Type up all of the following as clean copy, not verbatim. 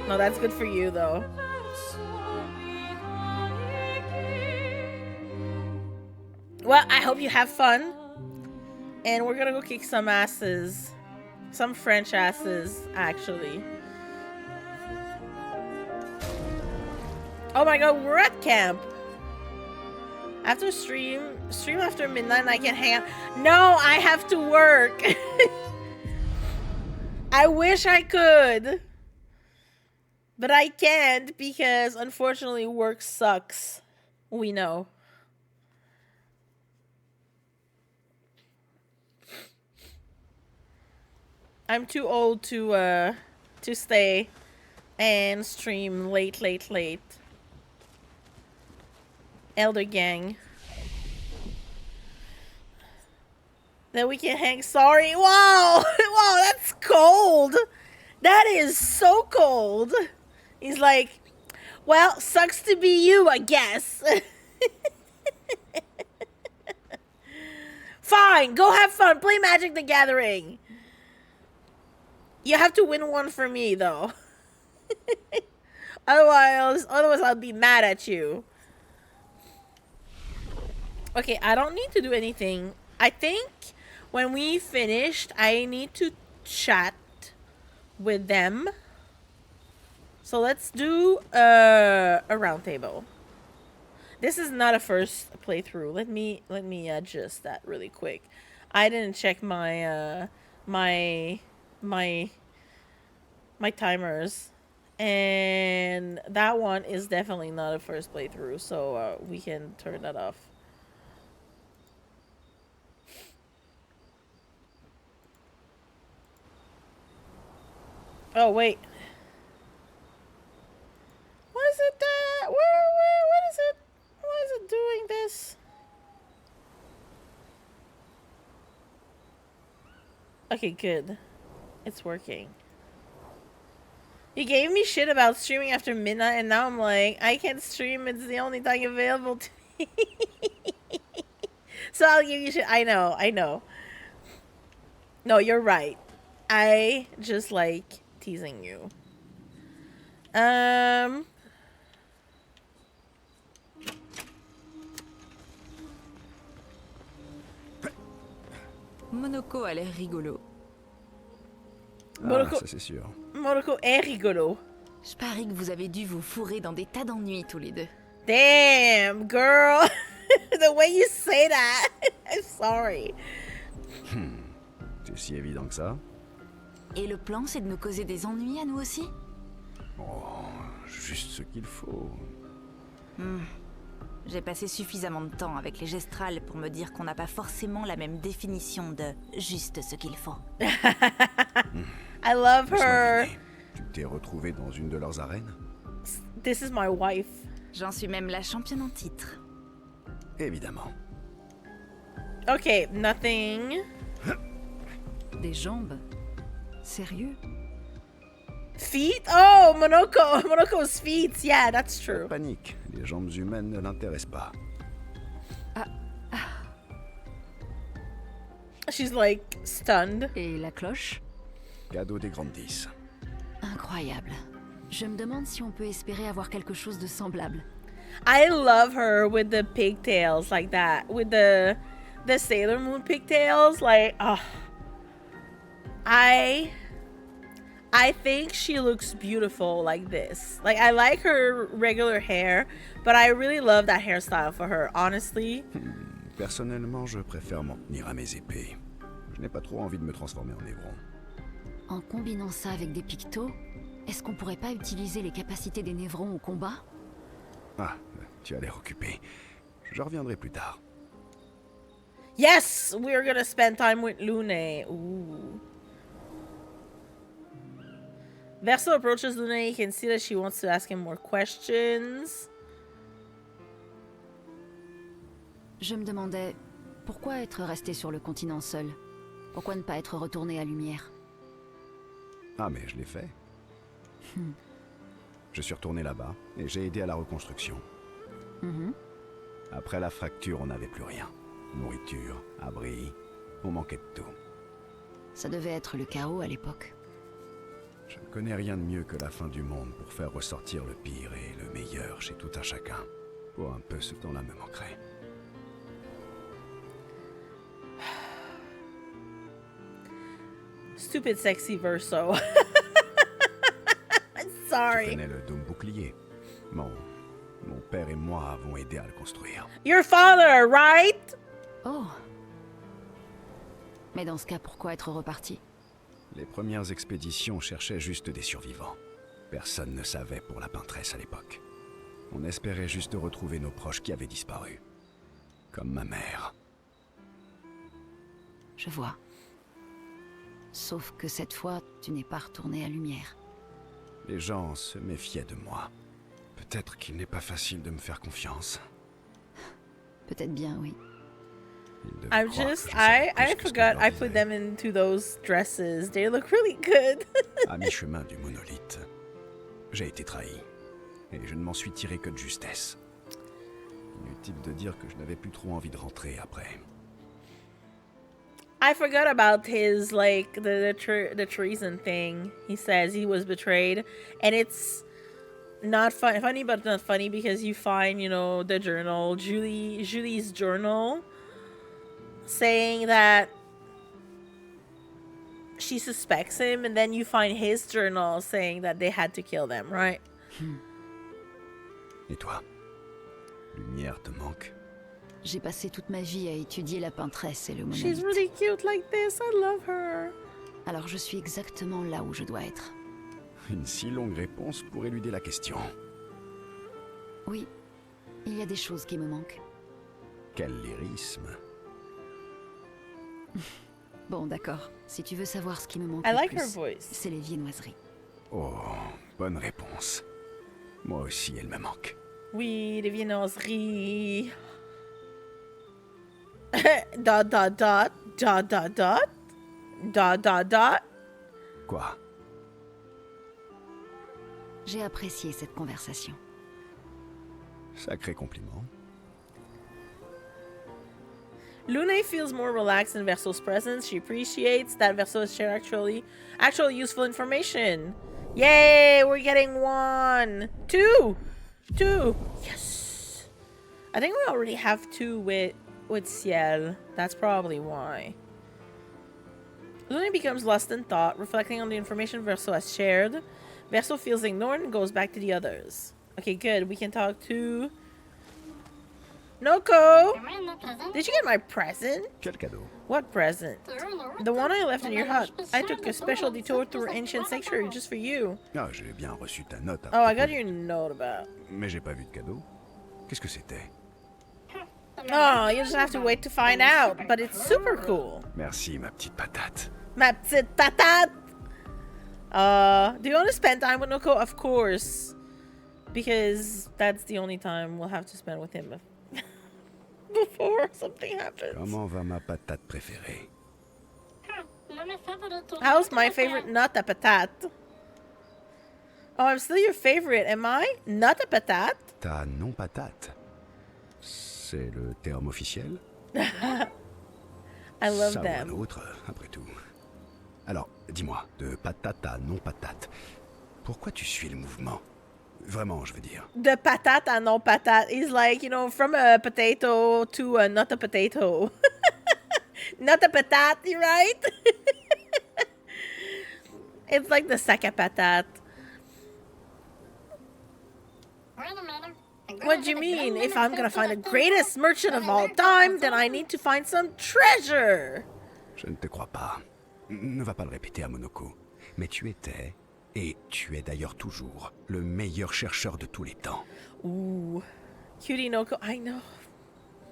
No, that's good for you, though. Well, I hope you have fun. And we're gonna go kick some asses. Some French asses, actually. Oh my god, we're at camp. After stream after midnight and I can hang out. No, I have to work. I wish I could. But I can't because unfortunately work sucks. We know. I'm too old to stay and stream late. Elder gang. Then we can hang. Sorry. Wow. Wow, that's cold. That is so cold. He's like, well, sucks to be you, I guess. Fine, go have fun. Play Magic the Gathering. You have to win one for me, though. Otherwise I'll be mad at you. Okay, I don't need to do anything. I think when we finished, I need to chat with them. So let's do a round table. This is not a first playthrough. Let me adjust that really quick. I didn't check my my timers, and that one is definitely not a first playthrough. So we can turn that off. Oh wait. What is it that? What is it? Why is it doing this? Okay, good. It's working. You gave me shit about streaming after midnight, and now I'm like, I can't stream. It's the only time available to me. So I'll give you shit. I know. No, you're right. I just like teasing you. Monoko a l'air rigolo. Monoko, ça c'est sûr. Monoko est rigolo. Je parie que vous avez dû vous fourrer dans des tas d'ennuis tous les deux. Damn, girl. The way you say that. I'm sorry. C'est si évident que ça. Et le plan, c'est de nous causer des ennuis à nous aussi? Oh, juste ce qu'il faut. J'ai passé suffisamment de temps avec les gestrales pour me dire qu'on n'a pas forcément la même définition de juste ce qu'il faut. I love Laisse-moi her. deviner. Tu t'es retrouvé dans une de leurs arènes? This is my wife. J'en suis même la championne en titre. Évidemment. Okay, nothing. Des jambes? Sérieux? Feet? Oh, Monoko's feet. Yeah, that's true. Panique, les jambes humaines ne l'intéressent pas. She's like stunned. Et la cloche? Cadeau des grandes 10. Incroyable. Je me demande si on peut espérer avoir quelque chose de semblable. I love her with the pigtails like that. With the Sailor Moon pigtails. Like, oh. I think she looks beautiful like this. Like, I like her regular hair, but I really love that hairstyle for her, honestly. Personnellement, je préfère m'en tenir à mes épées. Je n'ai pas trop envie de me transformer en névron. En combinant ça avec des pictos, est-ce qu'on pourrait pas utiliser les capacités des névrons au combat? Ah, tu as l'air occupé. Je reviendrai plus tard. Yes, we're gonna spend time with Lune. Ooh. Verso approaches Lune. You can see that she wants to ask him more questions. Je me demandais, pourquoi être resté sur le continent seul? Pourquoi ne pas être retourné à Lumière? Ah, mais je l'ai fait. Je suis retourné là-bas et j'ai aidé à la reconstruction. Après la fracture, on n'avait plus rien. Nourriture, abri, on manquait de tout. Ça devait être le chaos à l'époque. Je ne connais rien de mieux que la fin du monde pour faire ressortir le pire et le meilleur chez tout un chacun. Pour un peu, ce temps-là me manquerait. Stupid sexy verso. Tu Sorry. connais le dôme bouclier. Mon père et moi avons aidé à le construire. Your father, right? Oh. Mais dans ce cas, pourquoi être reparti? Les premières expéditions cherchaient juste des survivants. Personne ne savait pour la peintresse à l'époque. On espérait juste retrouver nos proches qui avaient disparu. Comme ma mère. Je vois. Sauf que cette fois, tu n'es pas retourné à Lumière. Les gens se méfiaient de moi. Peut-être qu'il n'est pas facile de me faire confiance. Peut-être bien, oui. Ils devaient I'm croire just, que je savais I plus que ce que je forgot leur I put disais. them into those dresses. They look really good. À mi-chemin du monolithe, j'ai été trahi. Et je ne m'en suis tiré que de justesse. Inutile de dire que je n'avais plus trop envie de rentrer après. I forgot about his like the treason thing. He says he was betrayed, and it's not funny, but not funny because you find the journal, Julie's journal, saying that she suspects him, and then you find his journal saying that they had to kill them, right? Et toi? Lumière te manque? J'ai passé toute ma vie à étudier la peintresse et le She's monolithe. really cute like this. I love her. Alors je suis exactement là où je dois être. Une si longue réponse pour éluder la question. Oui, il y a des choses qui me manquent. Quel lyrisme. Bon, d'accord. Si tu veux savoir ce qui me manque I le like plus, her voice. c'est les viennoiseries. Oh, bonne réponse. Moi aussi, elle me manque. Oui, les viennoiseries. dot dot dot dot dot dot dot dot dot. Quoi? J'ai apprécié cette conversation. Sacré compliment. Luna feels more relaxed in Verso's presence. She appreciates that Verso has shared actual useful information. Yay, we're getting 1. 2. Yes. I think we already have 2 with Ciel. That's probably why. Luna becomes lost in thought, reflecting on the information Verso has shared. Verso feels ignored and goes back to the others. Okay, good. We can talk to Noko. Did you get my present? Quel cadeau? What present? The one I left in your hut. I took a special detour through ancient sanctuary just for you. Ah, j'ai bien reçu ta note. à Oh, I got propos. your note about. Mais j'ai pas vu de cadeau. Qu'est-ce que c'était? Oh, you just have to wait to find out. But it's super cool. Merci, ma petite patate. Ma petite patate. Do you want to spend time with Noko? Of course. Because that's the only time we'll have to spend with him before something happens. Comment va ma patate préférée? How's my favorite nut a patate? Oh, I'm still your favorite, am I? Nut a patate? Ta non-patate. C'est le terme officiel? I love Ça ou them. un autre, après tout. Alors, dis-moi, de patate à non-patate, pourquoi tu suis le mouvement? Vraiment, je veux dire. The patate and no patate is like, from a potato to a not a potato. Not a patate, right? It's like the sac à patate. What do you mean? If I'm gonna find the greatest merchant of all time, then I need to find some treasure. Je ne te crois pas. Ne va pas le répéter à Monoko. Mais tu étais, et tu es d'ailleurs toujours, le meilleur chercheur de tous les temps. Ooh. Cutie Noko. I know.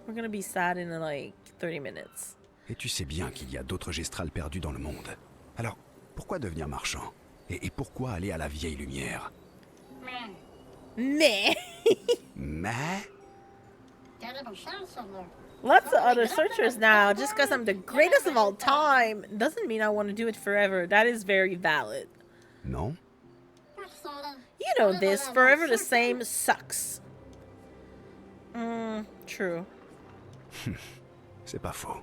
We're gonna be sad in like 30 minutes. Et tu sais bien qu'il y a d'autres gestrales perdus dans le monde. Alors, pourquoi devenir marchand? Et pourquoi aller à la vieille lumière? Meh. Mais... Lots of other searchers now. Just because I'm the greatest of all time doesn't mean I want to do it forever. That is very valid. Non? You know this. Forever the same sucks. True. C'est pas faux.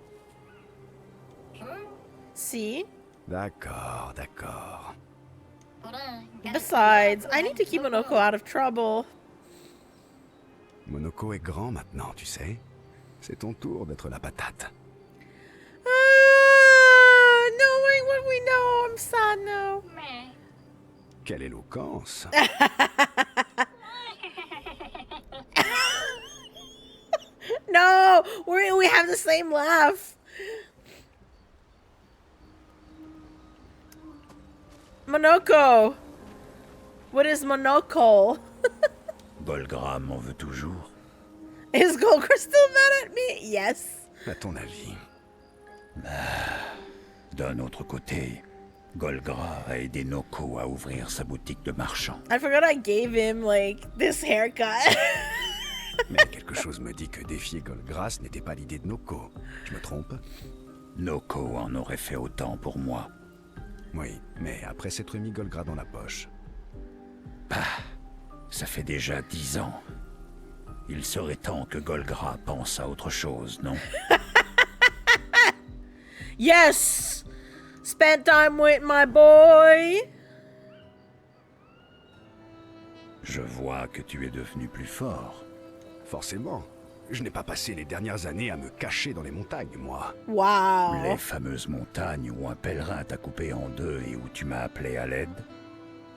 See? D'accord, d'accord. Besides, I need to keep Monoko out of trouble. Monoko est grand maintenant, tu sais. C'est ton tour d'être la patate. Knowing what we know, I'm sad now. Quelle éloquence! No, we have the same laugh. Monoko. What is Monoko? Golgra m'en veut toujours. Is Golgar still mad at me? Yes. À ton avis? D'un autre côté, Golgra a aidé Noko à ouvrir sa boutique de marchand. I forgot I gave him, like, this haircut. Mais quelque chose me dit que défier Golgras n'était pas l'idée de Noko. Je me trompe? Noko en aurait fait autant pour moi. Oui, mais après s'être mis Golgras dans la poche. Ça fait déjà 10 ans. Il serait temps que Golgra pense à autre chose, non? Yes! Spend time with my boy. Je vois que tu es devenu plus fort. Forcément. Je n'ai pas passé les dernières années à me cacher dans les montagnes, moi. Wow. Les fameuses montagnes où un pèlerin t'a coupé en deux et où tu m'as appelé à l'aide.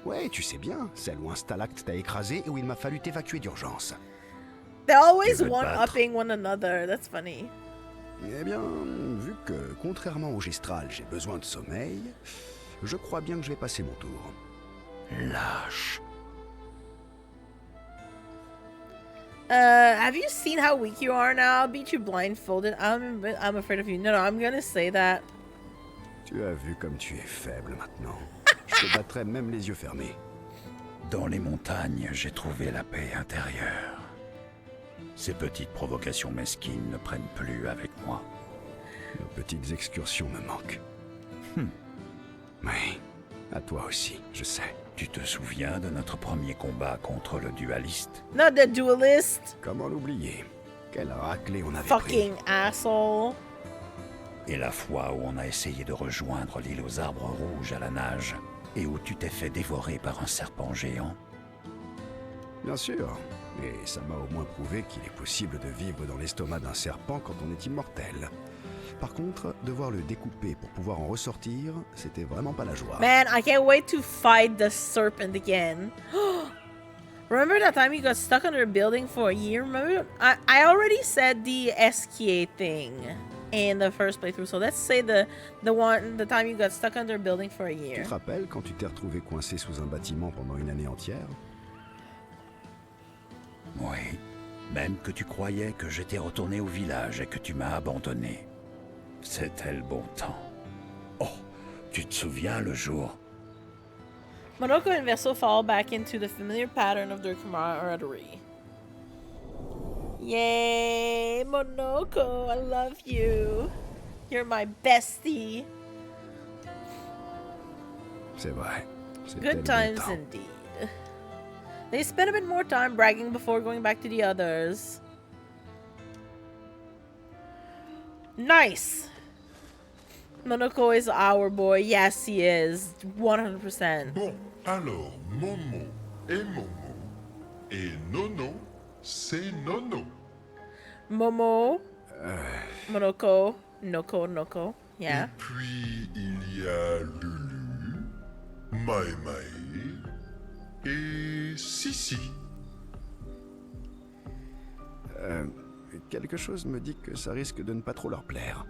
Ouais, tu sais bien, celle où un stalacte t'a écrasé et où il m'a fallu t'évacuer d'urgence. They're always Tu veux te one-upping one another. That's funny. Eh bien, vu que, contrairement au Gestral, j'ai besoin de sommeil, je crois bien que je vais passer mon tour. Lâche. Have you seen how weak you are now? I'll beat you blindfolded. I'm afraid of you. No, I'm gonna say that. Tu as vu comme tu es faible maintenant. Je te battrai même les yeux fermés. Dans les montagnes, j'ai trouvé la paix intérieure. Ces petites provocations mesquines ne prennent plus avec moi. Nos petites excursions me manquent. Oui, à toi aussi, je sais. Tu te souviens de notre premier combat contre le dualiste? Not the duelist. Comment l'oublier? Quelle raclée on avait Fucking pris. asshole. Et la fois où on a essayé de rejoindre l'île aux arbres rouges à la nage, et où tu t'es fait dévorer par un serpent géant? Bien sûr, et ça m'a au moins prouvé qu'il est possible de vivre dans l'estomac d'un serpent quand on est immortel. Par contre, devoir le découper pour pouvoir en ressortir, c'était vraiment pas la joie. Man, I can't wait to fight the serpent again. Remember that time you got stuck under a building for a year? Remember? I already said the SKA thing in the first playthrough, so let's say the time you got stuck under a building for a Tu year. te rappelles quand tu t'es retrouvé coincé sous un bâtiment pendant une année entière? Oui. Même que tu croyais que j'étais retourné au village et que tu m'as abandonné. C'était le bon temps. Oh, tu te souviens le jour? Monoko and Vessel fall back into the familiar pattern of their camaraderie. Yay, Monoko, I love you. You're my bestie. C'est vrai. C'était le Good bon times temps. indeed. They spent a bit more time bragging before going back to the others. Nice. Monoko is our boy. Yes, he is. 100%. Bon, alors, Momo est Momo. Et Nono, c'est Nono. Momo. Monoko. Noko. Yeah. Et puis, il y a Lulu, Maïmaï et Sissi. Quelque chose me dit que ça risque de ne pas trop leur plaire.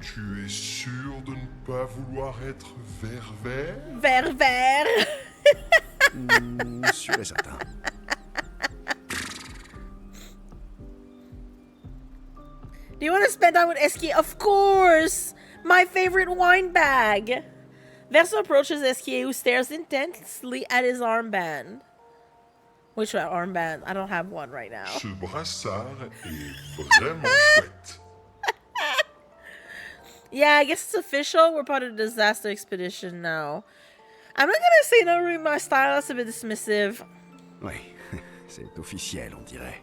Tu es sûr de ne pas vouloir être vert-vert? Vert. Sûr et certain. Do you want to spend time with SK? Of course! My favorite wine bag! Verso approaches SK, who stares intensely at his armband. Which armband? I don't have one right now. Ce brassard est vraiment chouette. Yeah, I guess it's official. We're part of the disaster expedition now. I'm not gonna say no really my style. That's a bit dismissive. Oui, c'est officiel, on dirait.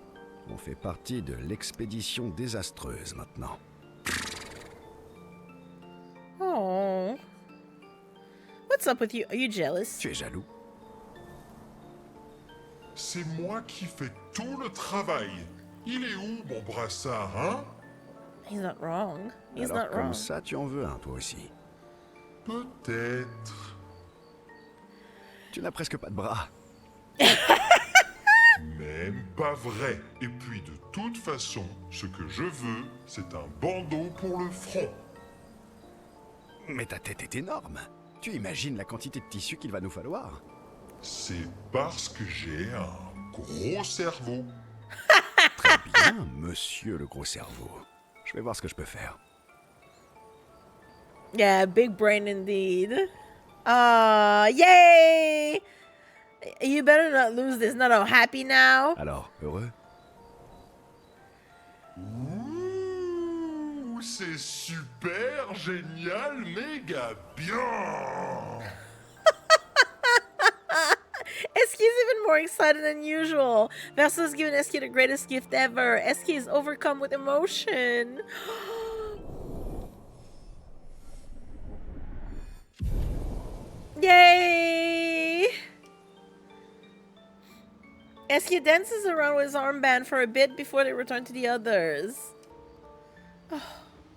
On fait partie de l'expédition désastreuse maintenant. Oh. What's What's up with you? Are you jealous? Tu es jaloux? C'est moi qui fais tout le travail. Il est où mon brassard, hein? He's not wrong. He's Alors not comme wrong. ça, tu en veux un, toi aussi. Peut-être. Tu n'as presque pas de bras. Même pas vrai. Et puis de toute façon, ce que je veux, c'est un bandeau pour le front. Mais ta tête est énorme. Tu imagines la quantité de tissu qu'il va nous falloir? C'est parce que j'ai un gros cerveau. Très bien, monsieur le gros cerveau. Je vais voir ce que je peux faire. Yeah, big brain indeed. Yay! You better not lose this. No, happy now? Alors, heureux? Ouh, c'est super, génial, méga bien. Eski is even more excited than usual. Vessel's given Eski the greatest gift ever. Eski is overcome with emotion. Yay! Eski dances around with his armband for a bit before they return to the others. Oh,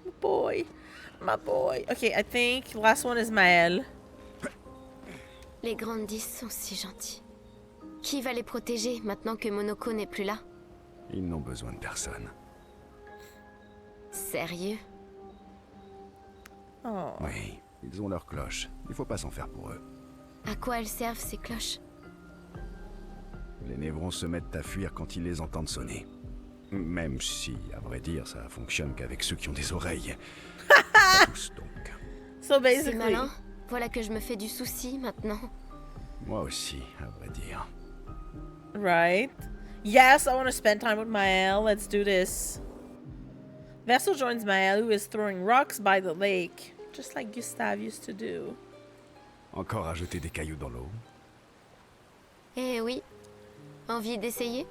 my boy. My boy. Okay, I think last one is Maël. Les grandes 10 sont si gentils. Qui va les protéger maintenant que Monoko n'est plus là? Ils n'ont besoin de personne. Sérieux? Oh. Oui, ils ont leur cloche. Il faut pas s'en faire pour eux. À quoi elles servent ces cloches? Les névrons se mettent à fuir quand ils les entendent sonner. Même si, à vrai dire, ça fonctionne qu'avec ceux qui ont des oreilles. Pas tous, donc. So C'est basically, malin. Voilà que je me fais du souci maintenant. Moi aussi, à vrai dire. right? Yes, I want to spend time with Maël. Let's do this. Vessel joins Maël, who is throwing rocks by the lake, just like Gustave used to do. Encore ajouter des cailloux dans l'eau. Eh oui. Envie d'essayer?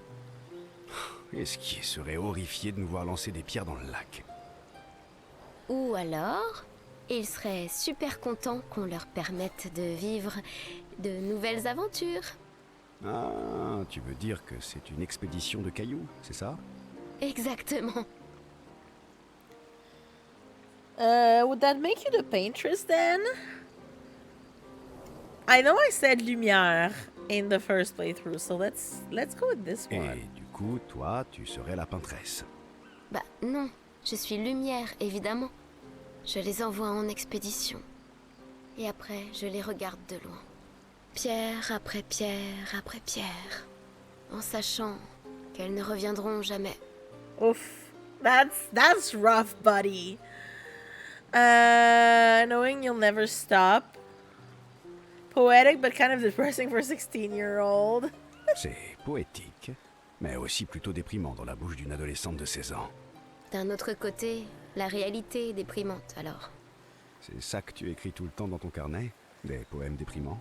Esquier serait horrifié de nous voir lancer des pierres dans le lac. Ou alors, ils seraient super contents qu'on leur permette de vivre de nouvelles aventures. Ah, tu veux dire que c'est une expédition de cailloux, c'est ça? Exactement. Would that make you the paintress then? I know I said lumière in the first playthrough, so let's go with this one. Et du coup, toi, tu serais la peintresse. Bah non, je suis lumière, évidemment. Je les envoie en expédition. Et après, je les regarde de loin. Pierre après pierre après pierre. En sachant qu'elles ne reviendront jamais. Oof, that's rough, buddy. Knowing you'll never stop. Poetic, but kind of depressing for a 16-year-old. C'est poétique, mais aussi plutôt déprimant dans la bouche d'une adolescente de 16 ans. D'un autre côté, la réalité est déprimante alors. C'est ça que tu écris tout le temps dans ton carnet? Des poèmes déprimants?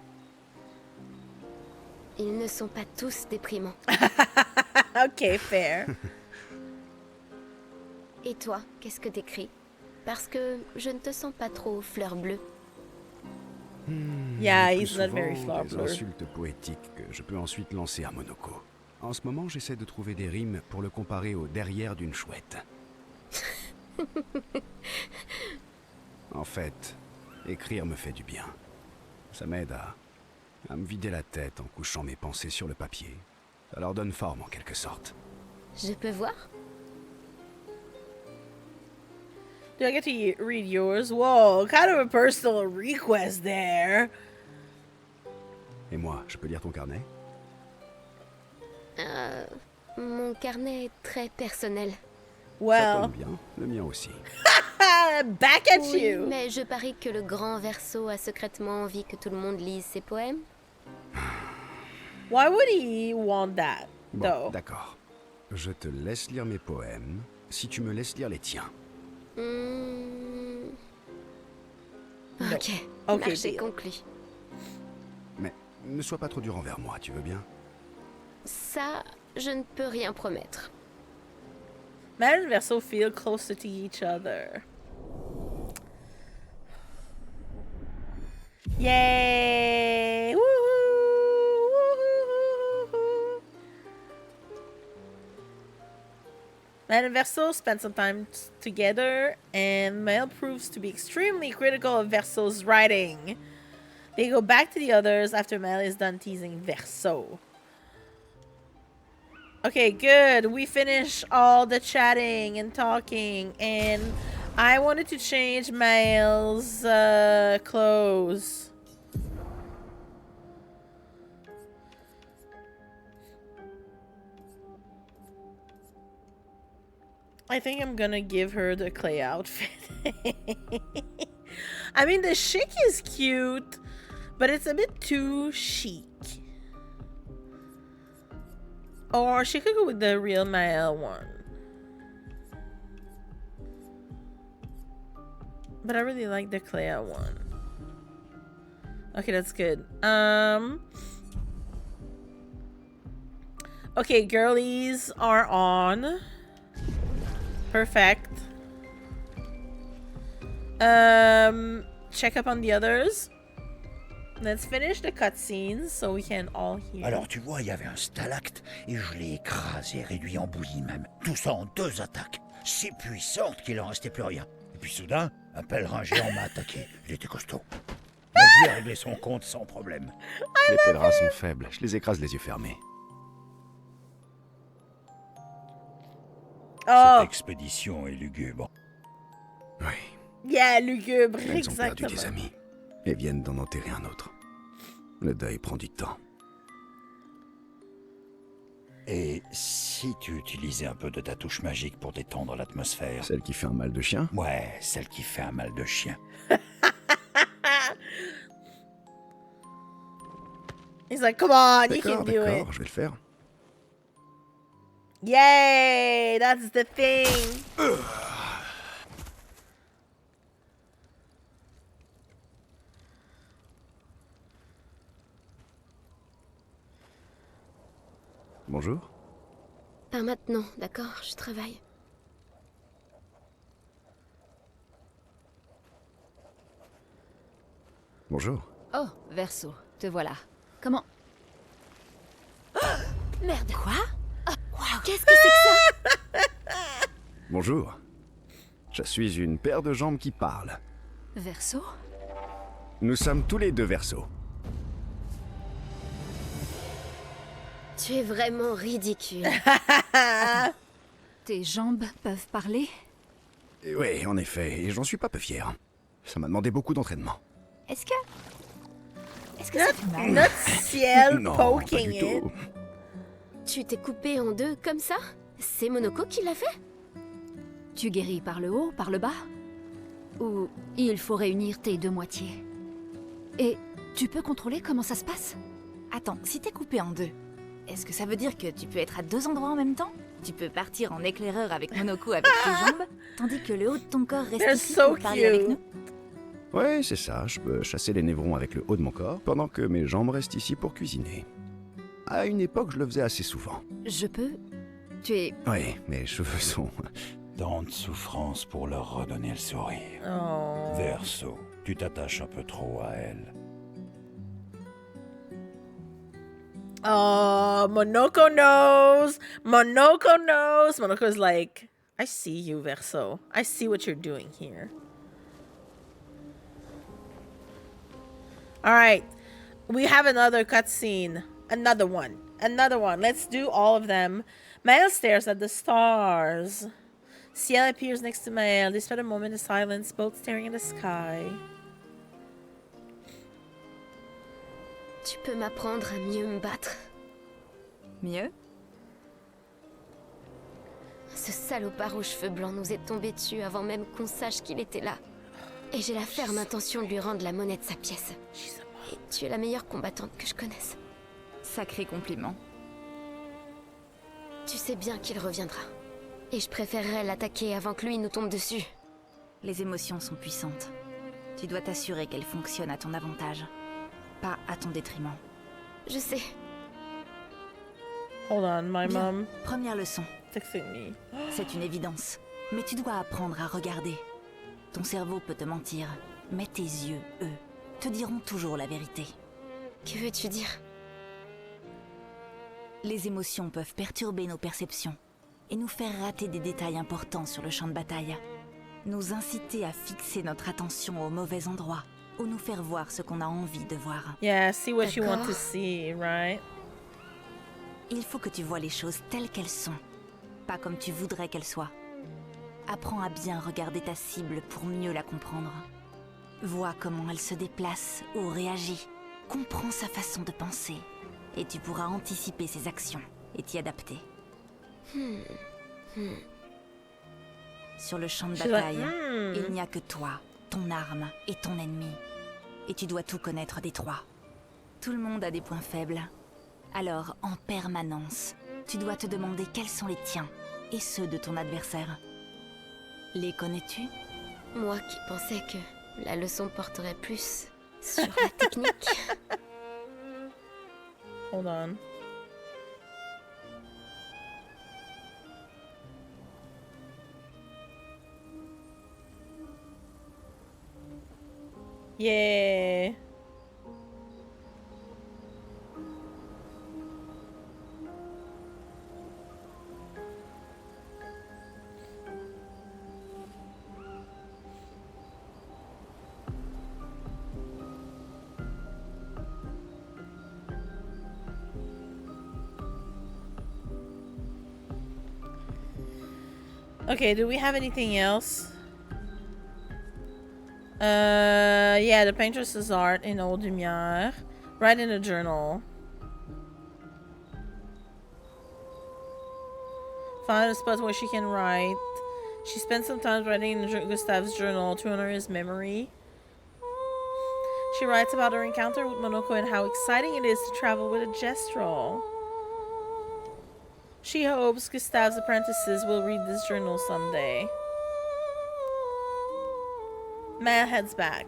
Ils ne sont pas tous déprimants. Okay, fair. Et toi, qu'est-ce que t'écris? Parce que je ne te sens pas trop fleur bleue. Yeah, Plus he's not very souvent, flower des blue. insultes poétiques que je peux ensuite lancer à Monoko. En ce moment, j'essaie de trouver des rimes pour le comparer au derrière d'une chouette. En fait, écrire me fait du bien. Ça m'aide à me vider la tête en couchant mes pensées sur le papier. Ça leur donne forme en quelque sorte. Je peux voir? Do I get to read yours? Whoa, kind of a personal request there. Et moi, je peux lire ton carnet? Mon carnet est très personnel. Ça Well, tombe bien, le mien aussi. back at Oui, you. mais je parie que le grand Verseau a secrètement envie que tout le monde lise ses poèmes. Why would he want that, Bon, though? d'accord. Je te laisse lire mes poèmes, si tu me laisses lire les tiens. Hmm. Non. Ok, Ok, marché deal. conclu. Mais ne sois pas trop dur envers moi, tu veux bien? Ça, je ne peux rien promettre. Man and Verso feel closer to each other. Yay! Woohoo! Woohoo! Mael and Verso spend some time together, and Mael proves to be extremely critical of Verso's writing. They go back to the others after Mael is done teasing Verso. Okay, good. We finished all the chatting and talking, and I wanted to change Mael's clothes. I think I'm gonna give her the clay outfit. I mean, the chic is cute, but it's a bit too chic. Or she could go with the real Mael one. But I really like the Claire one. Okay, that's good. Okay, girlies are on. Perfect. Check up on the others. Let's finish the cutscenes so we can all hear. Alors tu vois, il y avait un stalacte et je l'ai écrasé, réduit en bouillie même. Tout ça en 2 attaques. Si puissante qu'il en restait plus rien. Et puis soudain, un pèlerin géant m'a attaqué. Il était costaud. Mais je lui ai réglé son compte sans problème. Les pèlerins sont faibles, je les écrase les yeux fermés. Oh, Cette expédition est lugubre. Oui, yeah, lugubre, elles ont perdu exactement. des amis et viennent d'en enterrer un autre. Le deuil prend du temps. Et si tu utilisais un peu de ta touche magique pour détendre l'atmosphère? Celle qui fait un mal de chien? Ouais, celle qui fait un mal de chien. He's like, come on, you can D'accord, do it. d'accord, je vais le faire. Yay, that's the thing. Bonjour. Pas maintenant, d'accord, je travaille. Bonjour. Oh, Verso, te voilà. Comment... Merde. Quoi? Qu'est-ce que c'est que ça? Bonjour. Je suis une paire de jambes qui parle. Verso? Nous sommes tous les deux Verseaux. Tu es vraiment ridicule. Tes jambes peuvent parler? Oui, en effet, et j'en suis pas peu fier. Ça m'a demandé beaucoup d'entraînement. Est-ce que ça fait mal? Not ciel Non, pas poking du it. tout. Tu t'es coupé en deux comme ça? C'est Monoko qui l'a fait? Tu guéris par le haut, par le bas? Ou il faut réunir tes deux moitiés? Et tu peux contrôler comment ça se passe? Attends, si t'es coupé en deux, est-ce que ça veut dire que tu peux être à 2 endroits en même temps? Tu peux partir en éclaireur avec Monoko avec tes jambes, tandis que le haut de ton corps reste They're ici so pour parler avec cute. nous? Ouais, c'est ça, je peux chasser les névrons avec le haut de mon corps, pendant que mes jambes restent ici pour cuisiner. À une époque, je le faisais assez souvent. Je peux? Tu es... Oui, mes cheveux sont... Tant de souffrance pour leur redonner le sourire. Oh. Verso, tu t'attaches un peu trop à elle. Oh, Monoko knows. Monoko knows. Monoko's like, I see you, Verso. I see what you're doing here. All right. We have another cutscene. Another one. Another one. Let's do all of them. Mael stares at the stars. Ciel appears next to Mael. They spend a moment in silence, both staring at the sky. Tu peux m'apprendre à mieux me battre. Mieux? Ce salopard aux cheveux blancs nous est tombé dessus avant même qu'on sache qu'il était là. Et j'ai la ferme intention de lui rendre la monnaie de sa pièce. Et tu es la meilleure combattante que je connaisse. Sacré compliment. Tu sais bien qu'il reviendra. Et je préférerais l'attaquer avant que lui nous tombe dessus. Les émotions sont puissantes. Tu dois t'assurer qu'elles fonctionnent à ton avantage, pas à ton détriment. Je sais. Hold on, my Bien. mom Première leçon, texting me. c'est une évidence. Mais tu dois apprendre à regarder. Ton cerveau peut te mentir, mais tes yeux, eux, te diront toujours la vérité. Que veux-tu dire? Les émotions peuvent perturber nos perceptions et nous faire rater des détails importants sur le champ de bataille. Nous inciter à fixer notre attention au mauvais endroit ou nous faire voir ce qu'on a envie de voir. Yeah, see what you want to D'accord. see, right? Il faut que tu vois les choses telles qu'elles sont, pas comme tu voudrais qu'elles soient. Apprends à bien regarder ta cible pour mieux la comprendre. Vois comment elle se déplace ou réagit. Comprends sa façon de penser. Et tu pourras anticiper ses actions et t'y adapter. Sur le champ de She's like, bataille, il n'y a que toi, ton arme et ton ennemi. Et tu dois tout connaître des trois. Tout le monde a des points faibles. Alors, en permanence, tu dois te demander quels sont les tiens et ceux de ton adversaire. Les connais-tu? Moi qui pensais que la leçon porterait plus sur la technique. Hold on. Yeah. Okay, do we have anything else? Yeah, the paintress's art in Old Lumière. Write in a journal. Find a spot where she can write. She spent some time writing in Gustave's journal to honor his memory. She writes about her encounter with Monoko and how exciting it is to travel with a gestrel. She hopes Gustave's apprentices will read this journal someday. Matt heads back.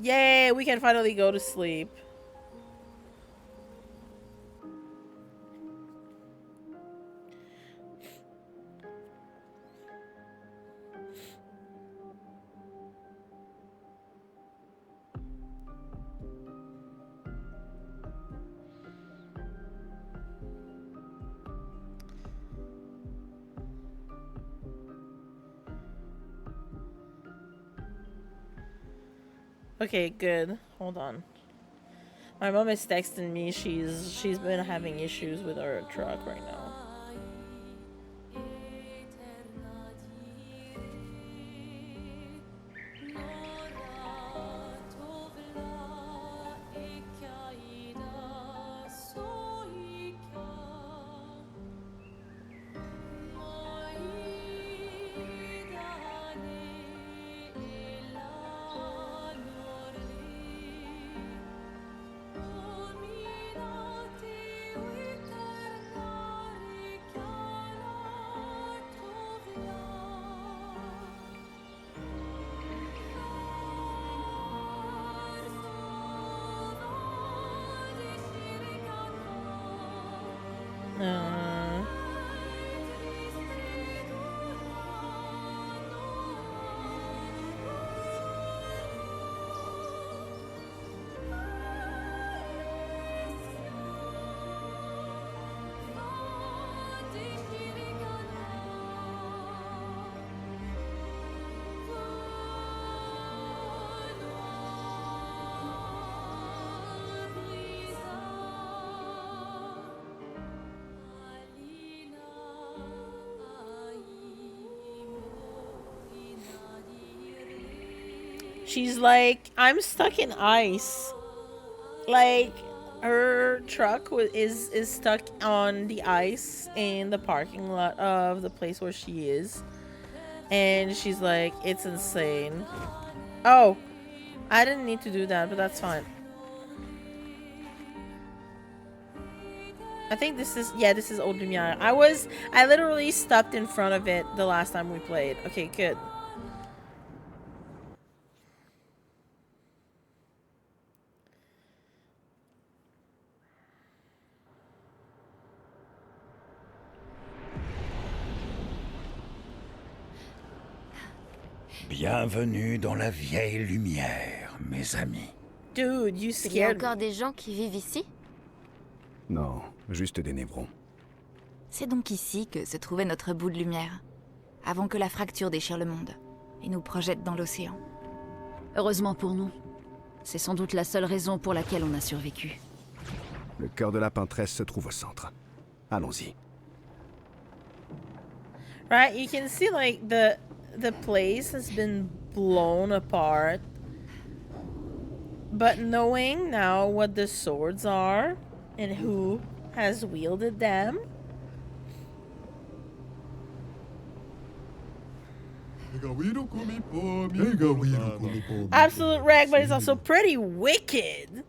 Yay, we can finally go to sleep. Okay, good. Hold on. My mom is texting me. She's been having issues with her truck right now. She's like, I'm stuck in ice. Like, her truck is stuck on the ice in the parking lot of the place where she is. And she's like, it's insane. Oh, I didn't need to do that, but that's fine. I think this is, yeah, this is Old Lumière. I literally stopped in front of it the last time we played. Okay, good. Bienvenue dans la vieille lumière. mes amis. Dude, you Il y a scared encore me. des gens qui vivent ici? Non, juste des névrons. C'est donc ici que se trouvait notre bout de lumière, avant que la fracture déchire le monde et nous projette dans l'océan. Heureusement pour nous. C'est sans doute la seule raison pour laquelle on a survécu. Le cœur de la peintresse se trouve au centre. Allons-y. Right, you can see like the place has been blown apart. But knowing now what the swords are and who has wielded them. Absolute wreck, but it's also pretty wicked.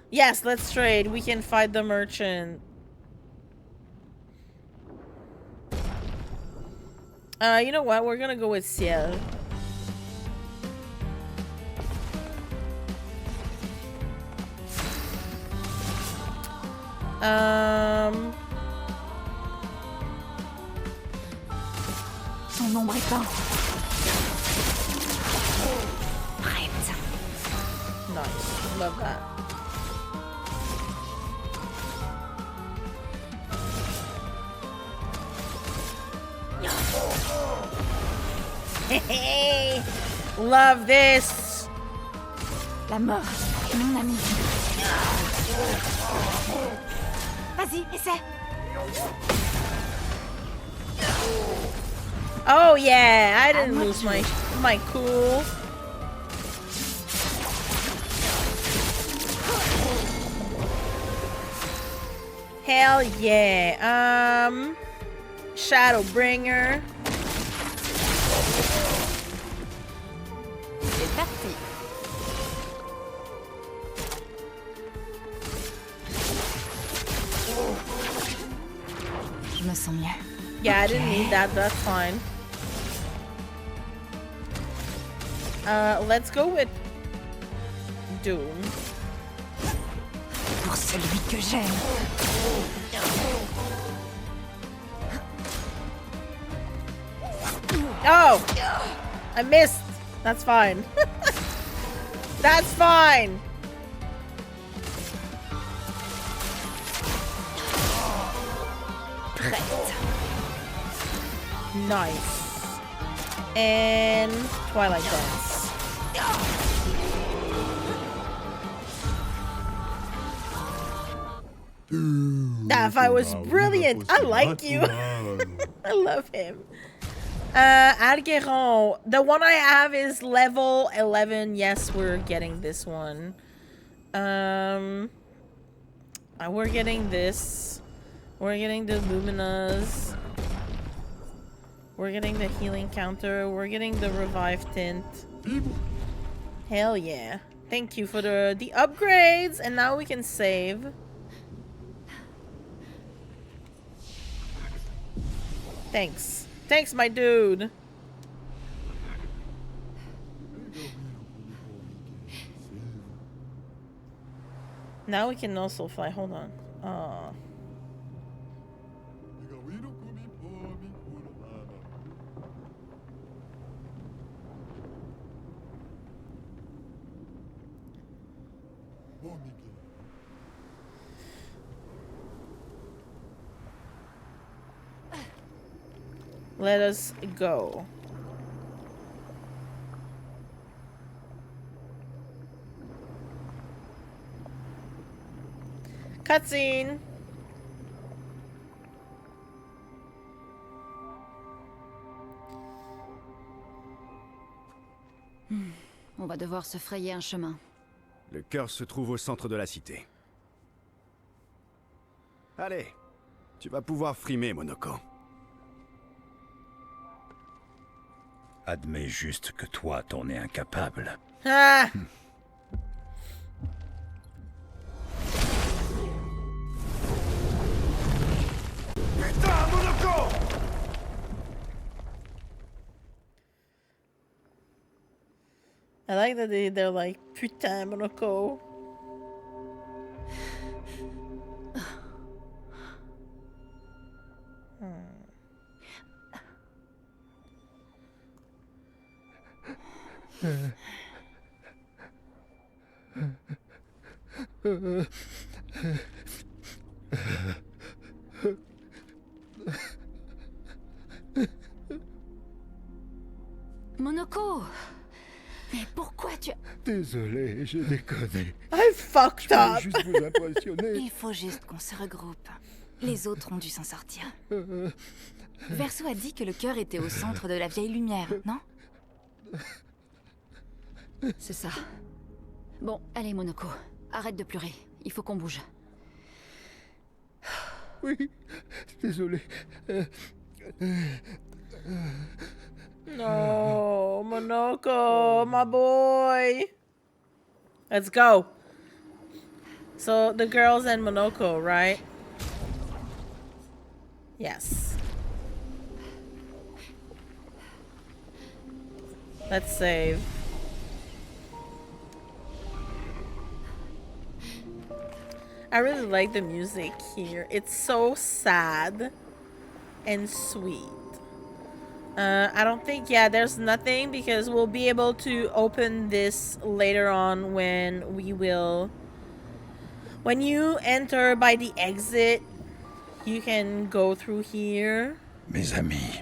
Yes, let's trade. We can fight the merchant. You know what? We're gonna go with Ciel. Son ombre est peint. Prête. Nice. Love that. Hey, love this. La mort est mon ami. Vas-y, essaie. Oh yeah, I didn't lose my cool. Hell yeah. Shadowbringer. C'est parti. Je me sens mieux. Yeah, I didn't need that. That's fine. Let's go with Doom. Pour celui que j'aime. Oh! I missed. That's fine. That's fine. Prête. Nice. And Twilight Dance. That fight was brilliant. I like you. I love him. Algeron. The one I have is level 11. Yes, we're getting this one. We're getting this. We're getting the Luminas. We're getting the healing counter. We're getting the revive tint. Hell yeah. Thank you for the upgrades. And now we can save. Thanks. Thanks, my dude. Now we can also fly. Hold on. Let us go. Cutscene. On va devoir se frayer un chemin. Le cœur se trouve au centre de la cité. Allez, tu vas pouvoir frimer, Monoko. Admets juste que toi, t'en es incapable. Ah! Putain, Monoko! I like that they're like, putain, Monoko. Monoko! Mais pourquoi tu... Désolé, je déconne. I fucked Je voulais up. juste vous impressionner. Il faut juste qu'on se regroupe. Les autres ont dû s'en sortir. Verso a dit que le cœur était au centre de la vieille lumière, non? C'est ça. Bon, allez, Monoko. Arrête de pleurer. Il faut qu'on bouge. Oui, désolé. No, Monoko, my boy. Let's go. So the girls and Monoko, right? Yes. Let's save. I really like the music here. It's so sad and sweet. I don't think, yeah, there's nothing because we'll be able to open this later on when we will. When you enter by the exit, you can go through here. Mes amis,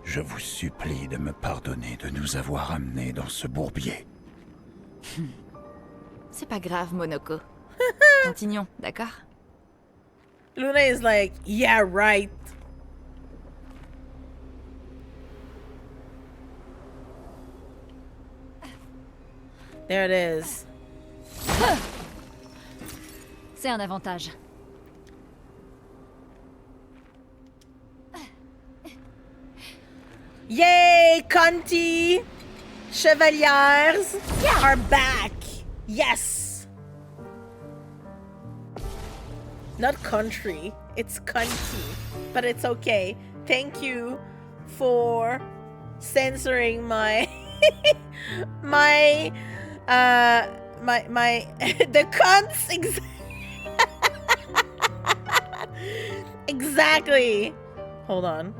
je vous supplie de me pardonner de nous avoir amenés dans ce bourbier. C'est pas grave, Monoko. Continuons, d'accord? Luna is like, yeah, right. There it is. C'est un avantage. Yay, Conti Chevaliers are back. Yes. Not country, it's Conti, but it's okay. Thank you for censoring my my the cunts exactly. Hold on.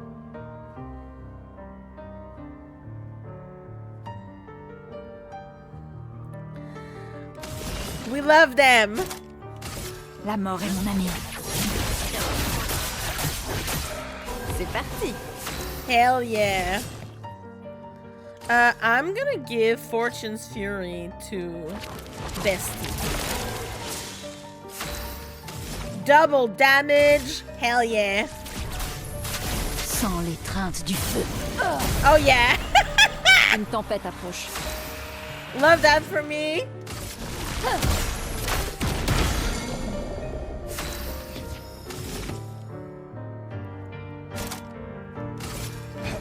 We love them. La mort est mon ami. C'est parti. Hell yeah. I'm gonna give Fortune's Fury to Bestie. Double damage. Hell yeah. Sans l'étreinte du feu. Oh yeah. Une tempête approche. Love that for me.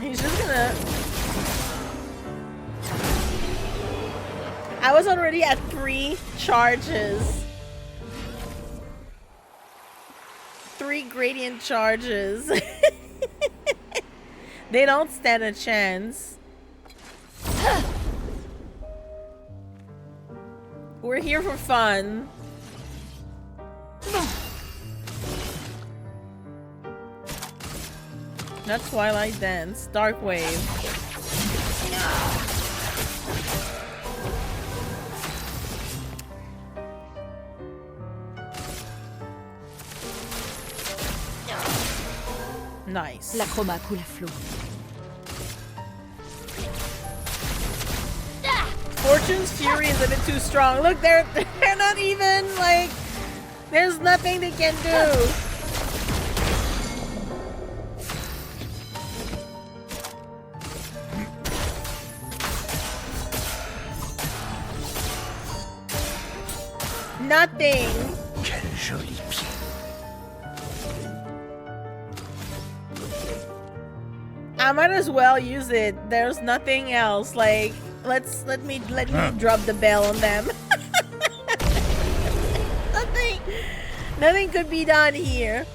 He's just gonna... I was already at 3 charges. 3 gradient charges. They don't stand a chance. We're here for fun. Not Twilight Dance, Dark Wave. Nice. La chroma coule à flot. Fortune's Fury is a bit too strong. Look, they're not even like. There's nothing they can do. Nothing. Quel joli pied. I might as well use it. There's nothing else. Like, let me drop the bell on them. Nothing could be done here.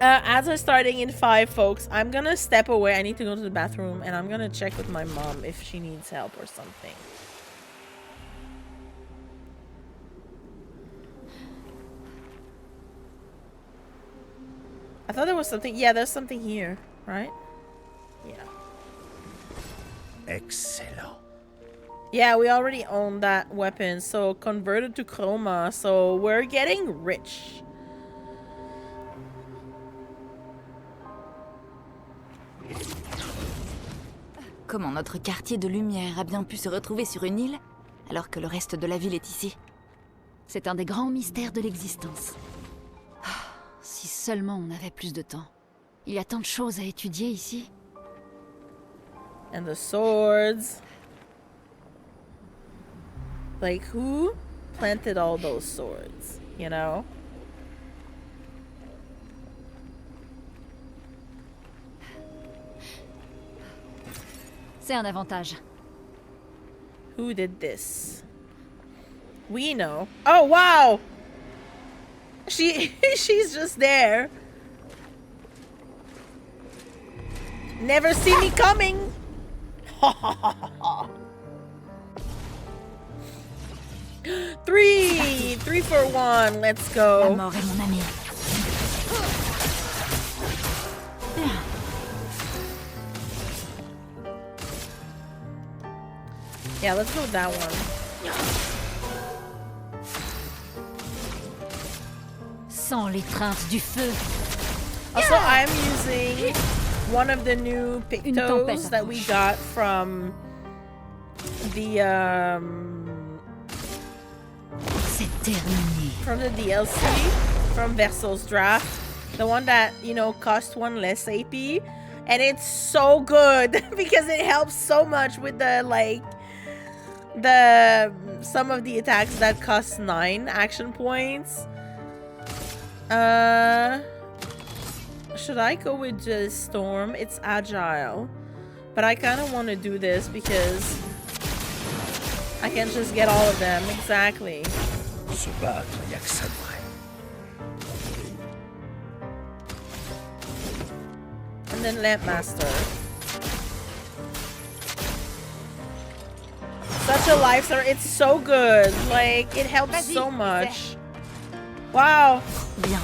As we're starting in 5, folks, I'm gonna step away. I need to go to the bathroom, and I'm gonna check with my mom if she needs help or something. I thought there was something. Yeah, there's something here, right? Yeah. Excellent. Yeah, we already own that weapon, so converted to chroma, so we're getting rich. Comment notre quartier de lumière a bien pu se retrouver sur une île, alors que le reste de la ville est ici? C'est un des grands mystères de l'existence. Ah, si seulement on avait plus de temps. Il y a tant de choses à étudier ici. And the swords. Like, who planted all those swords, you know? C'est un avantage. Who did this? We know. Oh, wow! She's just there. Never see me coming. Three for one. Let's La go. mort est mon ami. Yeah, let's go with that one. Sans l'étreinte du feu. Also, I'm using one of the new pictos that we got from the C'est terminé. from the DLC from Verso's Draft, the one that, you know, cost one less AP, and it's so good because it helps so much with the like some of the attacks that cost 9 action points. Should I go with just Storm? It's agile, but I kind of want to do this because I can just get all of them. Exactly. Se battre, y a que ça de vrai. And then Lampmaster. Such a lifesaver. It's so good. Like, it helps so much. Wow. Bien.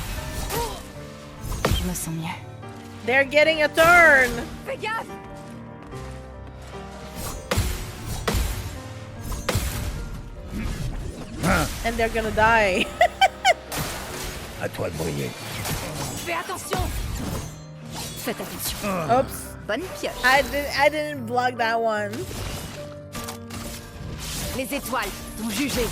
Je me sens mieux. They're getting a turn. Fais gaffe! And they're gonna die. À toi de briller. Fais attention! Faites attention. Oops. Bonne pioche. I didn't block that one. Les étoiles t'ont jugé.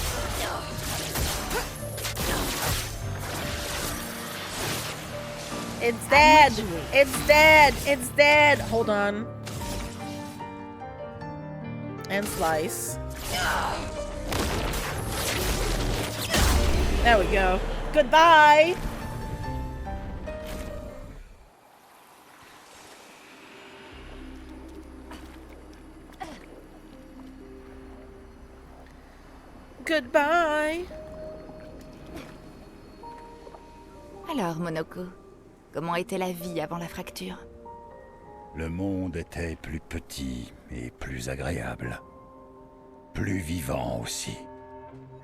It's dead. It's dead. It's dead. Hold on. And slice. There we go. Goodbye. Goodbye. Alors, Monoko, comment était la vie avant la fracture? Le monde était plus petit et plus agréable. Plus vivant aussi.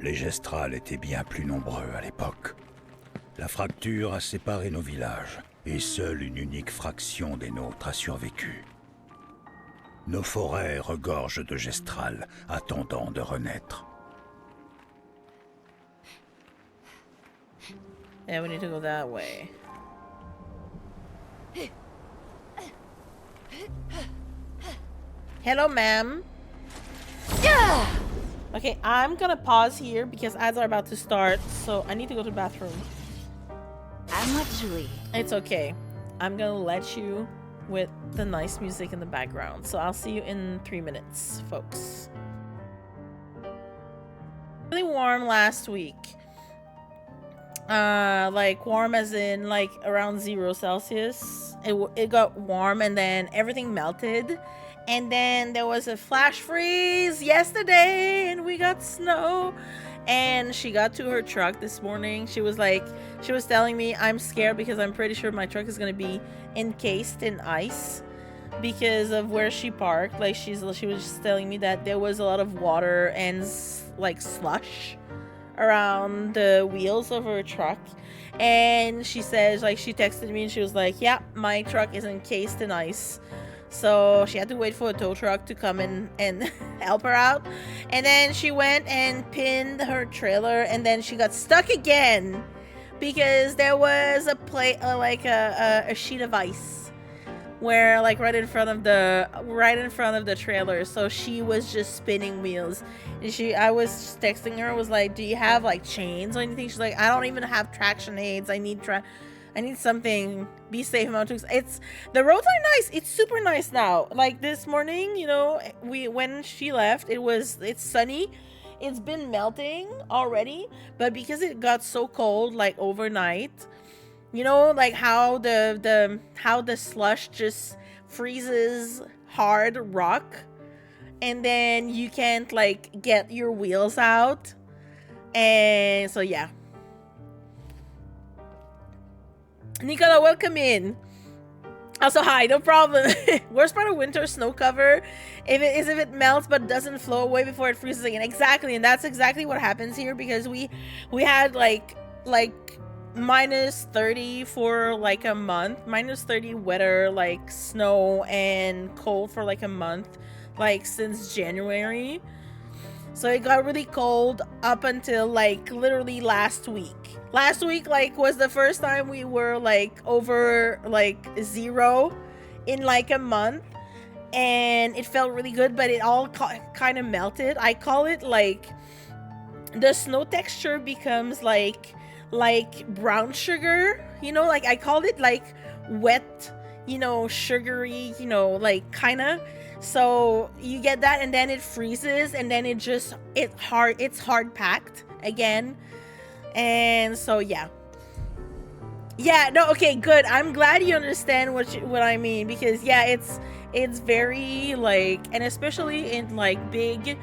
Les Gestrals étaient bien plus nombreux à l'époque. La fracture a séparé nos villages, et seule une unique fraction des nôtres a survécu. Nos forêts regorgent de Gestrals, attendant de renaître. Yeah, we need to go that way. Hello, ma'am. Okay, I'm gonna pause here because ads are about to start, so I need to go to the bathroom. À moi de jouer. It's okay. I'm gonna let you with the nice music in the background. So I'll see you in 3 minutes, folks. Really warm last week. Like warm as in like around 0 Celsius. It got warm and then everything melted. And then there was a flash freeze yesterday and we got snow. And she got to her truck this morning. She was telling me, I'm scared because I'm pretty sure my truck is going to be encased in ice because of where she parked. Like she was just telling me that there was a lot of water and like slush around the wheels of her truck. And she says, like, she texted me and she was like, yeah, my truck is encased in ice. So she had to wait for a tow truck to come and help her out. And then she went and pinned her trailer, and then she got stuck again because there was a a sheet of ice where like right in front of the trailer. So she was just spinning wheels. And I was texting her, was like, do you have like chains or anything? She's like, I don't even have traction aids. I need something. Be safe, Mountains. The roads are nice. It's super nice now. Like this morning, you know, when she left, it's sunny. It's been melting already, but because it got so cold like overnight, you know, like how the slush just freezes hard rock, and then you can't like get your wheels out, and so yeah. Nicola, welcome in. Also, hi, no problem. Worst part of winter snow cover if it melts but doesn't flow away before it freezes again. Exactly, and that's exactly what happens here, because we had like -30 for like a month, -30 weather, like snow and cold for like a month, like since January. So it got really cold up until like literally last week. Last week like was the first time we were like over like 0 in like a month, and it felt really good, but it all kind of melted. I call it like the snow texture becomes like brown sugar, you know, like I called it like wet, you know, sugary, you know, like kind of. So you get that, and then it freezes, and then it's hard packed again. And so yeah, no, okay, good. I'm glad you understand what I mean, because yeah, it's very like, and especially in like big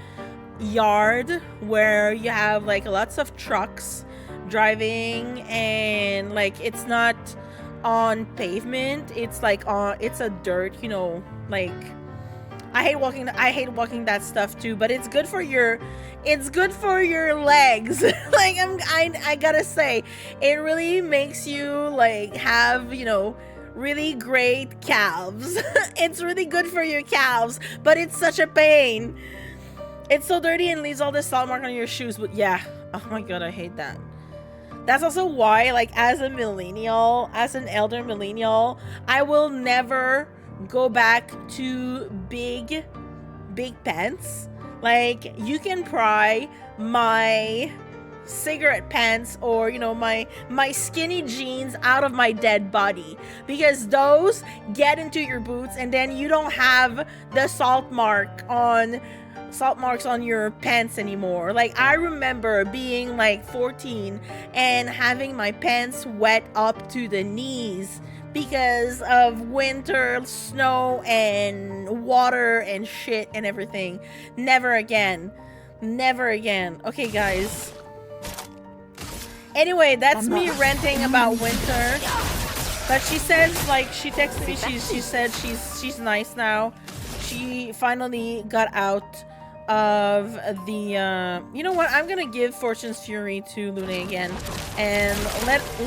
yard where you have like lots of trucks driving, and like it's not on pavement, it's like it's a dirt, you know, like I hate walking that stuff too, but it's good for your legs. Like I gotta say, it really makes you like have, you know, really great calves. It's really good for your calves, but it's such a pain. It's so dirty and leaves all this salt mark on your shoes. But yeah, oh my god, I hate that. That's also why, like, as an elder millennial, I will never go back to big pants. Like, you can pry my cigarette pants or, you know, my skinny jeans out of my dead body, because those get into your boots, and then you don't have the salt marks on your pants anymore. Like, I remember being like 14 and having my pants wet up to the knees because of winter snow and water and shit and everything. Never again. Okay, guys. Anyway, that's me ranting about winter. But she says, like, she texted me, she said she's nice now. She finally got out of the you know what, I'm gonna give Fortune's Fury to Lune again, and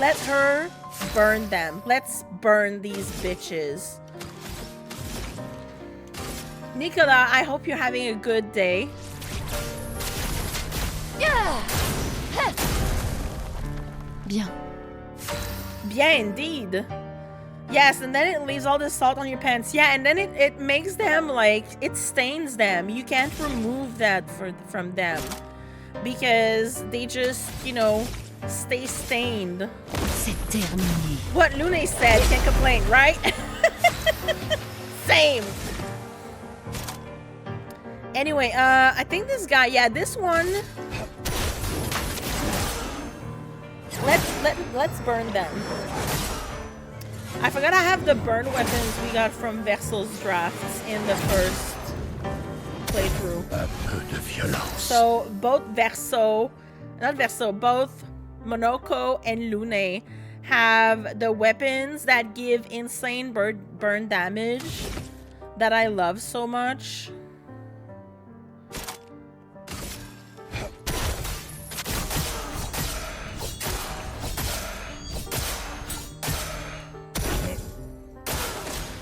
let her burn them. Let's burn these bitches. Nicola, I hope you're having a good day. Bien indeed. Yes, and then it leaves all this salt on your pants. Yeah, and then it makes them, like, it stains them. You can't remove that from them because they just, you know, stay stained. C'est terminé. What Lune said, can't complain, right? Same. Anyway, I think this guy, yeah, this one. Let's burn them. I forgot I have the burn weapons we got from Verso's drafts in the first playthrough. Un peu de violence. So both both Monoko and Lune have the weapons that give insane burn damage that I love so much.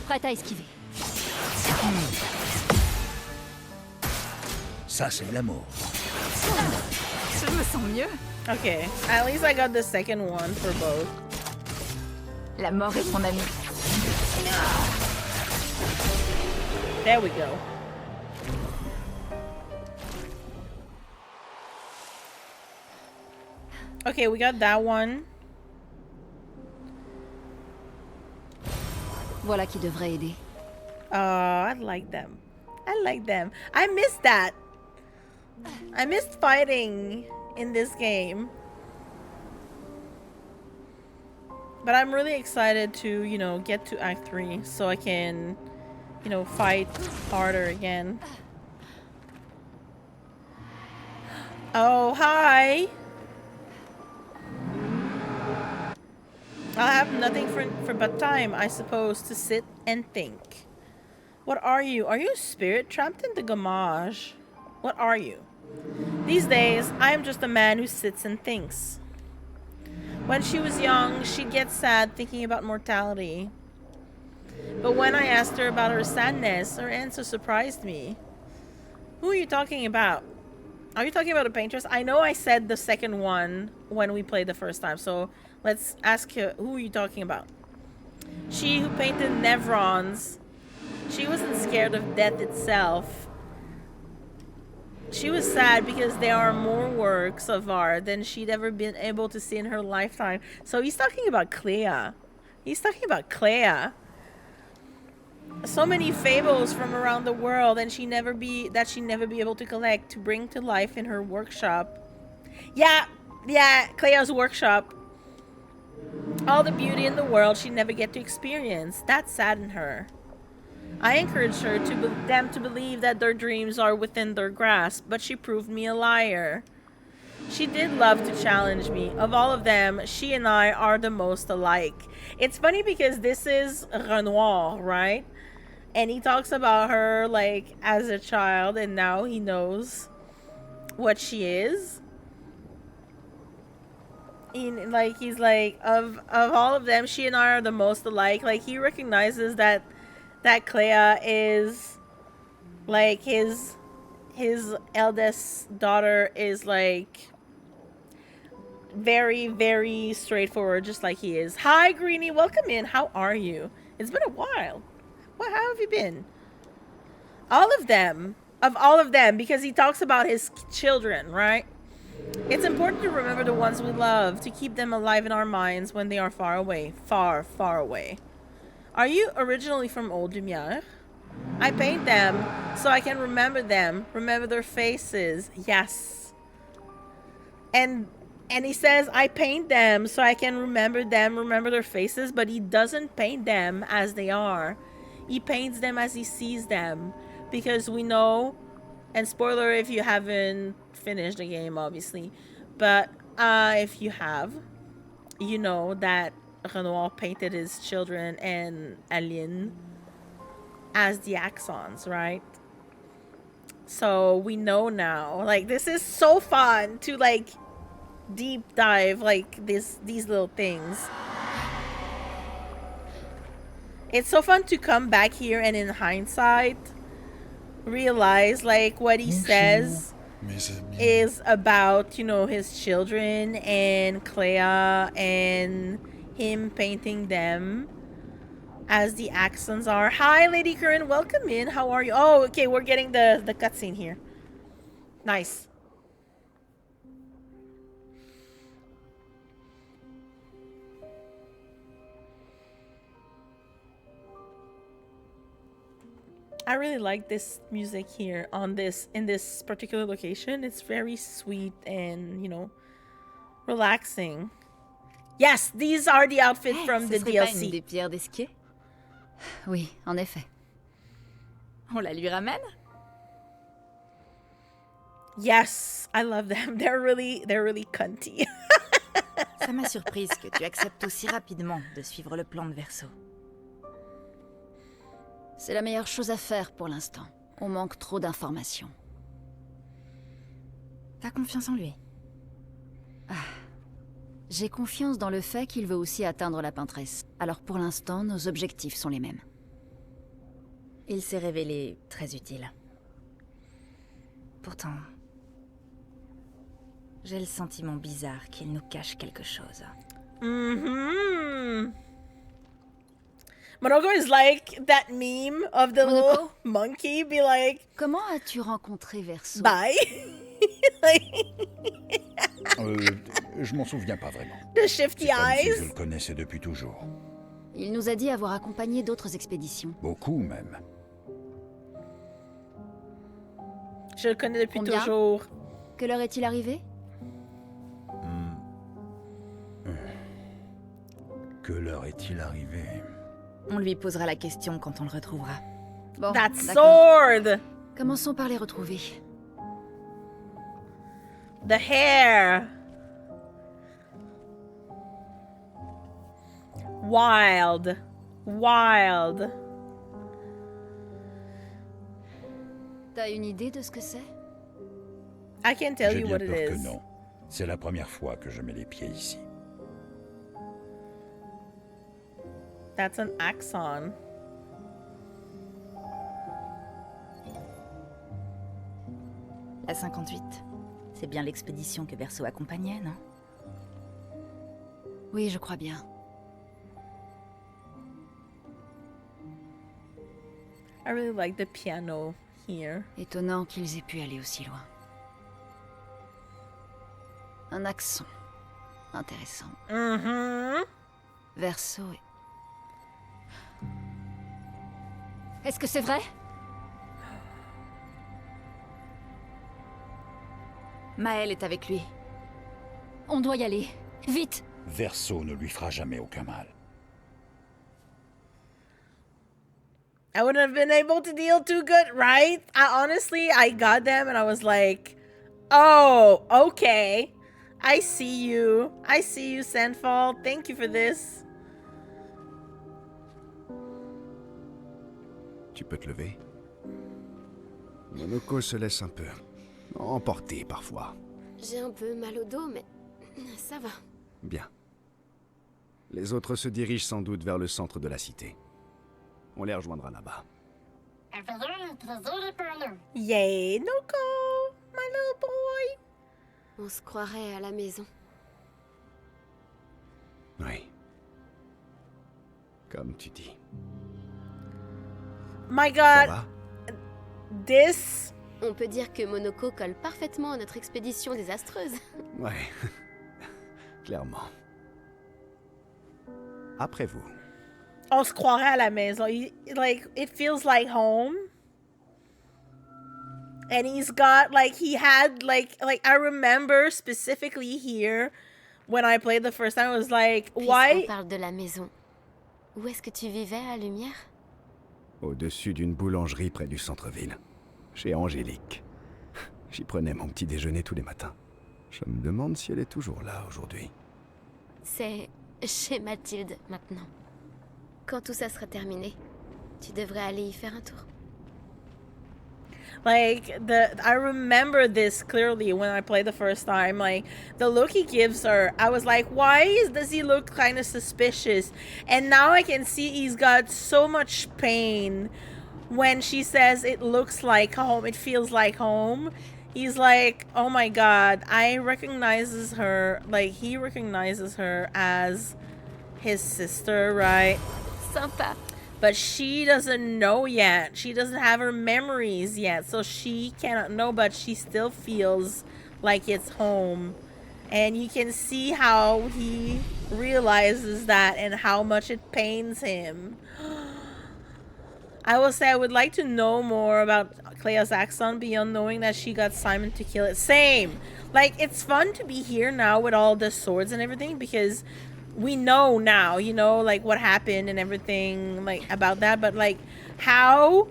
Prête à esquiver. Ça, c'est de l'amour. Je me sens mieux. Okay, at least I got the second one for both. La mort est mon ami. There we go. Okay, we got that one. Voilà qui devrait aider. Oh, I like them. I like them. I missed that. I missed fighting in this game. But I'm really excited to, you know, get to Act 3 so I can, you know, fight harder again. Oh, hi. I'll have nothing for but time, I suppose, to sit and think. What are you? Are you a spirit trapped in the gamage? What are you? These days, I am just a man who sits and thinks. When she was young, she'd get sad thinking about mortality. But when I asked her about her sadness, her answer surprised me. Who are you talking about? Are you talking about a paintress? I know I said the second one when we played the first time, so let's ask her, who are you talking about? She who painted Nevrons. She wasn't scared of death itself. She was sad because there are more works of art than she'd ever been able to see in her lifetime. So he's talking about Clair. He's talking about Clair. So many fables from around the world, and she'd never be able to collect to bring to life in her workshop. Yeah, Clair's workshop. All the beauty in the world she'd never get to experience. That saddened her. I encouraged her them to believe that their dreams are within their grasp, but she proved me a liar. She did love to challenge me. Of all of them, she and I are the most alike. It's funny because this is Renoir, right? And he talks about her like as a child, and now he knows what she is. He's like, of all of them, she and I are the most alike. Like, he recognizes that Clair is like his eldest daughter is like very, very straightforward, just like he is. Hi, Greenie, welcome in. How are you? It's been a while. How have you been? All of them, because he talks about his children, right? It's important to remember the ones we love, to keep them alive in our minds when they are far away, far, far away. Are you originally from Old Lumiere? I paint them so I can remember them, remember their faces. Yes. And he says, I paint them so I can remember them, remember their faces, but he doesn't paint them as they are. He paints them as he sees them. Because we know, and spoiler if you haven't finished the game, obviously, but if you have, you know that Renoir painted his children and Aline as the Axons, right? So we know now. Like, this is so fun to like deep dive like these little things. It's so fun to come back here and in hindsight realize like what he says is about, you know, his children and Clair and him painting them as the accents are. Hi, Lady Curran, welcome in. How are you? Oh, okay, we're getting the cutscene here. Nice. I really like this music here in this particular location. It's very sweet and, you know, relaxing. Yes, these are the outfits from the ce serait pas DLC. une des pierres d'Esquier? Oui, en effet. On la lui ramène? Yes, I love them. They're really cunty. Ça m'a surprise que tu acceptes aussi rapidement de suivre le plan de Verso. C'est la meilleure chose à faire pour l'instant. On manque trop d'informations. T'as confiance en lui? J'ai confiance dans le fait qu'il veut aussi atteindre la peintresse. Alors pour l'instant, nos objectifs sont les mêmes. Il s'est révélé très utile. Pourtant, j'ai le sentiment bizarre qu'il nous cache quelque chose. Mm-hmm. Monoko is like that meme of the Monoko? little monkey be like, Comment as-tu rencontré Verso? bye. Je m'en souviens pas vraiment. The shifty C'est comme si je eyes. le connaissais depuis toujours. Il nous a dit avoir accompagné d'autres expéditions. Beaucoup même. Je le connais depuis Combien? toujours. Quelle heure est-il arrivé? Que l'heure est-il arrivé? On lui posera la question quand on le retrouvera. Bon, That d'accord. sword. Commençons par les retrouver. The hair. Wild. Wild. T'as une idée de ce que c'est? I can tell J'ai you bien what it peur que is. non. C'est la première fois que je mets les pieds ici. That's an axon. La 58. C'est bien l'expédition que Verso accompagnait, non? Oui, je crois bien. I really like the piano here. Étonnant qu'ils aient pu aller aussi loin. Un accent. Intéressant. Mm-hmm. Verso est... Est-ce que c'est vrai? Maël est avec lui. On doit y aller. Vite! Verso ne lui fera jamais aucun mal. I wouldn't have been able to deal too good, right? I got them and I was like, oh, okay. I see you. I see you, Sandfall. Thank you for this. Tu peux te lever. Monoko se laisse un peu emporter parfois. J'ai un peu mal au dos, mais ça va. Bien. Les autres se dirigent sans doute vers le centre de la cité. On les rejoindra là-bas. Yay, Noko, my little boy. On se croirait à la maison. Oui. Comme tu dis. My Ça god, va? this... On peut dire que Monoko colle parfaitement à notre expédition désastreuse. Ouais. Clairement. Après vous. On se croirait à la maison. Like, it feels like home. And he's got, like, he had, like, I remember specifically here, when I played the first time, it was like, On why... parle de la maison. Où est-ce que tu vivais à Lumière? Au-dessus d'une boulangerie près du centre-ville. Chez Angélique. J'y prenais mon petit déjeuner tous les matins. Je me demande si elle est toujours là aujourd'hui. C'est chez Mathilde maintenant. Quand tout ça sera terminé, tu devrais aller y faire un tour. Like, I remember this clearly when I played the first time. Like, the look he gives her, I was like, does he look kind of suspicious? And now I can see he's got so much pain when she says it looks like home, it feels like home. He's like, oh my god, he recognizes her as his sister, right? Sympa. But she doesn't know yet. She doesn't have her memories yet. So she cannot know, but she still feels like it's home. And you can see how he realizes that and how much it pains him. I will say I would like to know more about Clair's accent beyond knowing that she got Simon to kill it. Same. Like, it's fun to be here now with all the swords and everything because we know now, you know, like what happened and everything like about that. But like how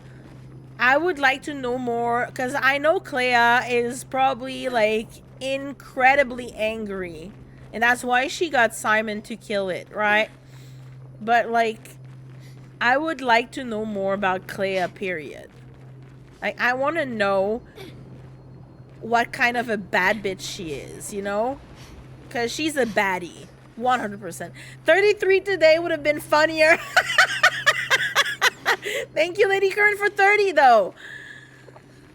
I would like to know more because I know Claire is probably like incredibly angry. And that's why she got Simon to kill it, right? But like I would like to know more about Claire, period. Like, I want to know what kind of a bad bitch she is, you know? Because she's a baddie. 100%. 33 today would have been funnier. Thank you, Lady Kern, for 30 though.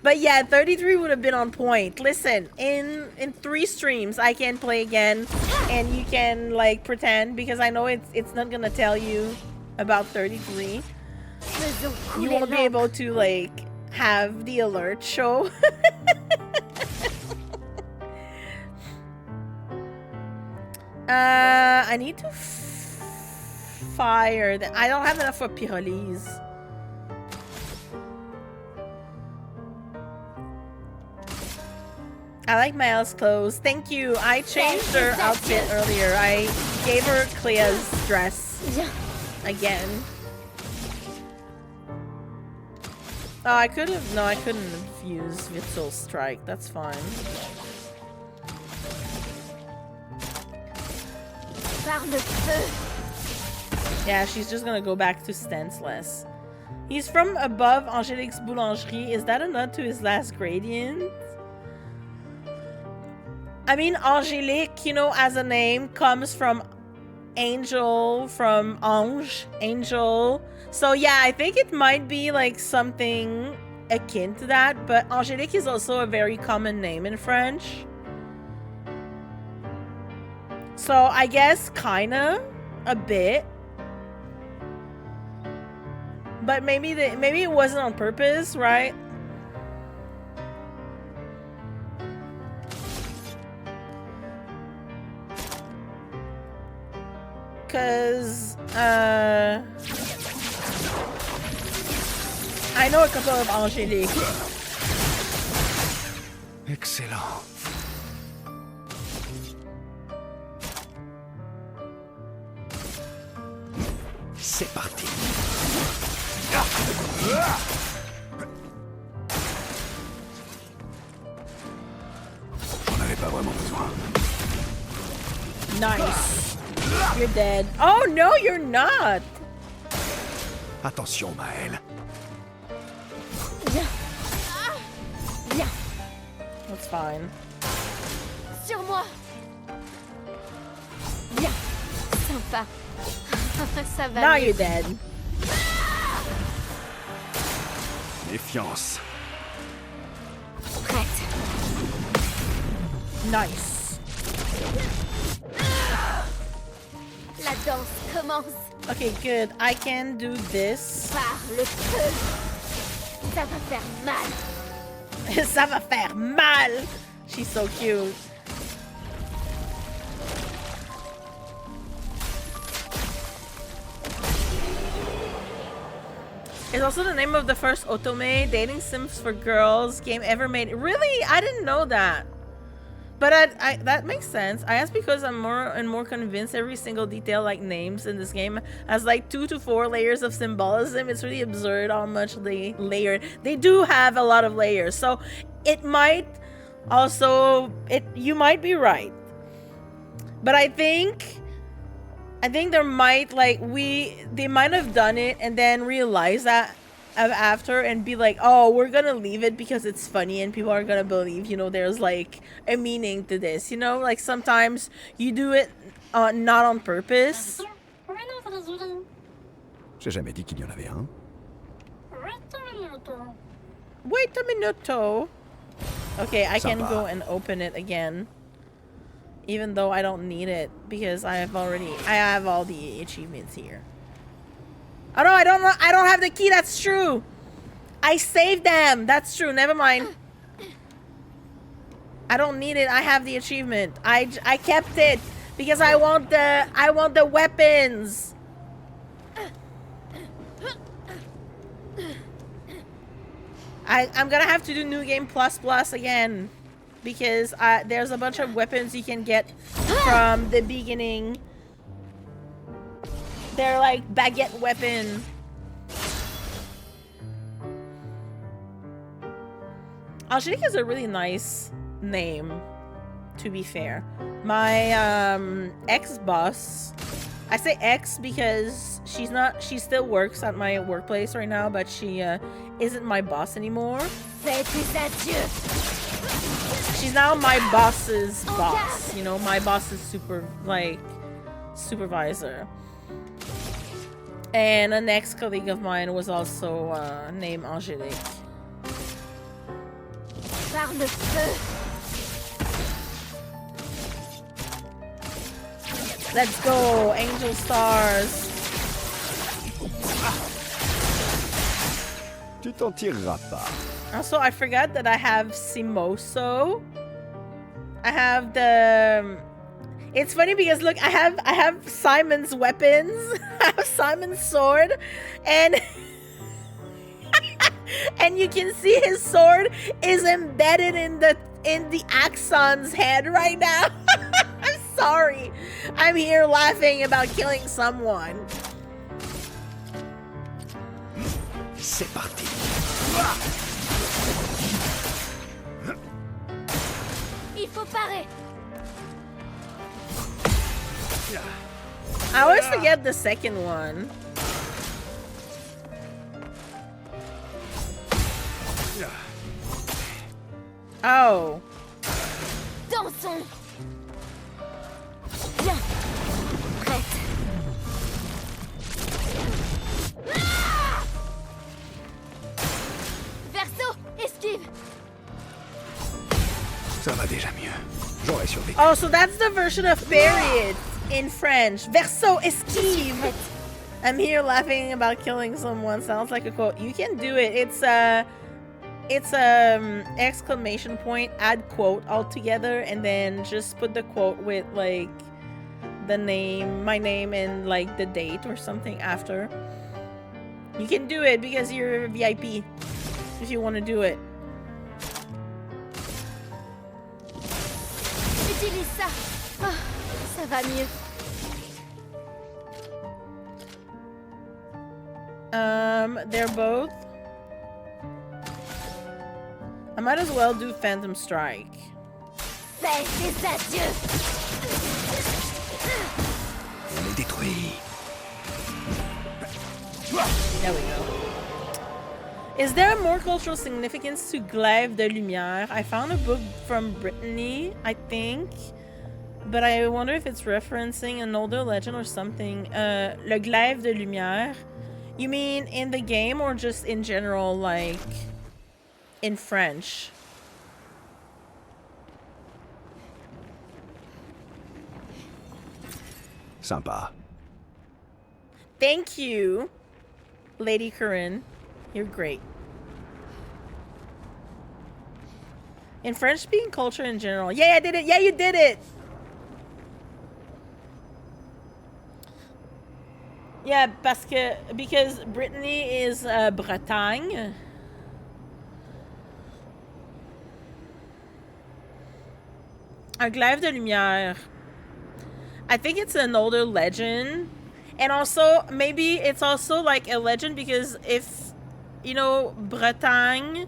But yeah, 33 would have been on point. Listen, in 3 streams I can play again, and you can like pretend, because I know it's not gonna tell you about 33. You won't be able to like have the alert show. I need to fire the. I don't have enough for pyrolyse. I like Mael's clothes. Thank you. I changed her outfit earlier. I gave her Claire's dress again. Oh, I could have. No, I couldn't have used Vitzel Strike. That's fine. Yeah, she's just gonna go back to Stanceless. He's from above Angélique's Boulangerie. Is that a nod to his last gradient? I mean, Angélique, you know, as a name, comes from angel, from ange, angel. So yeah, I think it might be like something akin to that, but Angélique is also a very common name in French. So I guess kinda a bit. But maybe it wasn't on purpose, right? Cause I know a couple of Angélique. Excellent. C'est parti. J'en avais pas vraiment besoin. Nice. You're dead. Oh no, you're not. Attention, Maël. That's fine. Sur moi. Bien. Sympa. Ça va. Now mieux. you're dead. Méfiance. Prête. Nice. La danse commence. Okay, good. I can do this. Par le feu. Ça va faire mal. Ça va faire mal. She's so cute. It's also the name of the first otome dating sims for girls game ever made. Really? I didn't know that. But I that makes sense. I asked because I'm more and more convinced every single detail, like names in this game, has like 2 to 4 layers of symbolism. It's really absurd how much they layered. They do have a lot of layers, so it might also you might be right. But I think there might they might have done it and then realize that after and be like, oh, we're gonna leave it because it's funny and people are gonna believe, you know, there's like a meaning to this, you know, like sometimes you do it not on purpose. J'ai jamais dit qu'il y en avait un. Wait a minute. Okay, I can Ça va. go and open it again, even though I don't need it because I have all the achievements here. Oh no, I don't have the key. That's true. I saved them. That's true. Never mind. I don't need it. I have the achievement. I kept it because I want the weapons. I'm gonna have to do New Game Plus again because there's a bunch of weapons you can get from the beginning. They're like baguette weapon. Angélique is a really nice name, to be fair. My ex-boss, I say ex because she still works at my workplace right now, but she isn't my boss anymore. She's now my boss's boss, you know, my boss's supervisor. And an ex-colleague of mine was also named Angelique. Par le feu. Let's go, Angel Stars. Tu t'en tireras pas. Also, I forgot that I have Simoso. I have the... It's funny because look, I have Simon's weapons. I have Simon's sword, and and you can see his sword is embedded in the Axon's head right now. I'm sorry. I'm here laughing about killing someone. C'est parti. Il faut parer. I always forget the second one. Oh. Dansons. Bien. Prête. Ah! Verso, esquive. Ça va déjà mieux. J'aurais survécu. Oh, so that's the version of Period in French. Verso esquive. I'm here laughing about killing someone. Sounds like a quote. You can do it. It's exclamation point, add quote all together, and then just put the quote with like the name, my name, and like the date or something after. You can do it because you're a VIP if you want to do it. Utilise ça. Oh, ça va mieux. They're both. I might as well do Phantom Strike. Fais tes adieux. On est détruit. There we go. Is there more cultural significance to Glaive de Lumière? I found a book from Brittany, I think, but I wonder if it's referencing an older legend or something. Le Glaive de Lumière. You mean in the game or just in general, like in French? Sympa. Thank you, Lady Corinne. You're great. In French-speaking culture in general. Yeah, I did it. Yeah, you did it. Yeah, because Brittany is Bretagne. Un glaive de lumière. I think it's an older legend. And also, maybe it's also like a legend because if, you know, Bretagne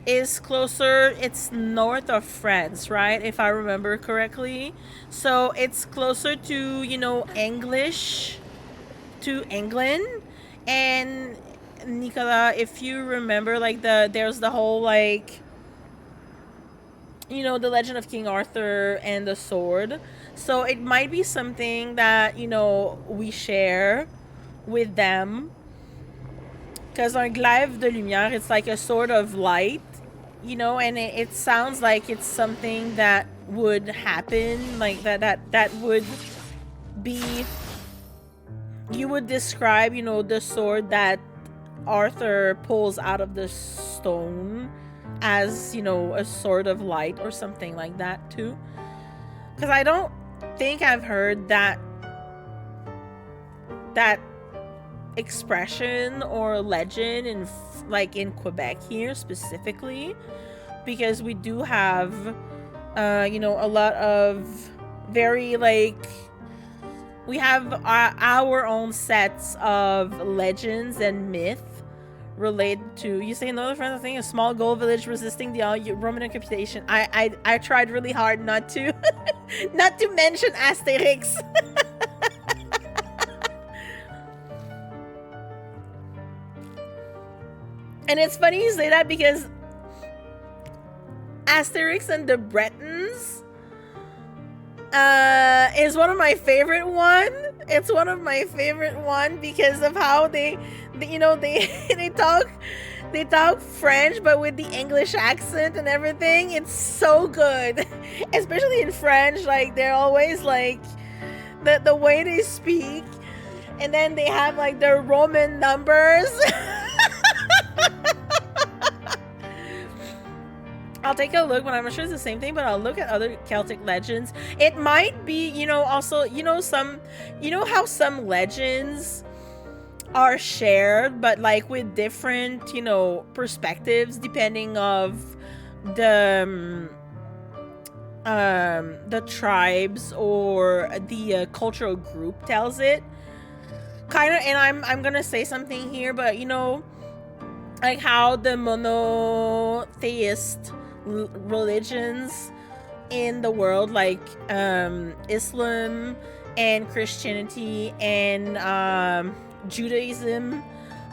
is closer, it's north of France, right? If I remember correctly. So it's closer to, you know, English, to England. And Nicolas, if you remember, like there's the whole like, you know, the legend of King Arthur and the sword. So it might be something that, you know, we share with them. Because our glaive de lumière, it's like a sword of light, you know, and it sounds like it's something that would happen, like that would be, you would describe, you know, the sword that Arthur pulls out of the stone as, you know, a sword of light or something like that too. Because I don't think I've heard that expression or legend in like in Quebec here specifically, because we do have you know, a lot of very like, we have our own sets of legends and myth related to, you say another friend thing, a small Gaul village resisting the Roman occupation. I tried really hard not to not to mention Asterix. And it's funny you say that because Asterix and the Bretons is one of my favorite one It's one of my favorite one because of how they you know, they they talk French but with the English accent and everything. It's so good. Especially in French, like they're always like the way they speak, and then they have like their Roman numbers. I'll take a look, but I'm not sure it's the same thing, but I'll look at other Celtic legends. It might be, you know, also, you know, how some legends are shared, but like with different, you know, perspectives depending of the tribes or the cultural group tells it. Kind of, and I'm gonna say something here, but you know, like how the monotheist religions in the world, like Islam and Christianity and Judaism,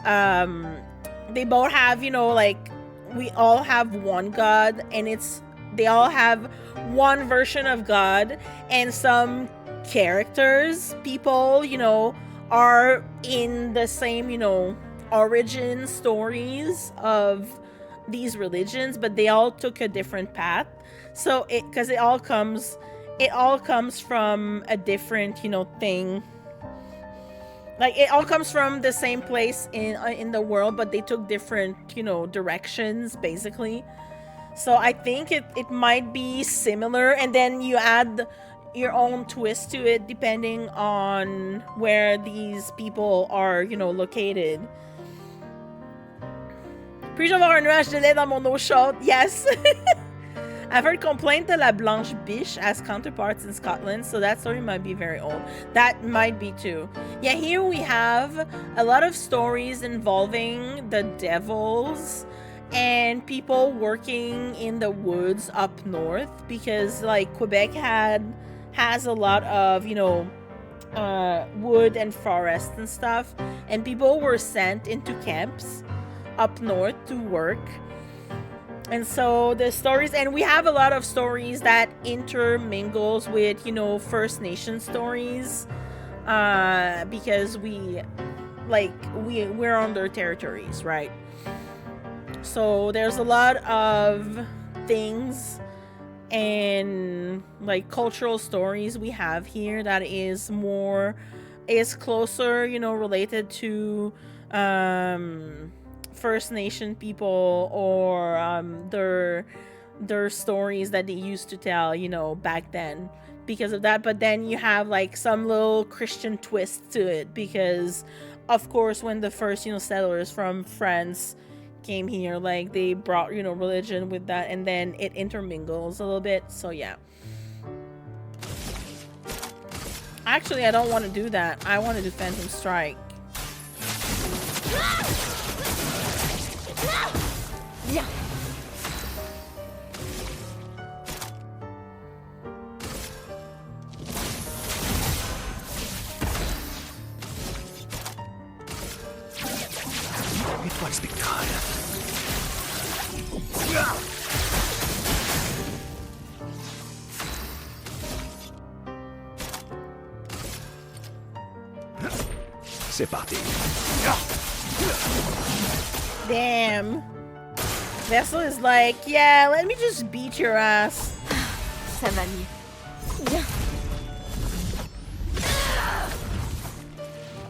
they both have, you know, like we all have one God, and they all have one version of God, and some characters, people, you know, are in the same, you know, origin stories of these religions, but they all took a different path. So because it all comes from a different, you know, thing. Like it all comes from the same place in the world, but they took different, you know, directions basically. So I think it might be similar, and then you add your own twist to it depending on where these people are, you know, located. Puis-je avoir un nuage de lait dans mon eau chaude? Yes. I've heard complaint de la blanche biche as counterparts in Scotland, so that story might be very old. That might be too. Yeah, here we have a lot of stories involving the devils and people working in the woods up north, because like Quebec has a lot of, you know, wood and forest and stuff, and people were sent into camps up north to work. And so the stories, and we have a lot of stories that intermingles with, you know, First Nation stories, because we're on their territories, right? So there's a lot of things and like cultural stories we have here that is closer, you know, related to First Nation people, or their stories that they used to tell, you know, back then because of that. But then you have like some little Christian twist to it, because of course when the first, you know, settlers from France came here, like they brought, you know, religion with that, and then it intermingles a little bit. So yeah, actually I don't want to do that. I want to do Phantom Strike. Viens. Étoile spectrale. C'est parti. Damn. Vessel is like, yeah, let me just beat your ass. Ça va mieux. Viens.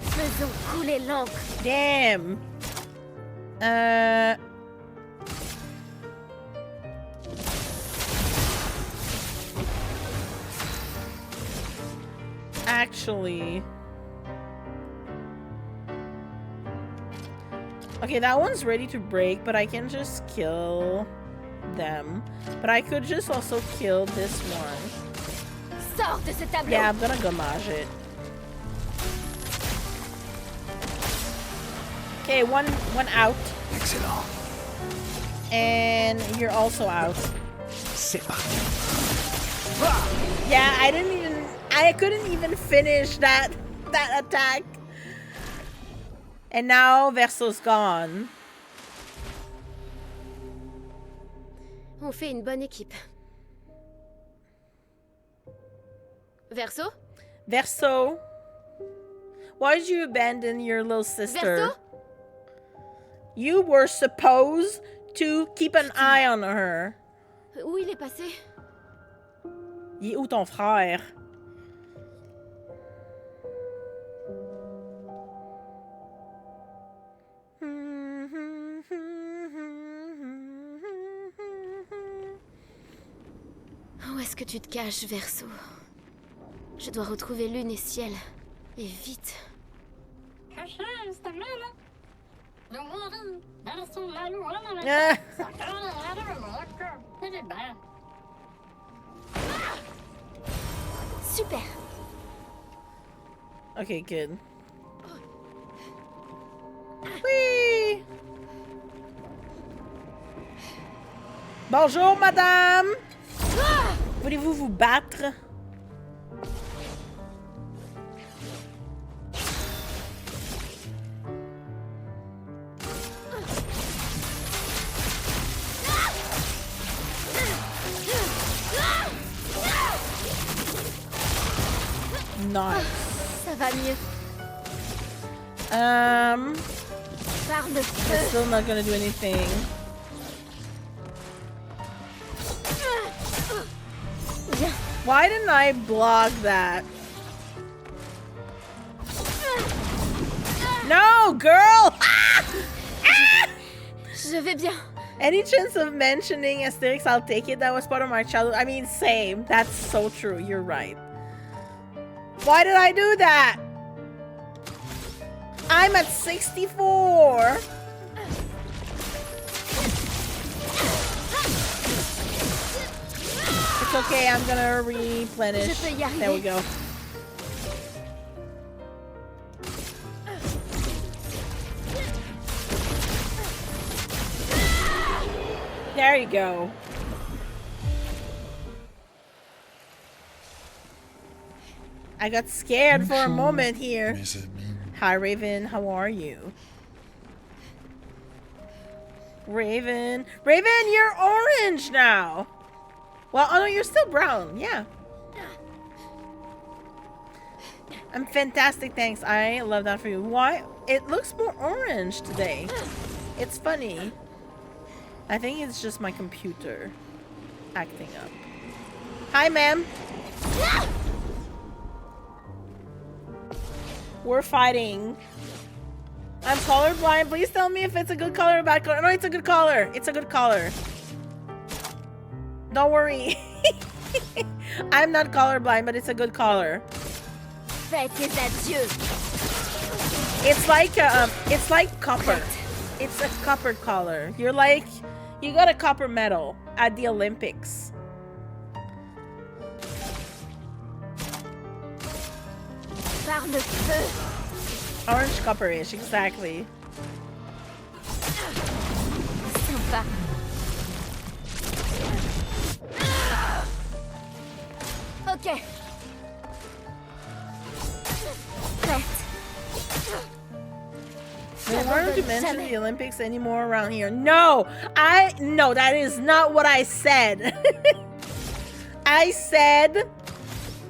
Faisons couler l'encre. Damn. Actually, okay, that one's ready to break, but I can just kill them. But I could just also kill this one. Sors de ce tableau. Yeah, I'm gonna gommage it. Okay, one out. Excellent. And you're also out. C'est parti. Yeah, I couldn't even finish that attack. And now Verso's gone. On fait une bonne équipe. Verso? Verso, Why did you abandon your little sister? Verso? You were supposed to keep an eye on her. Où il est passé? Il est où ton frère? Où est-ce que tu te caches, Verso? Je dois retrouver lune et ciel. Et vite. Ah. Super. Okay, good. Whee! Bonjour, madame! Voulez-vous vous battre? Nice. Ça va mieux. Par le It's feu. still not gonna do anything. Bien. Why didn't I block that? No, girl! Je vais bien. Any chance of mentioning aesthetics, I'll take it. That was part of my childhood. I mean, same. That's so true. You're right. Why did I do that? I'm at 64. It's okay. I'm gonna replenish. Je peux y arriver. There we go. There you go. I got scared for a moment here. Mes amis, Hi, Raven. How are you? Raven. Raven, you're orange now. Well, oh no, you're still brown. Yeah. I'm fantastic, thanks. I love that for you. Why? It looks more orange today. It's funny. I think it's just my computer acting up. Hi, ma'am. We're fighting. I'm colorblind. Please tell me if it's a good color or bad color. No, it's a good color. It's a good color. Don't worry. I'm not colorblind, but it's a good color. Fais tes adieux. It's like copper. It's a copper color. You're like, you got a copper medal at the Olympics. Par le feu. Orange copperish, exactly. Sympa. Ok. Prête. We weren't to mention the Olympics anymore around here. No, that is not what I said. I said,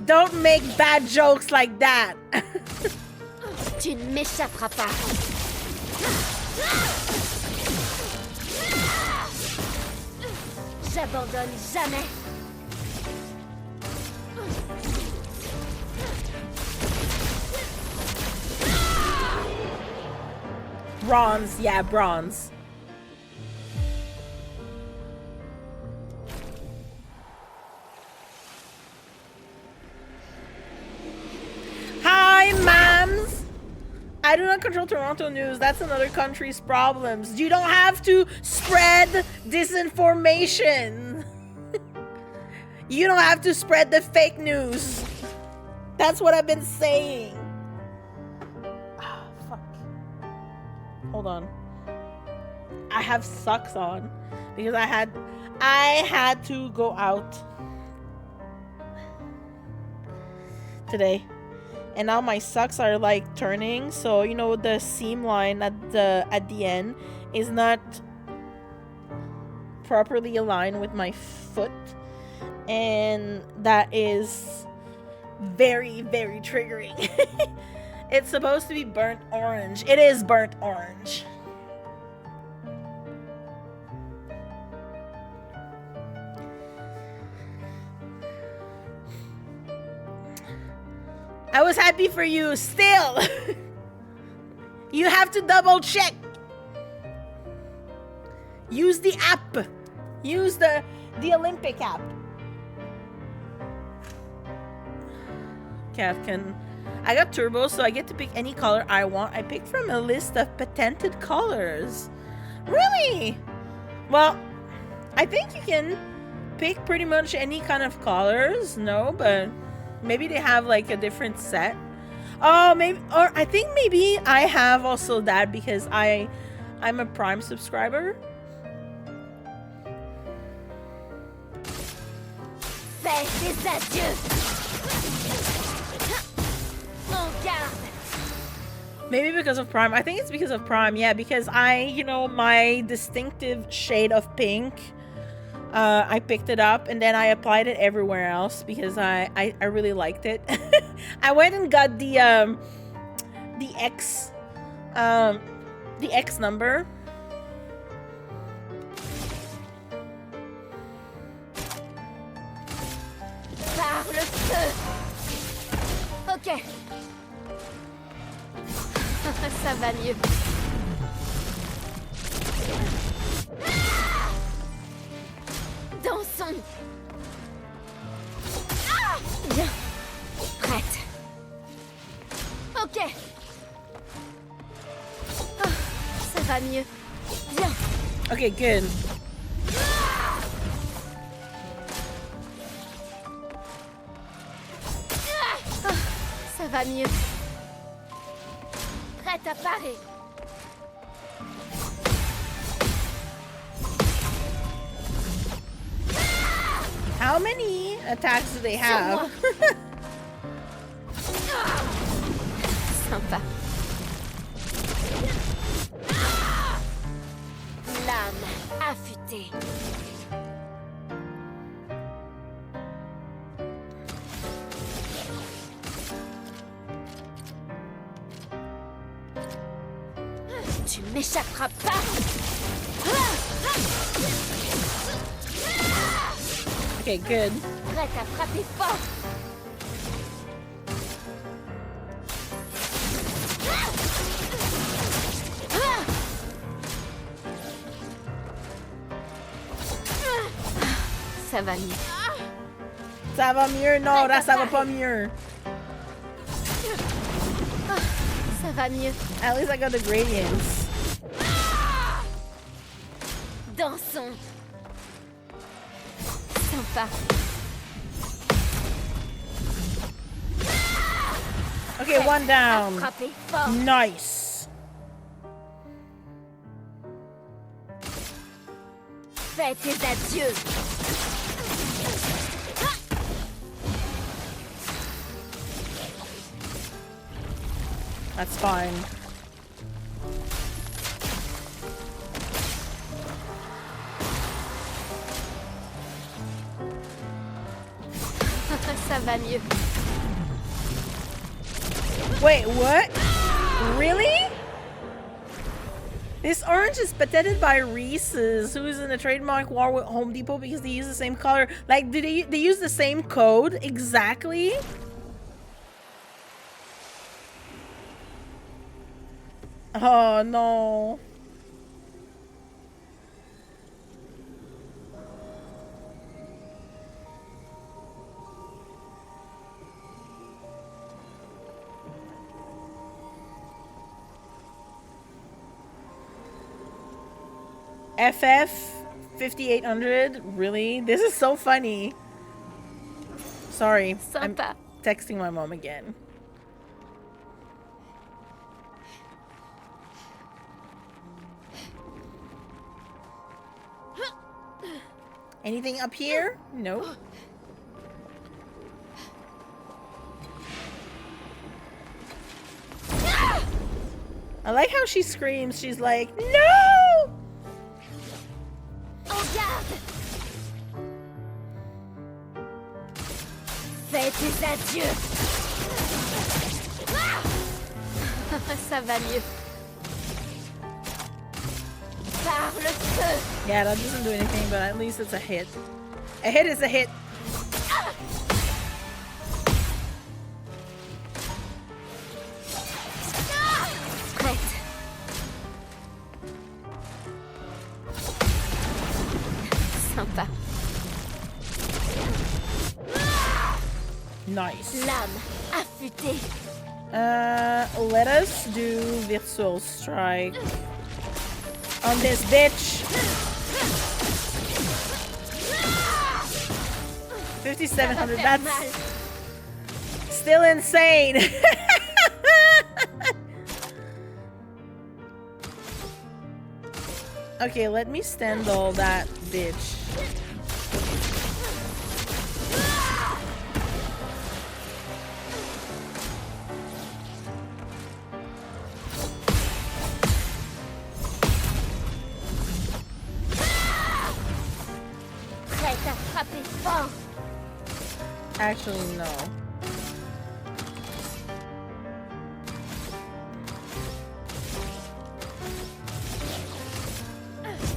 don't make bad jokes like that. Tu ne m'échapperas pas. J'abandonne jamais. Bronze, yeah, bronze. Hi, ma'ams. I do not control Toronto news. That's another country's problems. You don't have to spread disinformation. You don't have to spread the fake news. That's what I've been saying. Ah, fuck. Hold on. I have socks on because I had to go out today. And now my socks are like turning, so you know the seam line at the end is not properly aligned with my foot, and that is very, very triggering. It's supposed to be burnt orange. It is burnt orange. I was happy for you. Still. You have to double check. Use the app. Use the Olympic app. Catkin. I got turbo, so I get to pick any color I want. I picked from a list of patented colors. Really? Well, I think you can pick pretty much any kind of colors. No, but maybe they have like a different set. Oh, maybe, or I think maybe I have also that because I'm a Prime subscriber. Fais des adieux. En garde. Maybe because of Prime. I think it's because of Prime. Yeah, because my distinctive shade of pink, I picked it up and then I applied it everywhere else because I really liked it. I went and got the X number. Par le feu. Ok. Ça va mieux. Dansons. Bien. Prête. Ok. Ça va mieux. Bien. Okay, good. Ça va mieux. Prête à parer. How many attacks do they have? Sympa. Lame affûtée. Tu m'échapperas pas. Okay, good. Prête à frapper fort. Ça va mieux. Ça va mieux? Non, là, ça va pas mieux. Ça va mieux. At least I got the gradients. Dansons. Sympa. Okay, one down. Frapper fort. Nice. Fais tes adieux. That's fine. Ça va mieux. Wait, what? Really? This orange is patented by Reese's, who is in a trademark war with Home Depot because they use the same color. Like, do they use the same code exactly? Oh no. FF 5800? Really? This is so funny. Sorry. I'm Sympa. texting my mom again. Anything up here? No. I like how she screams. She's like, no! En garde. Fais tes adieux. Ça va mieux. Par le feu. Yeah, that doesn't do anything, but at least it's a hit. A hit is a hit. Prête. Sympa. Nice. Lame affûtée. Let us do Virtual Strike on this bitch. 5,700. That's still insane. Okay, let me stand all that bitch. Prête à frapper fort. Actually, no.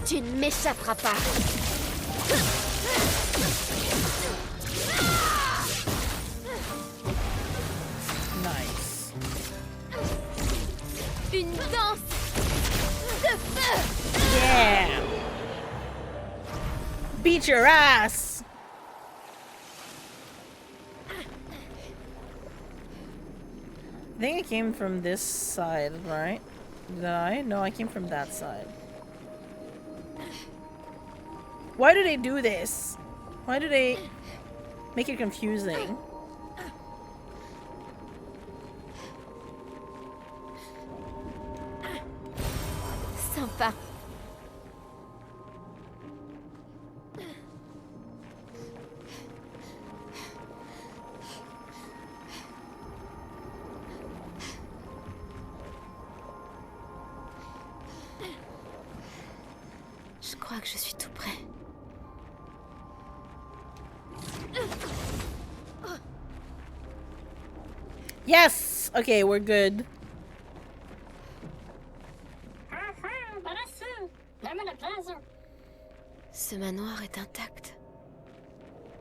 Tu ne m'échapperas pas. Nice. Une danse de feu. Yeah. Beat your ass. I think I came from this side, right? Did I? No, I came from that side. Why do they do this? Why do they make it confusing? Sympa. Je crois que je suis tout prêt. Yes! Okay, we're good. Ce manoir est intact.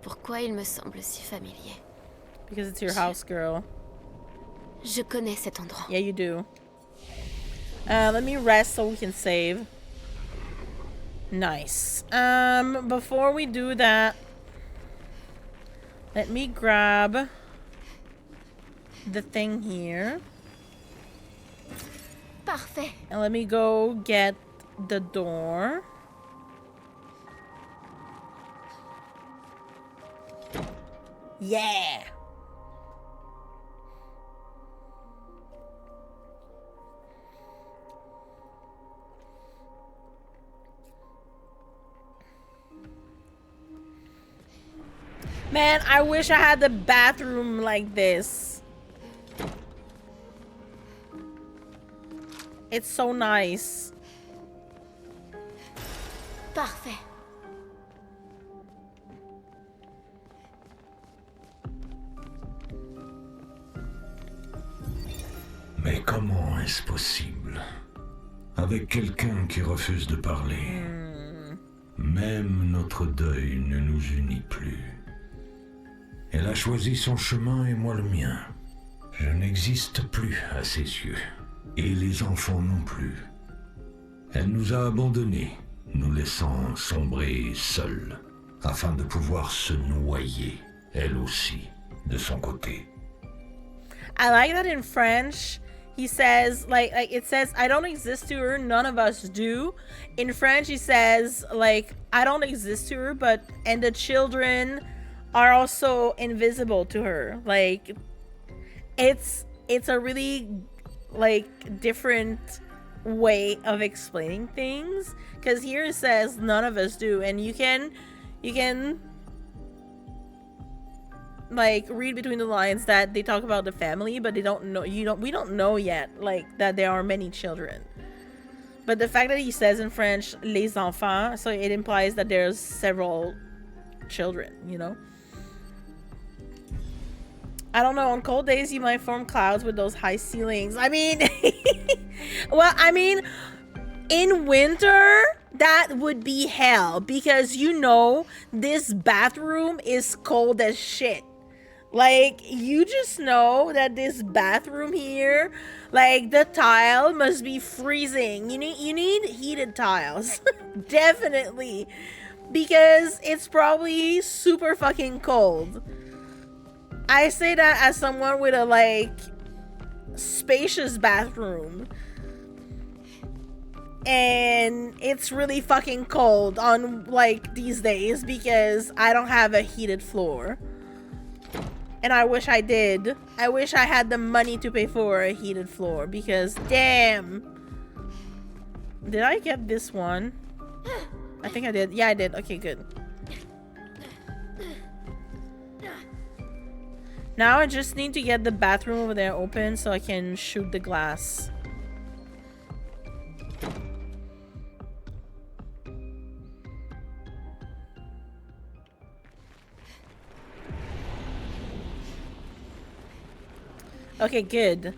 Pourquoi il me semble si familier? Because it's your house, girl. Je connais cet endroit. Yeah, you do. Let me rest so we can save. Nice. Before we do that, let me grab the thing here. Parfait. And let me go get the door. Yeah. Man, I wish I had the bathroom like this. It's so nice. Parfait. Mais comment est-ce possible? Avec quelqu'un qui refuse de parler. Même notre deuil ne nous unit plus. Elle a choisi son chemin et moi le mien. Je n'existe plus à ses yeux. Et les enfants non plus. Elle nous a abandonnés, nous laissant sombrer seuls, afin de pouvoir se noyer, elle aussi, de son côté. I like that in French. He says, like it says, I don't exist to her, none of us do. In French, he says, like, I don't exist to her, and the children are also invisible to her. Like, it's a really, like, different way of explaining things. Because here it says, none of us do. And you can like read between the lines that they talk about the family, but they don't know, we don't know yet, like, that there are many children. But the fact that he says in French les enfants, so it implies that there's several children, you know. I don't know. On cold days, you might form clouds with those high ceilings. I mean, well, I mean, in winter, that would be hell because you know this bathroom is cold as shit. Like, you just know that this bathroom here, like, the tile must be freezing. You need heated tiles. Definitely. Because it's probably super fucking cold. I say that as someone with a, like, spacious bathroom. And it's really fucking cold on, like, these days because I don't have a heated floor. And I wish I did. I wish I had the money to pay for a heated floor because damn. Did I get this one? I think I did. Yeah, I did. Okay, good. Now I just need to get the bathroom over there open so I can shoot the glass. Okay, good.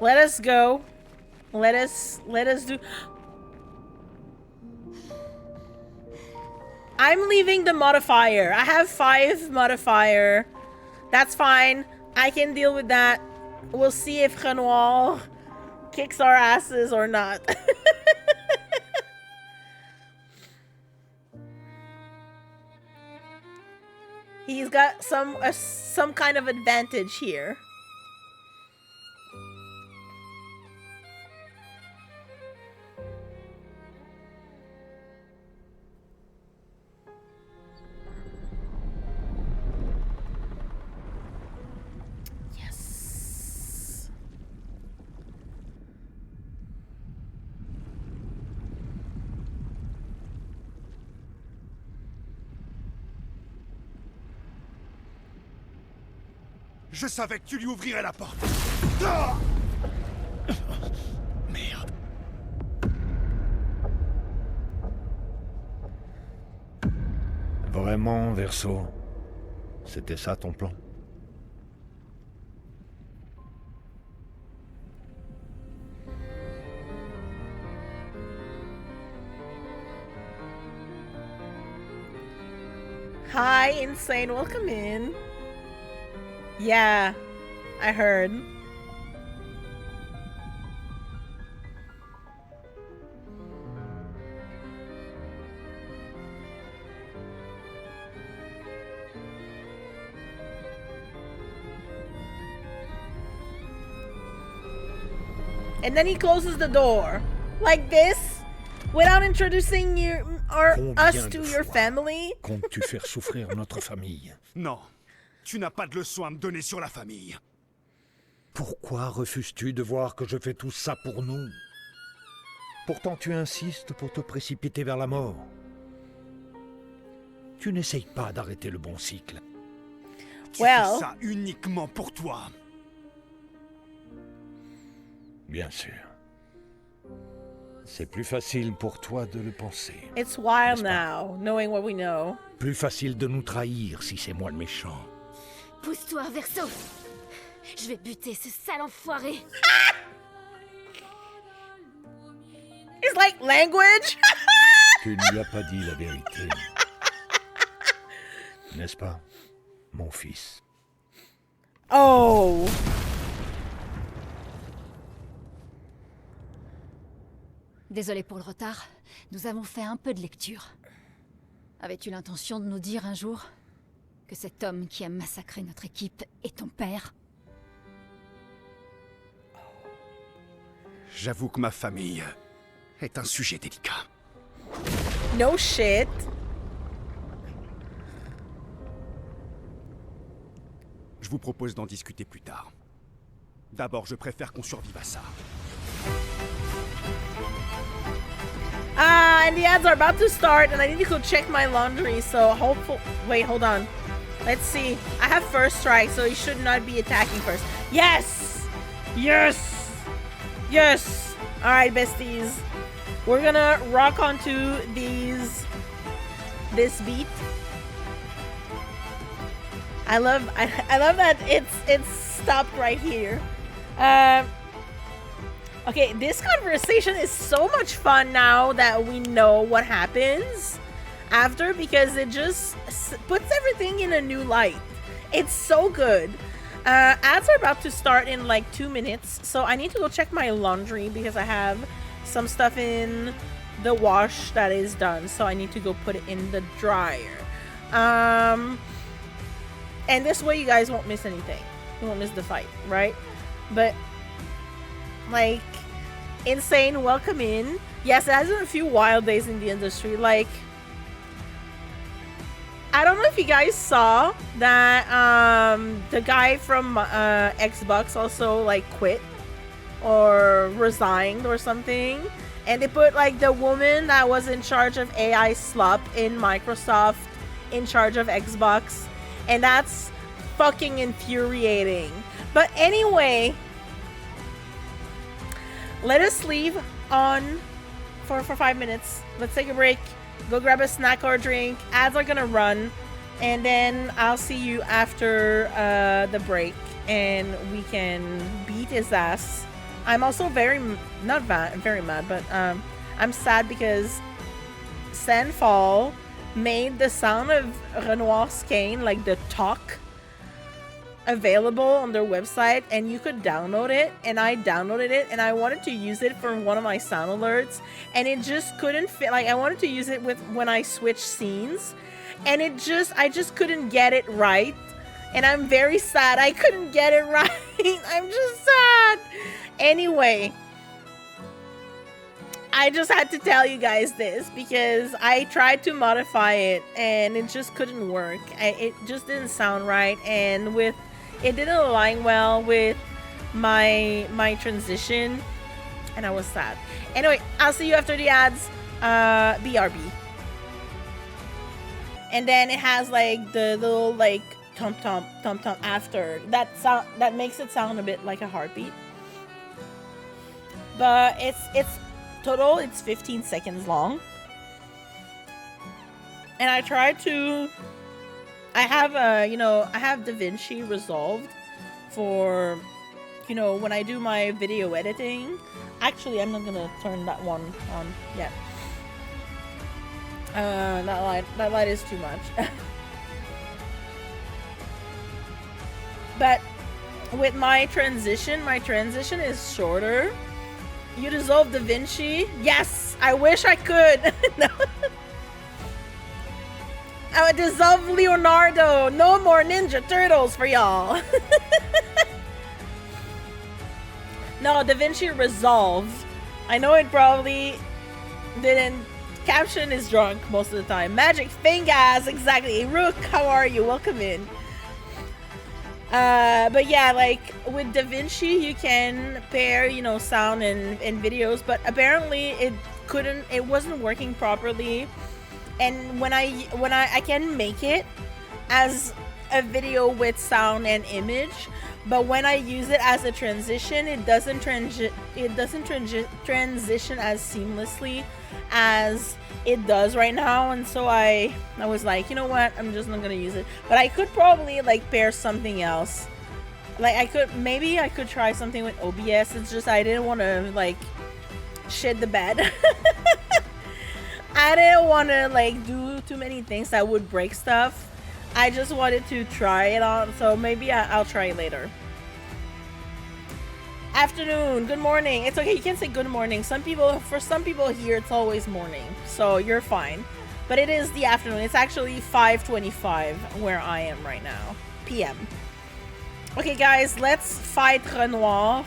Let us go. Let us do. I'm leaving the modifier. I have 5 modifier. That's fine. I can deal with that. We'll see if Renoir kicks our asses or not. He's got some kind of advantage here. Yes. Je savais que tu lui ouvrirais la porte. Ah! Merde. Vraiment, Verso? C'était ça ton plan? Hi, Insane. Welcome in. Yeah, I heard. And then he closes the door like this without introducing you or us to your family. Comptes-tu faire souffrir notre famille? Non, tu n'as pas de leçon à me donner sur la famille. Pourquoi refuses-tu de voir que je fais tout ça pour nous? Pourtant tu insistes pour te précipiter vers la mort. Tu n'essayes pas d'arrêter le bon cycle. Tu fais ça uniquement pour toi. Bien sûr. C'est plus facile pour toi de le penser. It's wild now, knowing what we know. Plus facile de nous trahir si c'est moi le méchant. Pousse-toi, Verso. Je vais buter ce sale enfoiré. It's like language. Tu ne lui as pas dit la vérité. N'est-ce pas, mon fils? Oh. Désolé pour le retard. Nous avons fait un peu de lecture. Avais-tu l'intention de nous dire un jour que cet homme qui a massacré notre équipe est ton père? J'avoue que ma famille est un sujet délicat. No shit. Je vous propose d'en discuter plus tard. D'abord, je préfère qu'on survive à ça. And the ads are about to start, and I need to go check my laundry, so hopefully... Wait, hold on. Let's see. I have first strike, so he should not be attacking first. Yes! Yes! Yes! Alright, besties. We're gonna rock onto this beat. I love that it's stopped right here. Okay, this conversation is so much fun now that we know what happens after, because it just puts everything in a new light. It's so good. Ads are about to start in like 2 minutes, so I need to go check my laundry because I have some stuff in the wash that is done, so I need to go put it in the dryer. And this way you guys won't miss anything. You won't miss the fight, right? But like, Insane, welcome in. Yes, it has been a few wild days in the industry. Like, I don't know if you guys saw that the guy from Xbox also like quit or resigned or something, and they put like the woman that was in charge of AI slop in Microsoft in charge of Xbox, and that's fucking infuriating. But anyway, let us leave on for 5 minutes. Let's take a break, go grab a snack or a drink. Ads are gonna run, and then I'll see you after the break, and we can beat his ass. I'm also very mad, but I'm sad because Sandfall made the sound of Renoir's cane, like the talk, available on their website, and you could download it, and I downloaded it, and I wanted to use it for one of my sound alerts, and it just couldn't fit. Like, I wanted to use it with when I switch scenes, and I just couldn't get it right, and I'm very sad I couldn't get it right. I'm just sad. Anyway, I just had to tell you guys this because I tried to modify it and it just couldn't work. It just didn't sound right, and it didn't align well with my transition, and I was sad. Anyway, I'll see you after the ads. BRB. And then it has like the little like tom tom after that sound that makes it sound a bit like a heartbeat. But it's total, it's 15 seconds long. And I tried to, I have DaVinci resolved for, when I do my video editing. Actually, I'm not gonna turn that one on yet. That light is too much. But with my transition is shorter. You dissolve DaVinci? Yes! I wish I could! No. I would dissolve Leonardo! No more Ninja Turtles for y'all! No, DaVinci resolves. I know it probably didn't. Caption is drunk most of the time. Magic fingers! Exactly! Rook, how are you? Welcome in. But yeah, like with DaVinci you can pair, sound and videos, but apparently it wasn't working properly. And when I can make it as a video with sound and image, but when I use it as a transition, it doesn't transition as seamlessly as it does right now. And so I was like, you know what, I'm just not gonna use it. But I could probably like pair something else. Like maybe I could try something with OBS. It's just I didn't want to like shit the bed. I didn't want to like do too many things that would break stuff. I just wanted to try it on, so maybe I'll try it later. Afternoon, good morning. It's okay, you can say good morning. For some people here, it's always morning, so you're fine. But it is the afternoon. It's actually 5:25 where I am right now, PM. Okay, guys, let's fight Renoir.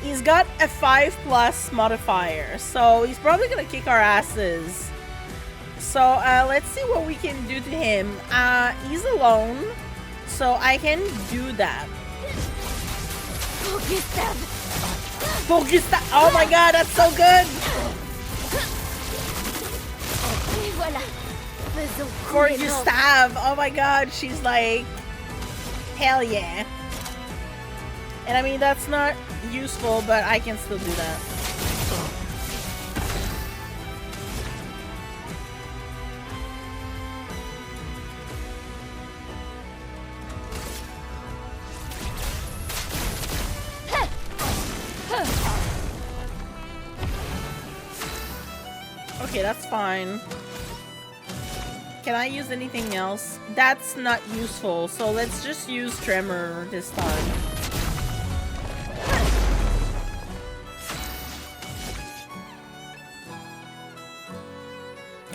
He's got a 5+ modifier, so he's probably gonna kick our asses. So let's see what we can do to him. He's alone, so I can do that. For Gustave! Oh my god, that's so good! For Gustave! Oh my god, she's like, hell yeah. And I mean, that's not useful, but I can still do that. Okay, that's fine. Can I use anything else? That's not useful, so let's just use Tremor this time.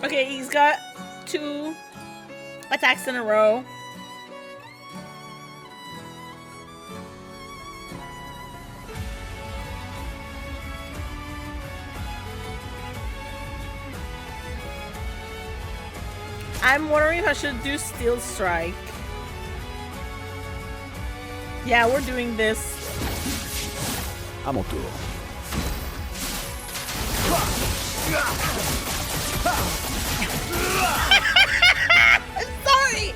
Okay, he's got 2 attacks in a row. I'm wondering if I should do Steel Strike. Yeah, we're doing this. À mon tour. I'm sorry.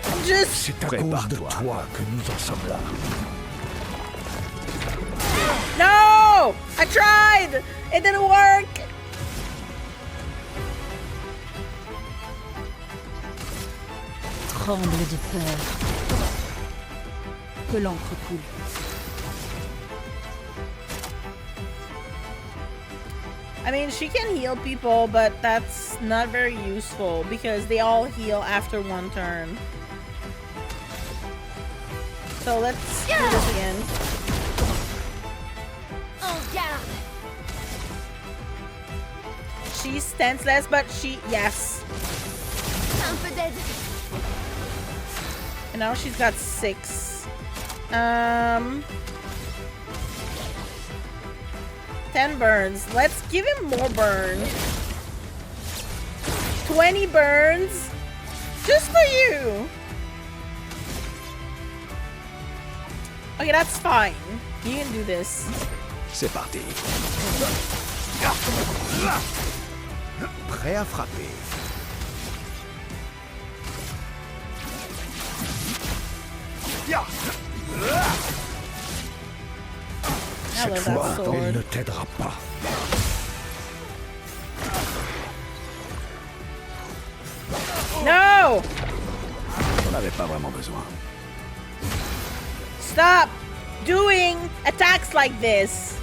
I'm just. C'est à cause de toi que nous en sommes là. No! I tried! It didn't work! Tremble de peur. Que l'encre coule. I mean, she can heal people, but that's not very useful because they all heal after 1 turn. So let's do this again. En garde. She's defenseless, but yes. Un peu d'aide. And now she's got 6. 10 burns. Let's give him more burn. 20 burns. Just for you. Okay, that's fine. You can do this. C'est parti. Prêt à frapper. I love that sword. Elle ne t'aidera pas. No! On n'avait pas vraiment besoin. Stop doing attacks like this.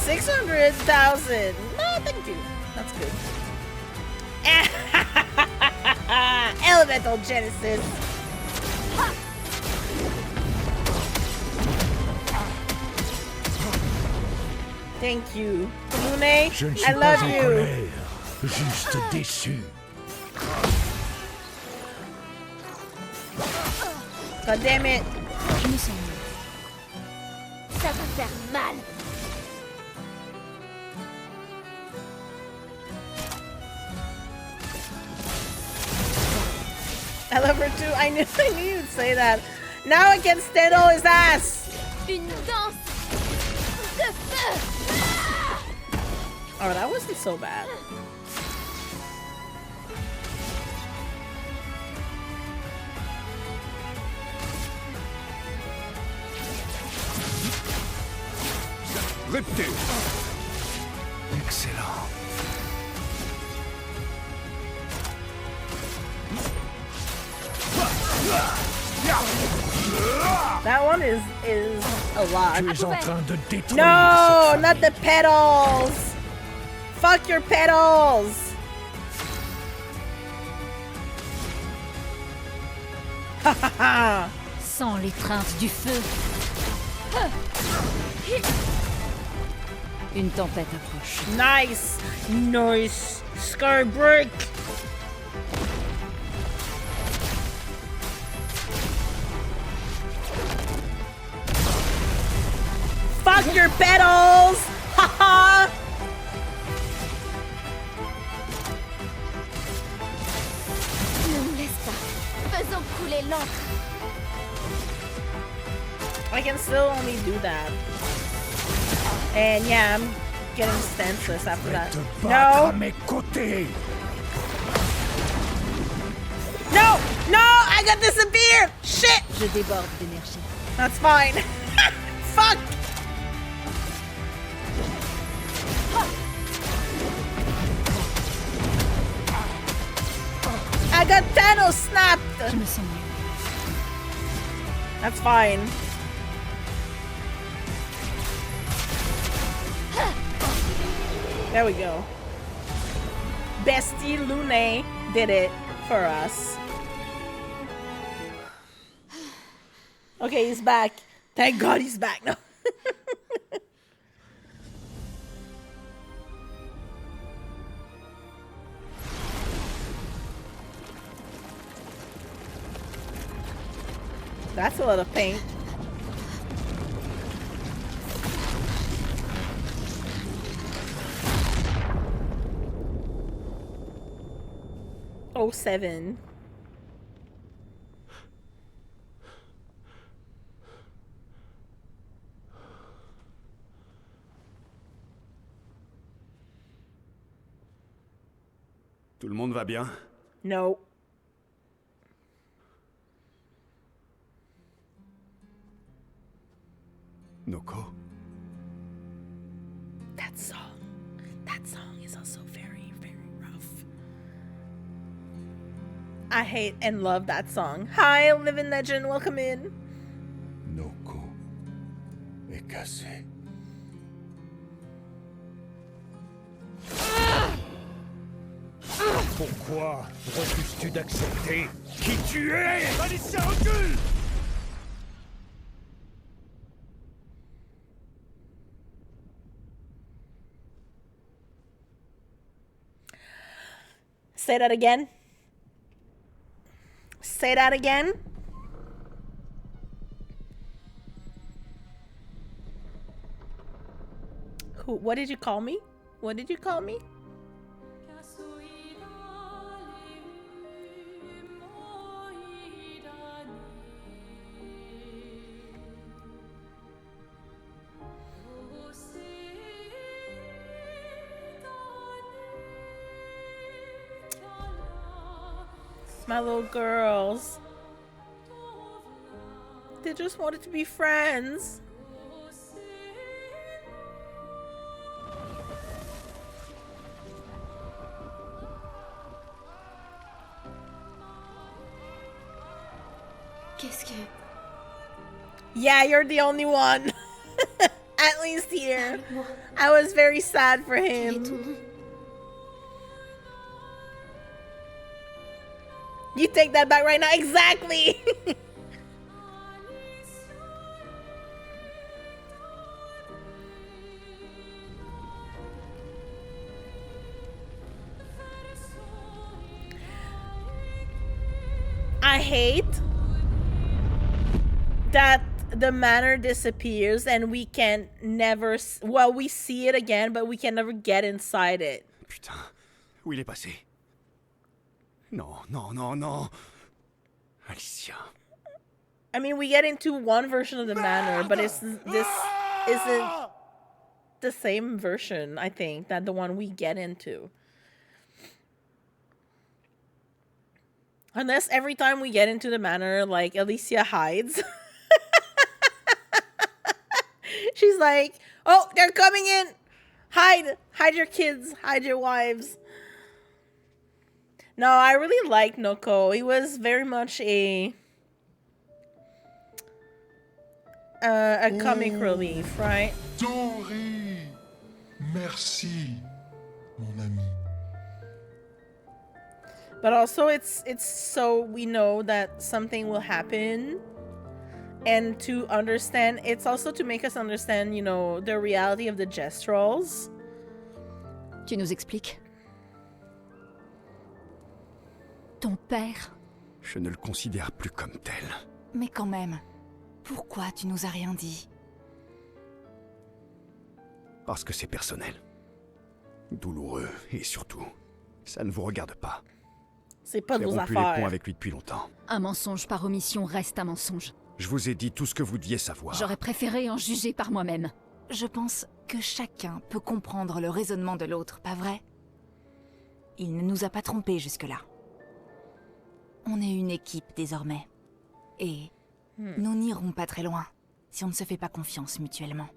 $600,000. No, thank you. That's good. Elemental Genesis. Thank you. Lune, Je ne suis I pas love en you. colère, juste déçu. God damn it. Je me sens mieux. Ça va faire mal. I love her too. I knew you'd say that. Now I can stand all his ass. Une danse de feu. Oh, that wasn't so bad. Rupture. Excellent. That one is a lot. Tu es en train de détruire No, cette not the famille. petals. Fuck your petals. Ha ha ha. Sans l'étreinte du feu. Une tempête approche. Nice, nice. Scar break. Fuck your petals. Ha ha. Ne nous laisse pas. Faisons couler l'encre. I can still only do that. And yeah, I'm getting senseless after that. Te battre à No, mes côtés. no, no, I got disappeared. Shit, Je déborde d'énergie. that's fine. Fuck. I got Thanos snapped. Je me sens mieux. That's fine. There we go. Bestie Lune did it for us. Okay, he's back. Thank God he's back now. That's a lot of paint. Oh, 7. Tout le monde va bien? No. Noko? That song is also very, very rough. I hate and love that song. Hi, Living Legend, welcome in. Noko est cassé. Pourquoi refuses-tu d'accepter qui tu es? Alicia, recule! Say that again. Say that again. Who? What did you call me? What did you call me? My little girls. They just wanted to be friends. Qu'est-ce que... Yeah, you're the only one. At least here. I was very sad for Quel est him. ton nom? You take that back right now. Exactly. I hate that the manor disappears and we can never... Well, we see it again, but we can never get inside it. Putain, où il est passé? Non, non, non, non. Alicia. I mean, we get into one version of the manor, but this isn't the same version, I think, that the one we get into. Unless every time we get into the manor, like, Alicia hides. She's like, oh, they're coming in. Hide. Hide your kids. Hide your wives. No, I really liked Noko. He was very much a comic relief, right? Tori! Merci, mon ami. But also it's so we know that something will happen, and to understand, it's also to make us understand, you know, the reality of the gestrals. Tu nous expliques? Ton père? Je ne le considère plus comme tel. Mais quand même, pourquoi tu nous as rien dit? Parce que c'est personnel. Douloureux, et surtout, ça ne vous regarde pas. C'est pas de J'ai vos rompu les ponts affaires. avec lui depuis longtemps. Un mensonge par omission reste un mensonge. Je vous ai dit tout ce que vous deviez savoir. J'aurais préféré en juger par moi-même. Je pense que chacun peut comprendre le raisonnement de l'autre, pas vrai? Il ne nous a pas trompés jusque-là. On est une équipe désormais. Et nous n'irons pas très loin si on ne se fait pas confiance mutuellement.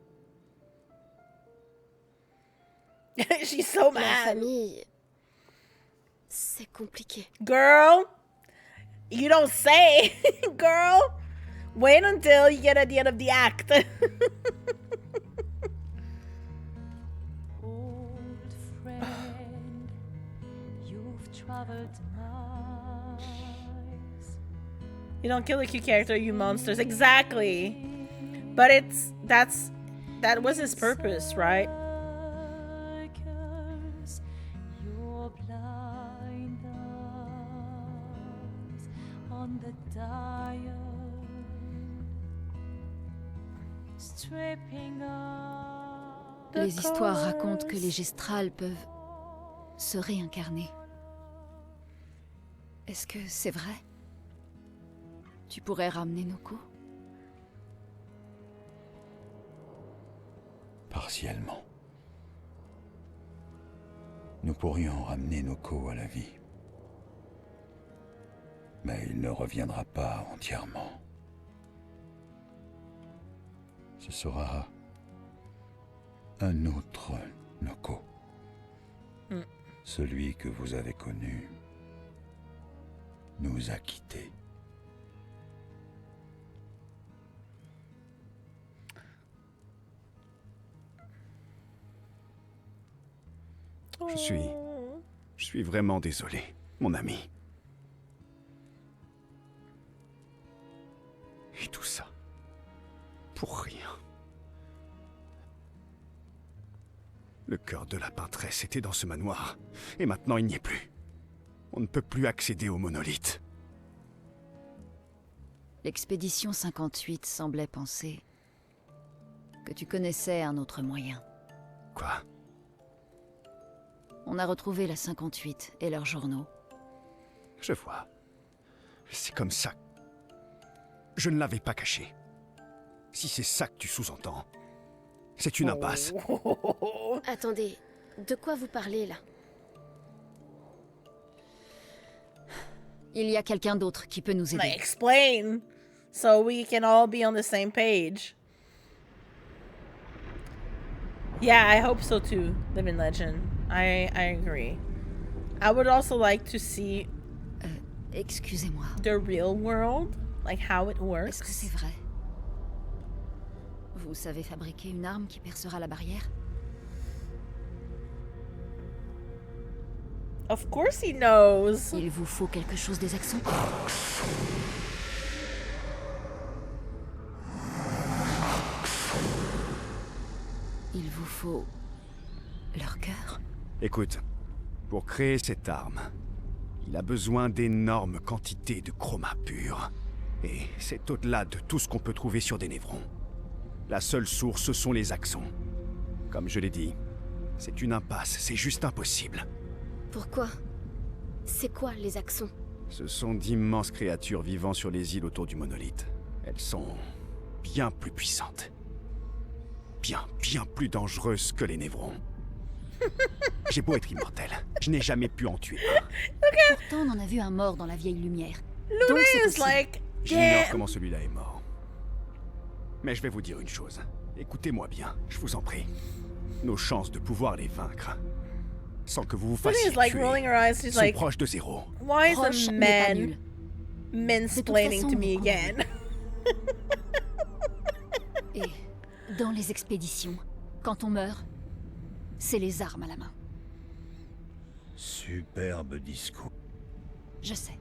She's so La mad. famille... C'est compliqué. Girl, you don't say. Girl, Wait until you get at the end of the act. Old friend, you've traveled miles. You don't kill a cute character, you monsters. Exactly. But that was his purpose, right? Circles your blind eyes on the dial, stripping off. Les histoires racontent que les gestrales peuvent se réincarner. Est-ce que c'est vrai? Tu pourrais ramener Noko? Partiellement. Nous pourrions ramener Noko à la vie. Mais il ne reviendra pas entièrement. Ce sera un autre Noko. Celui que vous avez connu nous a quittés. Je suis vraiment désolé, mon ami. Et tout ça, pour rien. Le cœur de la peintresse était dans ce manoir, et maintenant il n'y est plus. On ne peut plus accéder au monolithe. L'expédition 58 semblait penser que tu connaissais un autre moyen. Quoi? On a retrouvé la 58 et leurs journaux. Je vois. C'est comme ça. Je ne l'avais pas caché. Si c'est ça que tu sous-entends, c'est une impasse. Attendez, de quoi vous parlez là? Il y a quelqu'un d'autre qui peut nous aider. Like, explain, so we can all be on the same page. Yeah, I hope so too, Living Legend. I agree. I would also like to see Excusez-moi. the real world, like how it works. Est-ce que c'est vrai? Vous savez fabriquer une arme qui percera la barrière? Of course he knows. Il vous faut quelque chose des accents? Il vous faut leur cœur? Écoute, pour créer cette arme, il a besoin d'énormes quantités de chroma pur. Et c'est au-delà de tout ce qu'on peut trouver sur des névrons. La seule source, ce sont les axons. Comme je l'ai dit, c'est une impasse, c'est juste impossible. Pourquoi? C'est quoi les axons? Ce sont d'immenses créatures vivant sur les îles autour du monolithe. Elles sont bien plus puissantes. Bien plus dangereuses que les névrons. J'ai beau être immortel, je n'ai jamais pu en tuer un. Pourtant, on en a vu un mort dans la vieille lumière. Luna Donc c'est is possible. like, J'ignore damn. comment celui-là est mort. Mais je vais vous dire une chose. Écoutez-moi bien, je vous en prie. Nos chances de pouvoir les vaincre, sans que vous vous Luna fassiez is like tuer, rolling her eyes. She's sont like, proches de zéro. why is Proche a mais pas man nul. mansplaining façon, to me on- again? Et dans les expéditions, quand on meurt, c'est les armes à la main. Superbe discours. Je sais.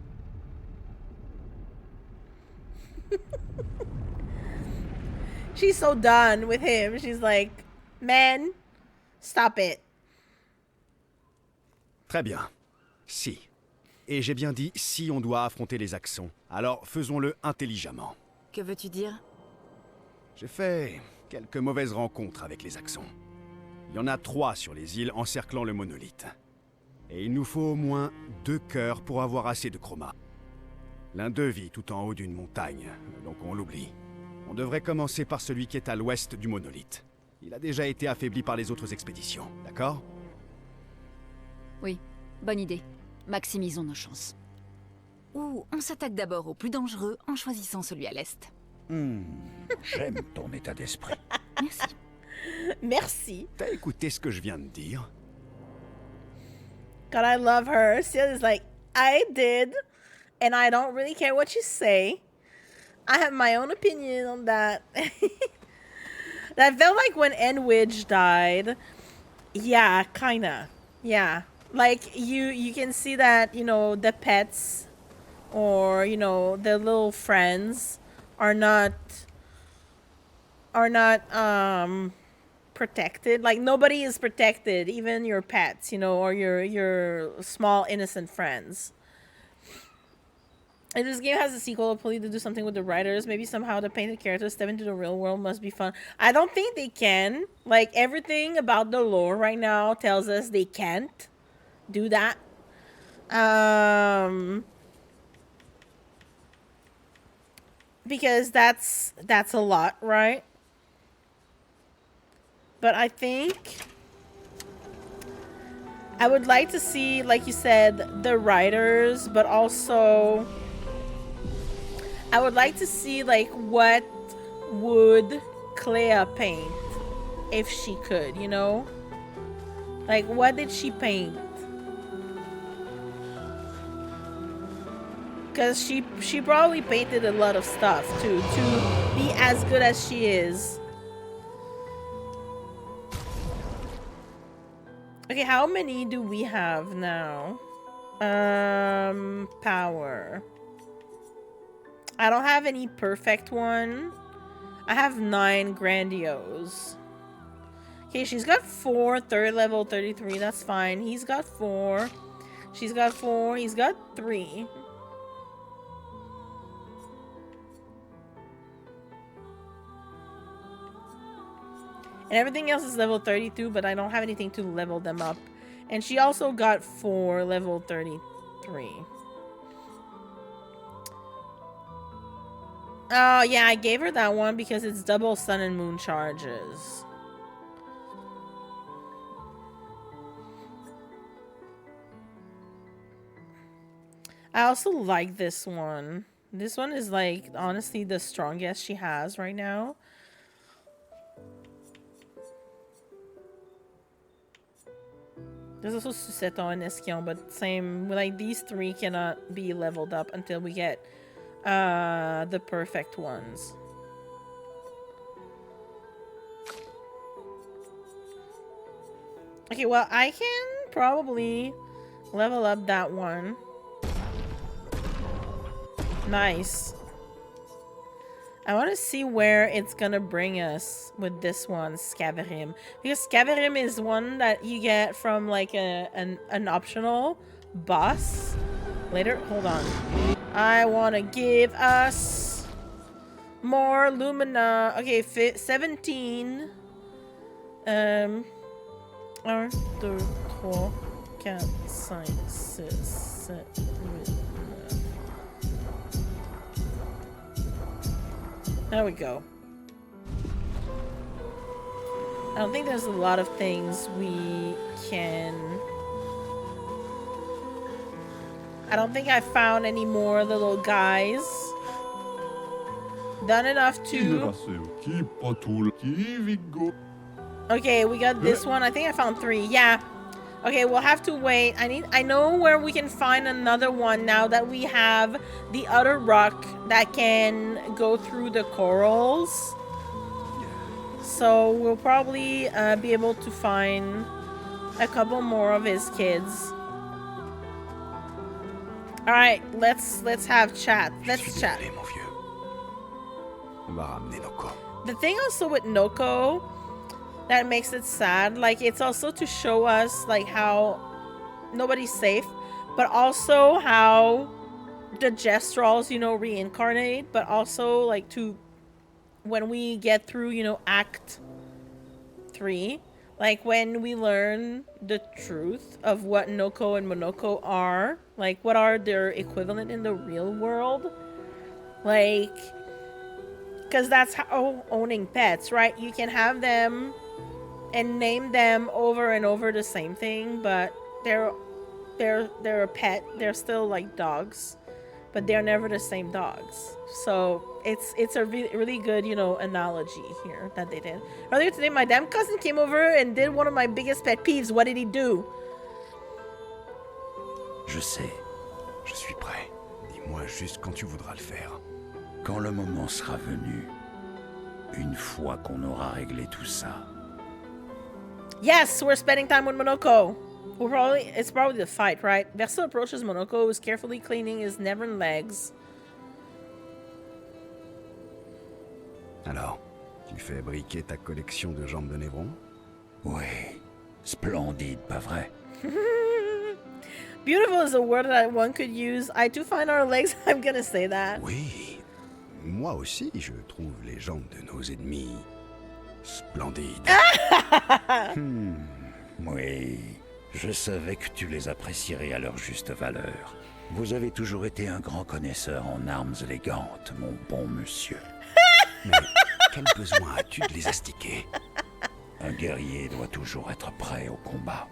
She's so done with him. She's like, man, stop it. Très bien. Si. Et j'ai bien dit si on doit affronter les axons. Alors faisons-le intelligemment. Que veux-tu dire? J'ai fait quelques mauvaises rencontres avec les axons. Il y en a 3 sur les îles encerclant le monolithe. Et il nous faut au moins 2 cœurs pour avoir assez de chroma. L'un d'eux vit tout en haut d'une montagne, donc on l'oublie. On devrait commencer par celui qui est à l'ouest du monolithe. Il a déjà été affaibli par les autres expéditions, d'accord? Oui, bonne idée. Maximisons nos chances. Ou on s'attaque d'abord au plus dangereux en choisissant celui à l'est. J'aime ton état d'esprit. Merci. Merci. T'as écouté ce que je viens de dire? God, I love her. Ciel is like, I did, and I don't really care what you say. I have my own opinion on that. That felt like when Enwidge died. Yeah, kinda. Yeah. Like you can see that, you know, the pets or, you know, the little friends are not protected. Like nobody is protected, even your pets, you know, or your small innocent friends. If this game has a sequel, hopefully to do something with the writers. Maybe somehow the painted characters step into the real world must be fun. I don't think they can. Like, everything about the lore right now tells us they can't do that. Because that's a lot, right? But I think I would like to see, like you said, the writers, but also I would like to see, like, what would Claire paint if she could, you know? Like, what did she paint? Because she probably painted a lot of stuff, too, to be as good as she is. Okay, how many do we have now? Power. I don't have any perfect one. I have 9 grandiose. Okay, she's got 4, 3rd level, 33. That's fine. He's got 4. She's got 4. He's got 3. And everything else is level 32, but I don't have anything to level them up. And she also got 4 level 33. Oh, yeah, I gave her that one because it's double sun and moon charges. I also like this one. This one is, like, honestly the strongest she has right now. There's also Suseto and Esquion, but same, like, these 3 cannot be leveled up until we get the perfect ones. Okay, well, I can probably level up that one. Nice. I want to see where it's gonna bring us with this one, Scaverim. Because Scaverim is one that you get from, like, an optional boss. Later, hold on. I want to give us more Lumina. Okay, 17. 1, 2, 3, 4, 5, 6, 7, 8, 9. There we go. I don't think there's a lot of things we can... I don't think I found any more little guys. Done enough to... Okay, we got this one. I think I found 3. Yeah. Okay, we'll have to wait. I know where we can find another one now that we have the other rock that can go through the corals. So we'll probably be able to find a couple more of his kids. All right, let's have chat. Let's chat. The thing also with Noko that makes it sad, like, it's also to show us, like, how nobody's safe, but also how the Gestrals, you know, reincarnate, but also, like, to when we get through, you know, Act 3, like, when we learn the truth of what Noko and Monoko are, like, what are their equivalent in the real world, like, because that's how owning pets, right? You can have them and name them over and over the same thing, but they're a pet. They're still like dogs, but they're never the same dogs. So it's a really good, you know, analogy here that they did. Earlier today, my damn cousin came over and did one of my biggest pet peeves. What did he do? Je sais. Je suis prêt. Dis-moi juste quand tu voudras le faire. Quand le moment sera venu, une fois qu'on aura réglé tout ça, Yes, we're spending time with Monoko. It's probably the fight, right? Verso approaches Monoko, who's carefully cleaning his Nevern legs. Alors, tu fais briquer ta collection de jambes de Névron? oui, splendide, pas vrai? Beautiful is a word that one could use. I do find our legs. I'm gonna say that. Oui, moi aussi, je trouve les jambes de nos ennemis splendides. Oui, je savais que tu les apprécierais à leur juste valeur. Vous avez toujours été un grand connaisseur en armes élégantes, mon bon monsieur. Mais quel besoin as-tu de les astiquer? Un guerrier doit toujours être prêt au combat,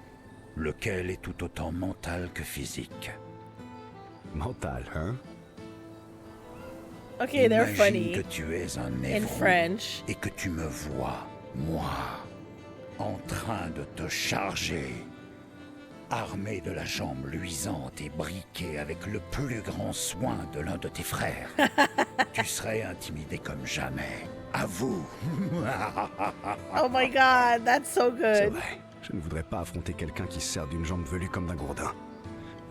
lequel est tout autant mental que physique. Mental, hein? Okay, they're Imagine funny que tu es un in Névron French. et que tu me vois, moi, en train de te charger, armé de la jambe luisante et briqué avec le plus grand soin de l'un de tes frères. Tu serais intimidé comme jamais. À vous. Oh my god, that's so C'est good. vrai, je ne voudrais pas affronter quelqu'un qui se sert d'une jambe velue comme d'un gourdin.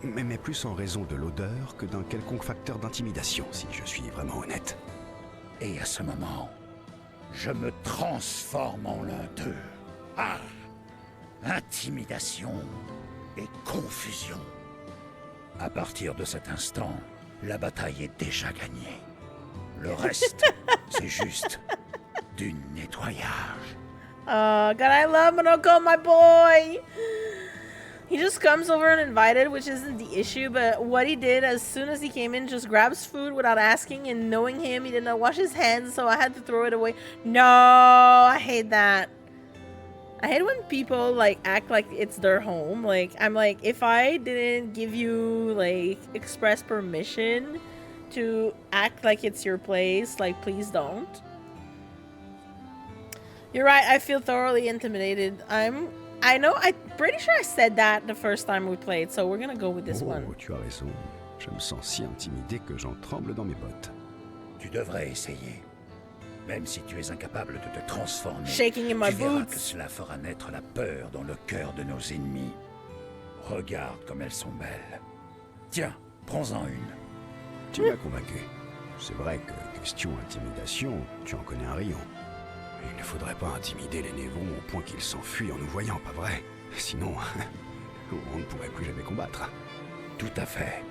Mais plus en raison de l'odeur que d'un quelconque facteur d'intimidation, si je suis vraiment honnête. Et à ce moment, je me transforme en l'un d'eux. Ah! Intimidation et confusion. À partir de cet instant, la bataille est déjà gagnée. Le reste, c'est juste du nettoyage. God, I love Monoko, my boy. He just comes over uninvited, which isn't the issue, but what he did as soon as he came in, just grabs food without asking, and knowing him, he did not wash his hands, so I had to throw it away. No, I hate that. I hate when people, like, act like it's their home. Like, I'm like, if I didn't give you, like, express permission to act like it's your place, like, please don't. You're right, I feel thoroughly intimidated. I'm pretty sure I said that the first time we played, so we're gonna go with this one. Oh, tu as raison. Je me sens si intimidé que j'en tremble dans mes bottes. Tu devrais essayer. Même si tu es incapable de te transformer, Shaking in my tu verras boots. que cela fera naître la peur dans le cœur de nos ennemis. Regarde comme elles sont belles. Tiens, prends-en une. Tu m'as convaincu. C'est vrai que, question intimidation, tu en connais un rayon. Il ne faudrait pas intimider les Névrons au point qu'ils s'enfuient en nous voyant, pas vrai? Sinon, on ne pourrait plus jamais combattre. Tout à fait.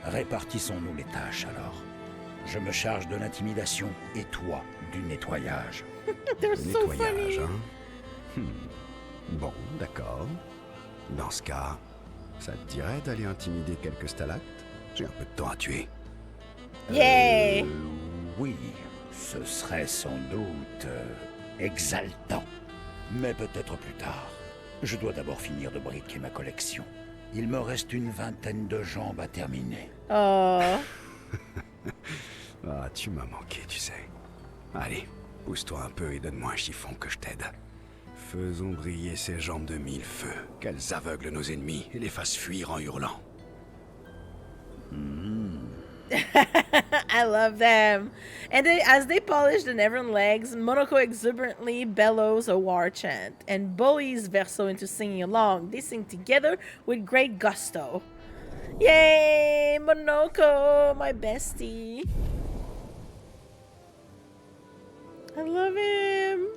Répartissons-nous les tâches alors. Je me charge de l'intimidation et toi du nettoyage. They're Le so nettoyage, funny. hein? Bon, d'accord. Dans ce cas, ça te dirait d'aller intimider quelques stalactes? J'ai un peu de temps à tuer. Yay! Oui, ce serait sans doute exaltant. Mais peut-être plus tard. Je dois d'abord finir de briquer ma collection. Il me reste une vingtaine de jambes à terminer. Oh. Ah, tu m'as manqué, tu sais. Allez, pousse-toi un peu et donne-moi un chiffon que je t'aide. Faisons briller ces jambes de mille feux, qu'elles aveuglent nos ennemis et les fassent fuir en hurlant. I love them. And as they polish the Nevern legs, Monoko exuberantly bellows a war chant and bullies Verso into singing along. They sing together with great gusto. Yay, Monoko, my bestie. I love him.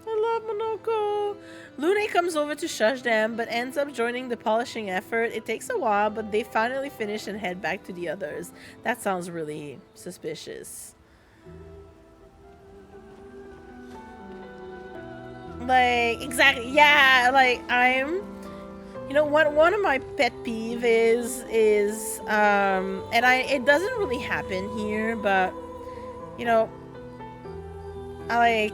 I love Monoko. Lune comes over to shush them, but ends up joining the polishing effort. It takes a while, but they finally finish and head back to the others. That sounds really suspicious. Like, exactly, yeah, like, you know, one of my pet peeve is, and it doesn't really happen here, but, you know, I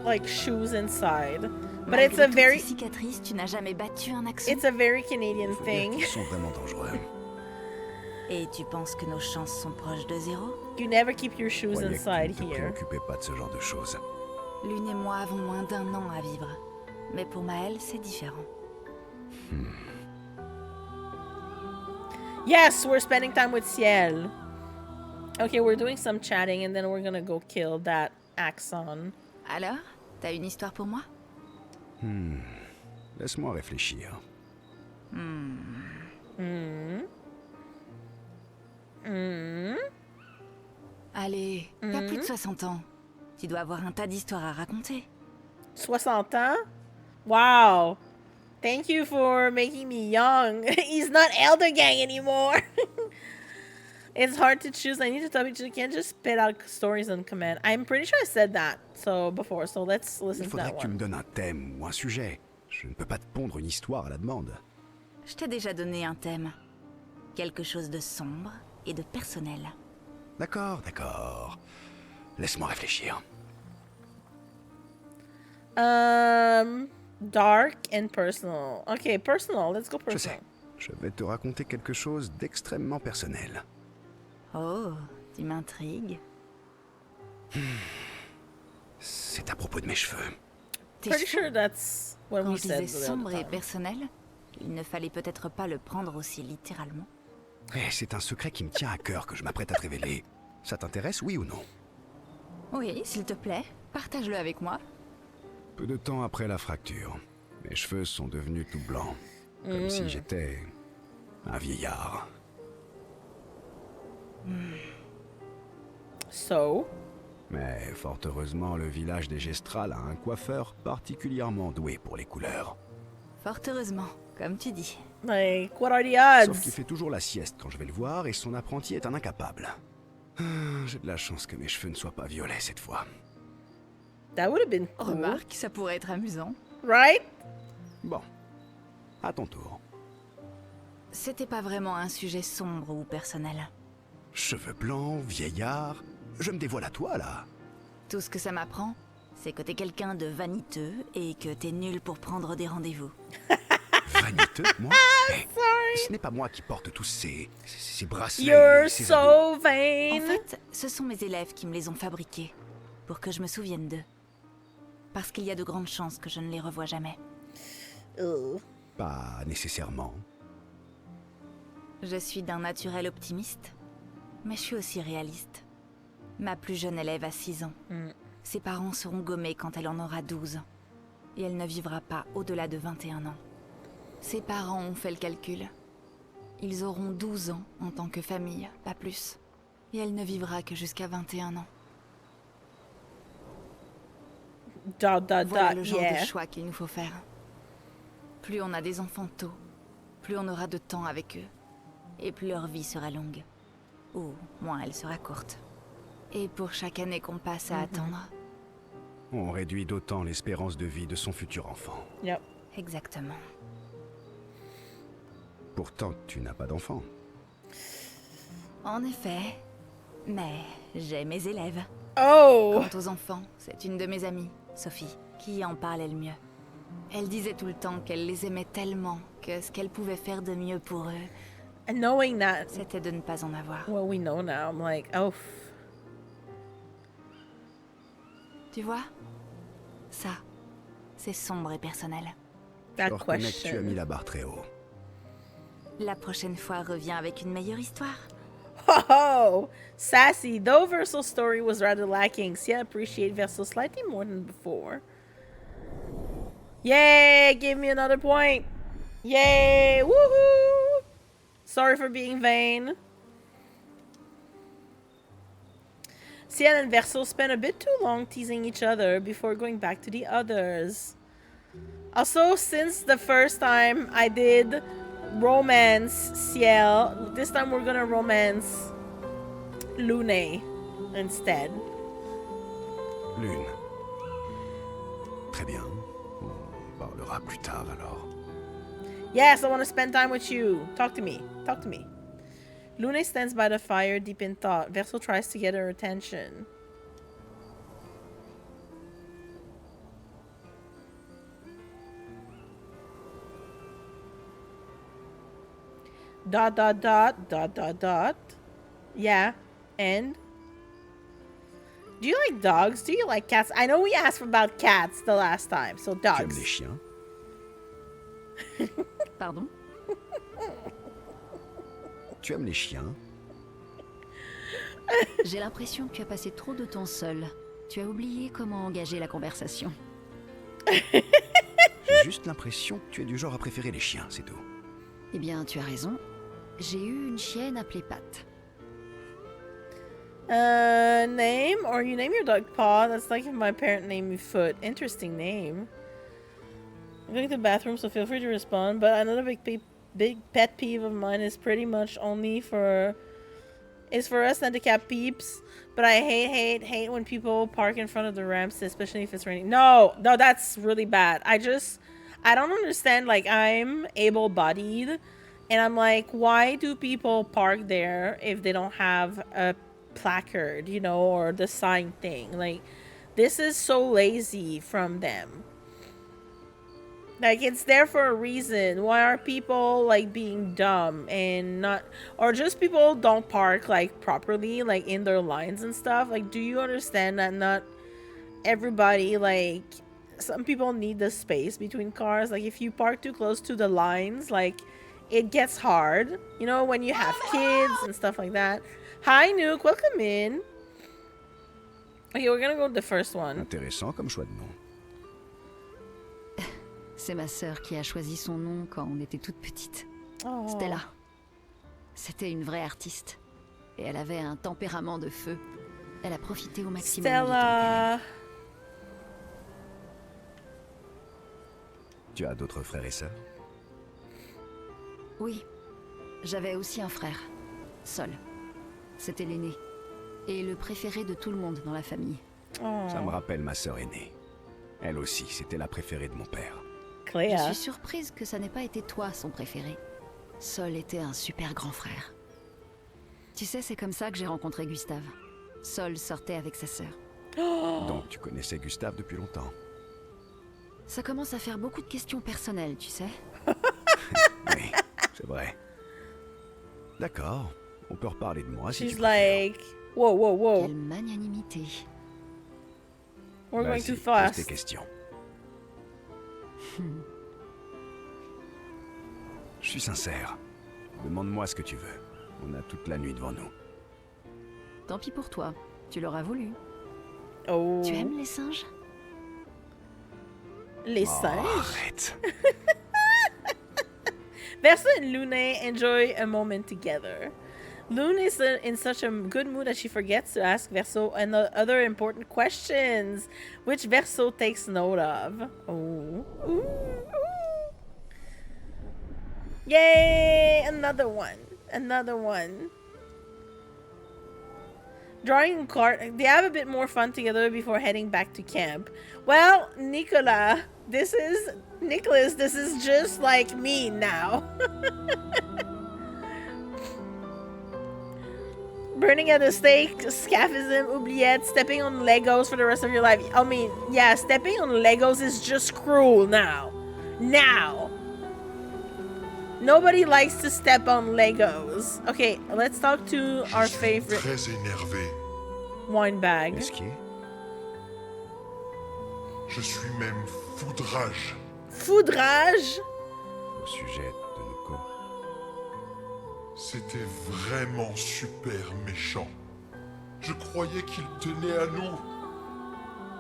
like shoes inside, but it's a very cicatrice, tu n'as jamais battu un accent. it's a very Canadian Faut dire thing. qu'ils sont vraiment dangereux. Et tu penses que nos chances sont proches de zéro? You never keep your shoes Croyais que inside tu ne te here. préoccupais pas de ce genre de choses. Lune et moi avons moins d'un an à vivre. Mais pour Maëlle, c'est différent. Yes, we're spending time with Ciel. Okay, we're doing some chatting and then we're gonna go kill that Axon. Alors, t'as une histoire pour moi? Laisse-moi réfléchir. Allez, t'as plus de 60 ans. Tu dois avoir un tas d'histoires à raconter. 60 ans? Wow. Thank you for making me young. He's not Elder Gang anymore. It's hard to choose. I need to tell you can't just spit out stories on command. I'm pretty sure I said that before, so let's listen Il to faudrait that que tu me one. donnes un thème ou un sujet. Je ne peux pas te pondre une histoire à la demande. Je t'ai déjà donné un thème. Quelque chose de sombre et de personnel. D'accord, d'accord. Laisse-moi réfléchir. Dark and personal. Okay, personal. Let's go Je personal. sais. Je vais te raconter quelque chose d'extrêmement personnel. Oh, tu m'intrigues. C'est à propos de mes cheveux. T'es Pretty sûr? sure that's what Quand we je said disais the other sombre et time. personnel, il ne fallait peut-être pas le prendre aussi littéralement. Eh, c'est un secret qui me tient à cœur que je m'apprête à te révéler. Ça t'intéresse, oui ou non? Oui, s'il te plaît, partage-le avec moi. Peu de temps après la fracture, mes cheveux sont devenus tout blancs. Comme si j'étais un vieillard. So, Mais fort heureusement, le village des Gestrales a un coiffeur particulièrement doué pour les couleurs. Fort heureusement, comme tu dis. like, what are the Sauf qu'il odds? fait toujours la sieste quand je vais le voir et son apprenti est un incapable. J'ai de la chance que mes cheveux ne soient pas violets cette fois. That would have been cool, Remarque, ça pourrait être amusant. right? Bon, à ton tour. C'était pas vraiment un sujet sombre ou personnel. Cheveux blancs, vieillard, je me dévoile à toi là. Tout ce que ça m'apprend, c'est que t'es quelqu'un de vaniteux et que t'es nul pour prendre des rendez-vous. Vaniteux, moi? Eh, ce n'est pas moi qui porte tous ces bracelets. You're et ces anneaux. so vain. En fait, ce sont mes élèves qui me les ont fabriqués, pour que je me souvienne d'eux. Parce qu'il y a de grandes chances que je ne les revoie jamais. Ugh. Pas nécessairement. Je suis d'un naturel optimiste, mais je suis aussi réaliste. Ma plus jeune élève a 6 ans. Ses parents seront gommés quand elle en aura 12. Et elle ne vivra pas au-delà de 21 ans. Ses parents ont fait le calcul. Ils auront 12 ans en tant que famille, pas plus. Et elle ne vivra que jusqu'à 21 ans. Voilà le genre Yeah. de choix qu'il nous faut faire. Plus on a des enfants tôt, plus on aura de temps avec eux. Et plus leur vie sera longue. Ou moins elle sera courte. Et pour chaque année qu'on passe à attendre... On réduit d'autant l'espérance de vie de son futur enfant. Yep. Exactement. Pourtant, tu n'as pas d'enfant. En effet. Mais j'ai mes élèves. Oh. Quant aux enfants, c'est une de mes amies, Sophie, qui en parlait le mieux. Elle disait tout le temps qu'elle les aimait tellement que ce qu'elle pouvait faire de mieux pour eux, And knowing that, c'était de ne pas en avoir. what we know now, I'm like, oh. Tu vois? Ça, c'est sombre et personnel. That Je reconnais que tu as mis question. la barre très haut. La prochaine fois, reviens avec une meilleure histoire. Oh, sassy. Though Versal's story was rather lacking, see, I appreciate Versal slightly more than before. Yay! Give me another point. Yay! Woohoo! Sorry for being vain. Ciel and Versal spent a bit too long teasing each other before going back to the others. Also, since the first time I did romance Ciel, this time we're gonna romance Lune instead. Lune. Très bien. On parlera plus tard alors. Yes, I want to spend time with you. Talk to me. Talk to me. Lune stands by the fire, deep in thought. Versal tries to get her attention. Dot, dot, dot, dot, dot, dot. Yeah, and? Do you like dogs? Do you like cats? I know we asked about cats the last time, so Tu aimes les dogs. chiens? Pardon? Tu aimes les chiens? J'ai l'impression que tu as passé trop de temps seul. Tu as oublié comment engager la conversation. J'ai juste l'impression que tu es du genre à préférer les chiens, c'est tout. Eh bien, tu as raison. J'ai eu une chienne appelée Pat. Name, or you name your dog Paw. That's like if my parent named me Foot. Interesting name. I'm going to the bathroom, so feel free to respond. But another big pet peeve of mine is pretty much only for us handicapped peeps. But I hate when people park in front of the ramps, especially if it's raining. No, that's really bad. I don't understand. Like, I'm able-bodied, and I'm like, why do people park there if they don't have a placard, you know, or the sign thing? Like, this is so lazy from them. Like, it's there for a reason. Why are people, like, being dumb and not... Or just people don't park, like, properly, like, in their lines and stuff? Like, do you understand that not everybody, like... Some people need the space between cars. Like, if you park too close to the lines, like, it gets hard. You know, when you have kids and stuff like that. Hi, Nuke. Welcome in. Okay, we're gonna go to the first one. Intéressant comme choix de nom. C'est ma sœur qui a choisi son nom quand on était toute petite. Oh. Stella. C'était une vraie artiste. Et elle avait un tempérament de feu. Elle a profité au maximum du temps qu'elle a eu. Stella. Tu as d'autres frères et sœurs? Oui. J'avais aussi un frère. Sol. C'était l'aîné. Et le préféré de tout le monde dans la famille. Oh. Ça me rappelle ma sœur aînée. Elle aussi, c'était la préférée de mon père. Claire. Je suis surprise que ça n'ait pas été toi son préféré. Sol était un super grand frère. Tu sais, c'est comme ça que j'ai rencontré Gustave. Sol sortait avec sa sœur. Donc tu connaissais Gustave depuis longtemps. Ça commence à faire beaucoup de questions personnelles, tu sais. Oui, c'est vrai. D'accord, on peut reparler de moi si She's tu préfères. like, whoa. Quelle magnanimité. We're going Vas-y, too pose fast. tes questions. Je suis sincère. Demande-moi ce que tu veux. On a toute la nuit devant nous. Tant pis pour toi, tu l'auras voulu. Oh. Tu aimes les singes? Les Oh, singes? arrête. Versa and Lune enjoy a moment together. Lune is in such a good mood that she forgets to ask Verso and other important questions, which Verso takes note of. Oh. Ooh. Yay! Another one. Another one. Drawing a card. They have a bit more fun together before heading back to camp. Well, Nicholas, this is just like me now. Burning at the stake, scaphism, oubliette, stepping on Legos for the rest of your life. I mean, yeah, stepping on Legos is just cruel now. Now. Nobody likes to step on Legos. Okay, let's talk to our favorite Très énervé. wine bag. Esquier? Je suis même foudrage. Foudrage. Au sujet de nos co. C'était vraiment super méchant. Je croyais qu'il tenait à nous.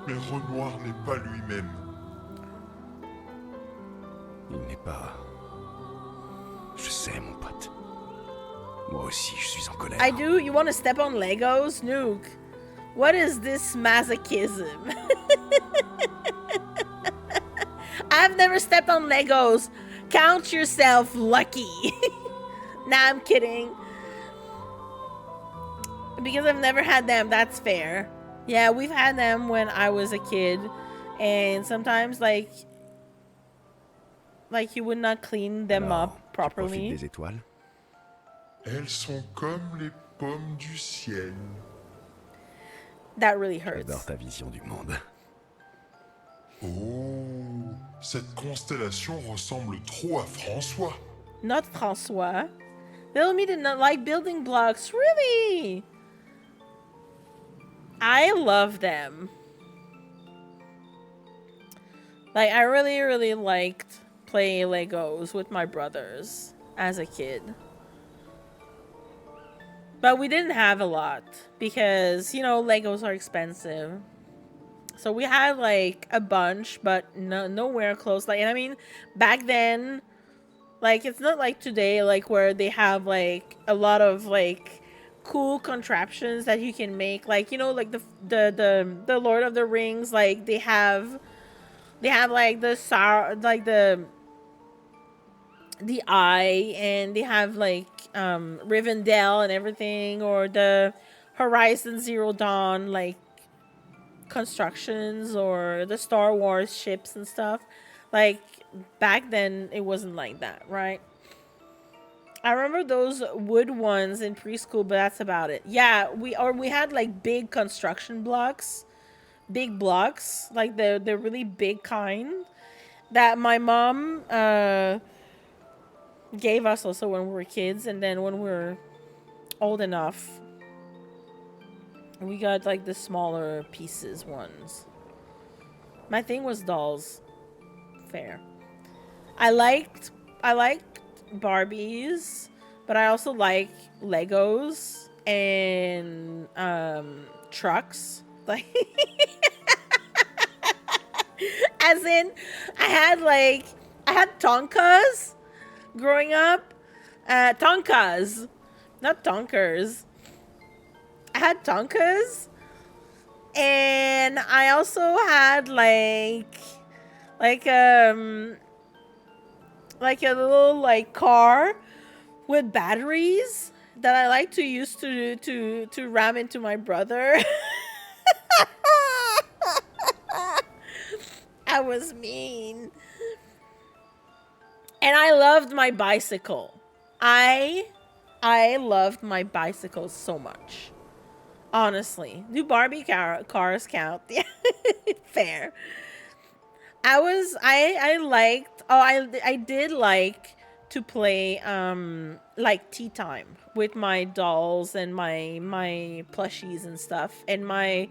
Mais Renoir n'est pas lui-même. Il n'est pas... Je sais, mon pote. Moi aussi, je suis en colère. I do. You want to step on Legos? Nuke. What is this masochism? I've never stepped on Legos. Count yourself lucky. Nah, I'm kidding. Because I've never had them, that's fair. Yeah, we've had them when I was a kid. And sometimes, like you would not clean them Alors, up tu properly. profites des étoiles? Elles sont comme les pommes du ciel. That really hurts. J'adore ta vision du monde. Oh, cette constellation ressemble trop à François. Not François. Little me did not like building blocks. Really? I love them. Like, I really liked playing Legos with my brothers as a kid. But we didn't have a lot because, you know, Legos are expensive. So we had like a bunch, but nowhere close. Like, and I mean, back then, like, it's not like today, like where they have like a lot of like cool contraptions that you can make. Like, you know, like the Lord of the Rings, like they have like the eye, and they have like Rivendell and everything, or the Horizon Zero Dawn like constructions, or the Star Wars ships and stuff. Like back then it wasn't like that, right? I remember those wood ones in preschool, but that's about it. Yeah, we had like big construction blocks, big blocks, like the really big kind that my mom gave us also when we were kids, and then when we were old enough, we got like the smaller pieces ones. My thing was dolls. Fair. I liked Barbies, but I also like Legos and trucks. Like as in I had Tonkas growing up. Tonkas, not Tonkers. I had Tonkas, and I also had like a little like car with batteries that I like to use to ram into my brother. I was mean. And I loved my bicycle. I loved my bicycle so much. Honestly. Do Barbie cars count? Yeah. Fair. I did like to play like tea time with my dolls and my plushies and stuff, and my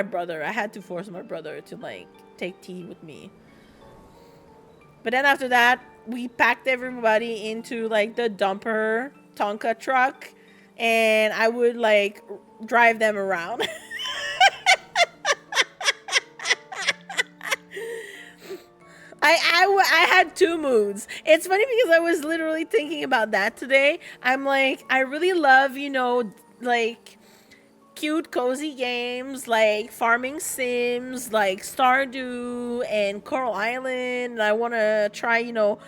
brother. I had to force my brother to like take tea with me. But then after that, we packed everybody into like the dumper Tonka truck, and I would like drive them around. I had two moods. It's funny because I was literally thinking about that today. I'm like, I really love, you know, like cute, cozy games like Farming Sims, like Stardew and Coral Island. I want to try, you know,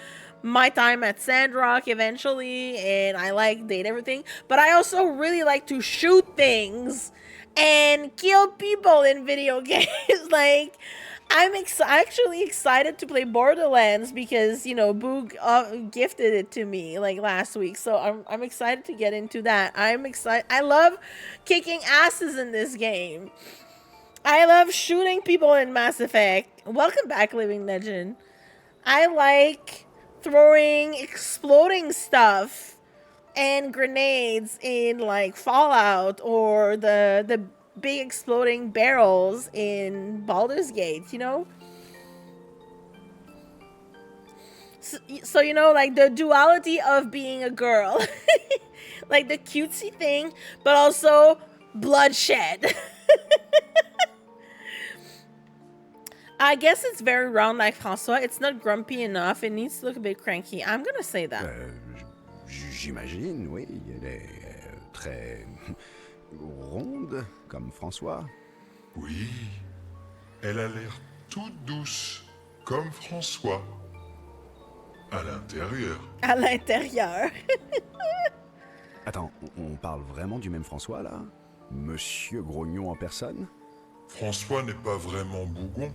my time at Sandrock eventually, and I like date everything. But I also really like to shoot things and kill people in video games. Like, I'm actually excited to play Borderlands because, you know, Boog gifted it to me like last week. So I'm excited to get into that. I'm excited. I love kicking asses in this game. I love shooting people in Mass Effect. Welcome back, Living Legend. I like throwing exploding stuff and grenades in like Fallout, or the big exploding barrels in Baldur's Gate, you know? So, you know, like the duality of being a girl. Like the cutesy thing, but also bloodshed. I guess it's very round like François. It's not grumpy enough. It needs to look a bit cranky. I'm gonna say that. J'imagine, oui. Elle est très ronde, comme François. Oui, elle a l'air toute douce, comme François. À l'intérieur. À l'intérieur. Attends, on parle vraiment du même François, là? Monsieur Grognon en personne? François n'est pas vraiment bougon.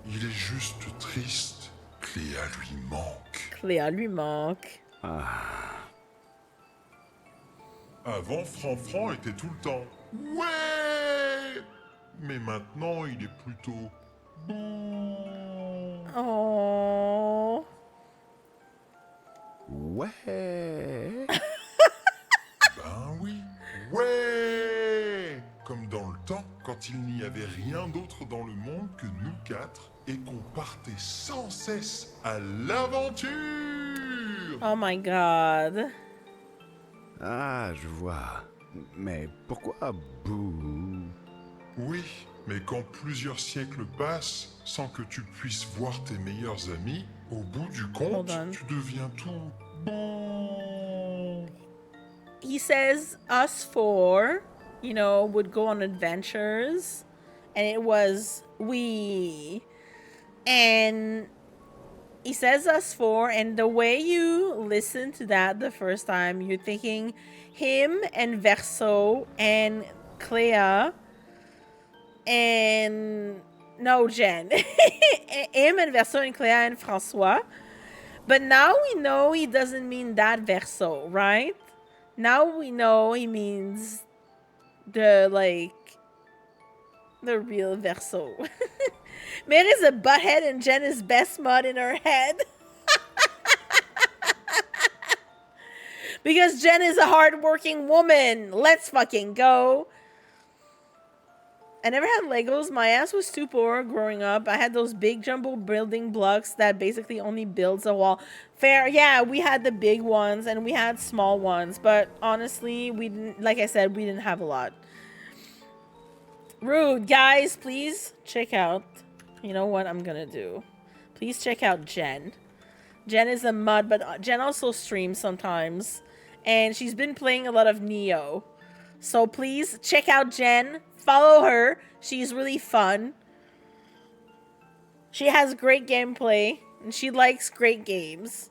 Il est juste triste. Cléa lui manque. Cléa lui manque. Ah. Avant, Franfran était tout le temps. Ouais! Mais maintenant, il est plutôt. Oh. Ouais. Ben oui. Ouais! Comme dans le temps, quand il n'y avait rien d'autre dans le monde que nous quatre, et qu'on partait sans cesse à l'aventure! Oh my god. Ah, je vois. Mais pourquoi bouh? Oui, mais quand plusieurs siècles passent sans que tu puisses voir tes meilleurs amis, au bout du compte, Hold on. tu deviens tout bon. He says us four, you know, would go on adventures, and it was we. And he says us four, and the way you listen to that the first time, you're thinking him and Verso and Clea and no, Jen. Him and Verso and Clea and Francois. But now we know he doesn't mean that Verso, right? Now we know he means the real Verso. Mary's a butthead and Jen is best mud in her head. Because Jen is a hardworking woman. Let's fucking go. I never had Legos. My ass was too poor growing up. I had those big jumbo building blocks that basically only builds a wall. Fair, yeah, we had the big ones and we had small ones. But honestly, we didn't, like I said, we didn't have a lot. Rude. Guys, please check out. You know what I'm gonna do? Please check out Jen. Jen is a mud, but Jen also streams sometimes. And she's been playing a lot of Neo. So please check out Jen. Follow her. She's really fun. She has great gameplay. And she likes great games.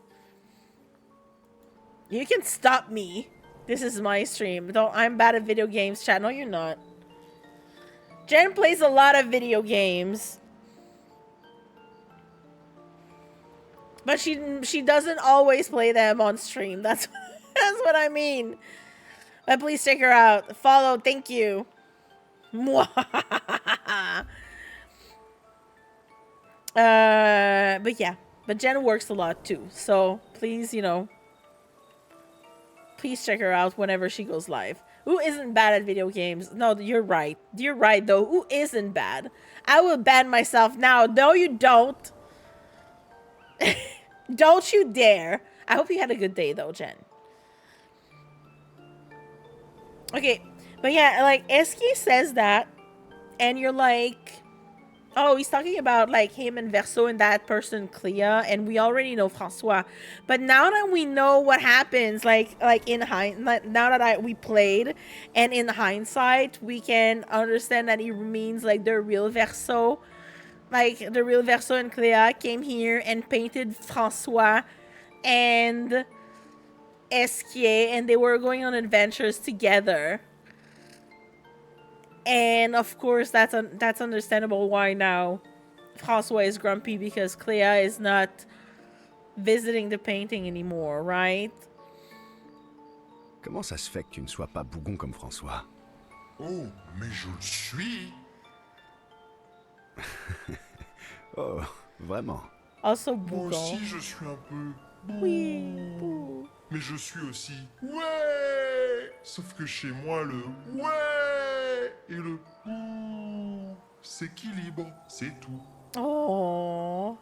You can stop me. This is my stream. I'm bad at video games, chat. No, you're not. Jen plays a lot of video games. But she doesn't always play them on stream. That's what I mean. But please check her out. Follow. Thank you. But yeah. But Jen works a lot too. So please, you know. Please check her out whenever she goes live. Who isn't bad at video games? No, you're right. You're right, though. Who isn't bad? I will ban myself now. No, you don't. Don't you dare. I hope you had a good day, though, Jen. Okay. But yeah, like, Eski says that. And you're like... Oh, he's talking about, like, him and Verso and that person, Clea. And we already know Francois. But now that we know what happens, like in hindsight, now that we played, and in hindsight, we can understand that he means, like, the real Verso. Like, the real Verso and Clea came here and painted Francois and Esquier, and they were going on adventures together. And of course, that's understandable why now Francois is grumpy, because Clea is not visiting the painting anymore, right? Comment ça se fait que tu ne sois pas bougon comme François? Oh, mais je le suis. Oh, vraiment? Also Moi bougon. aussi, je suis un peu... Oui, bou. Mais je suis aussi... Ouais. Sauf que chez moi, le... Ouais et le... s'équilibre, c'est tout. Oh.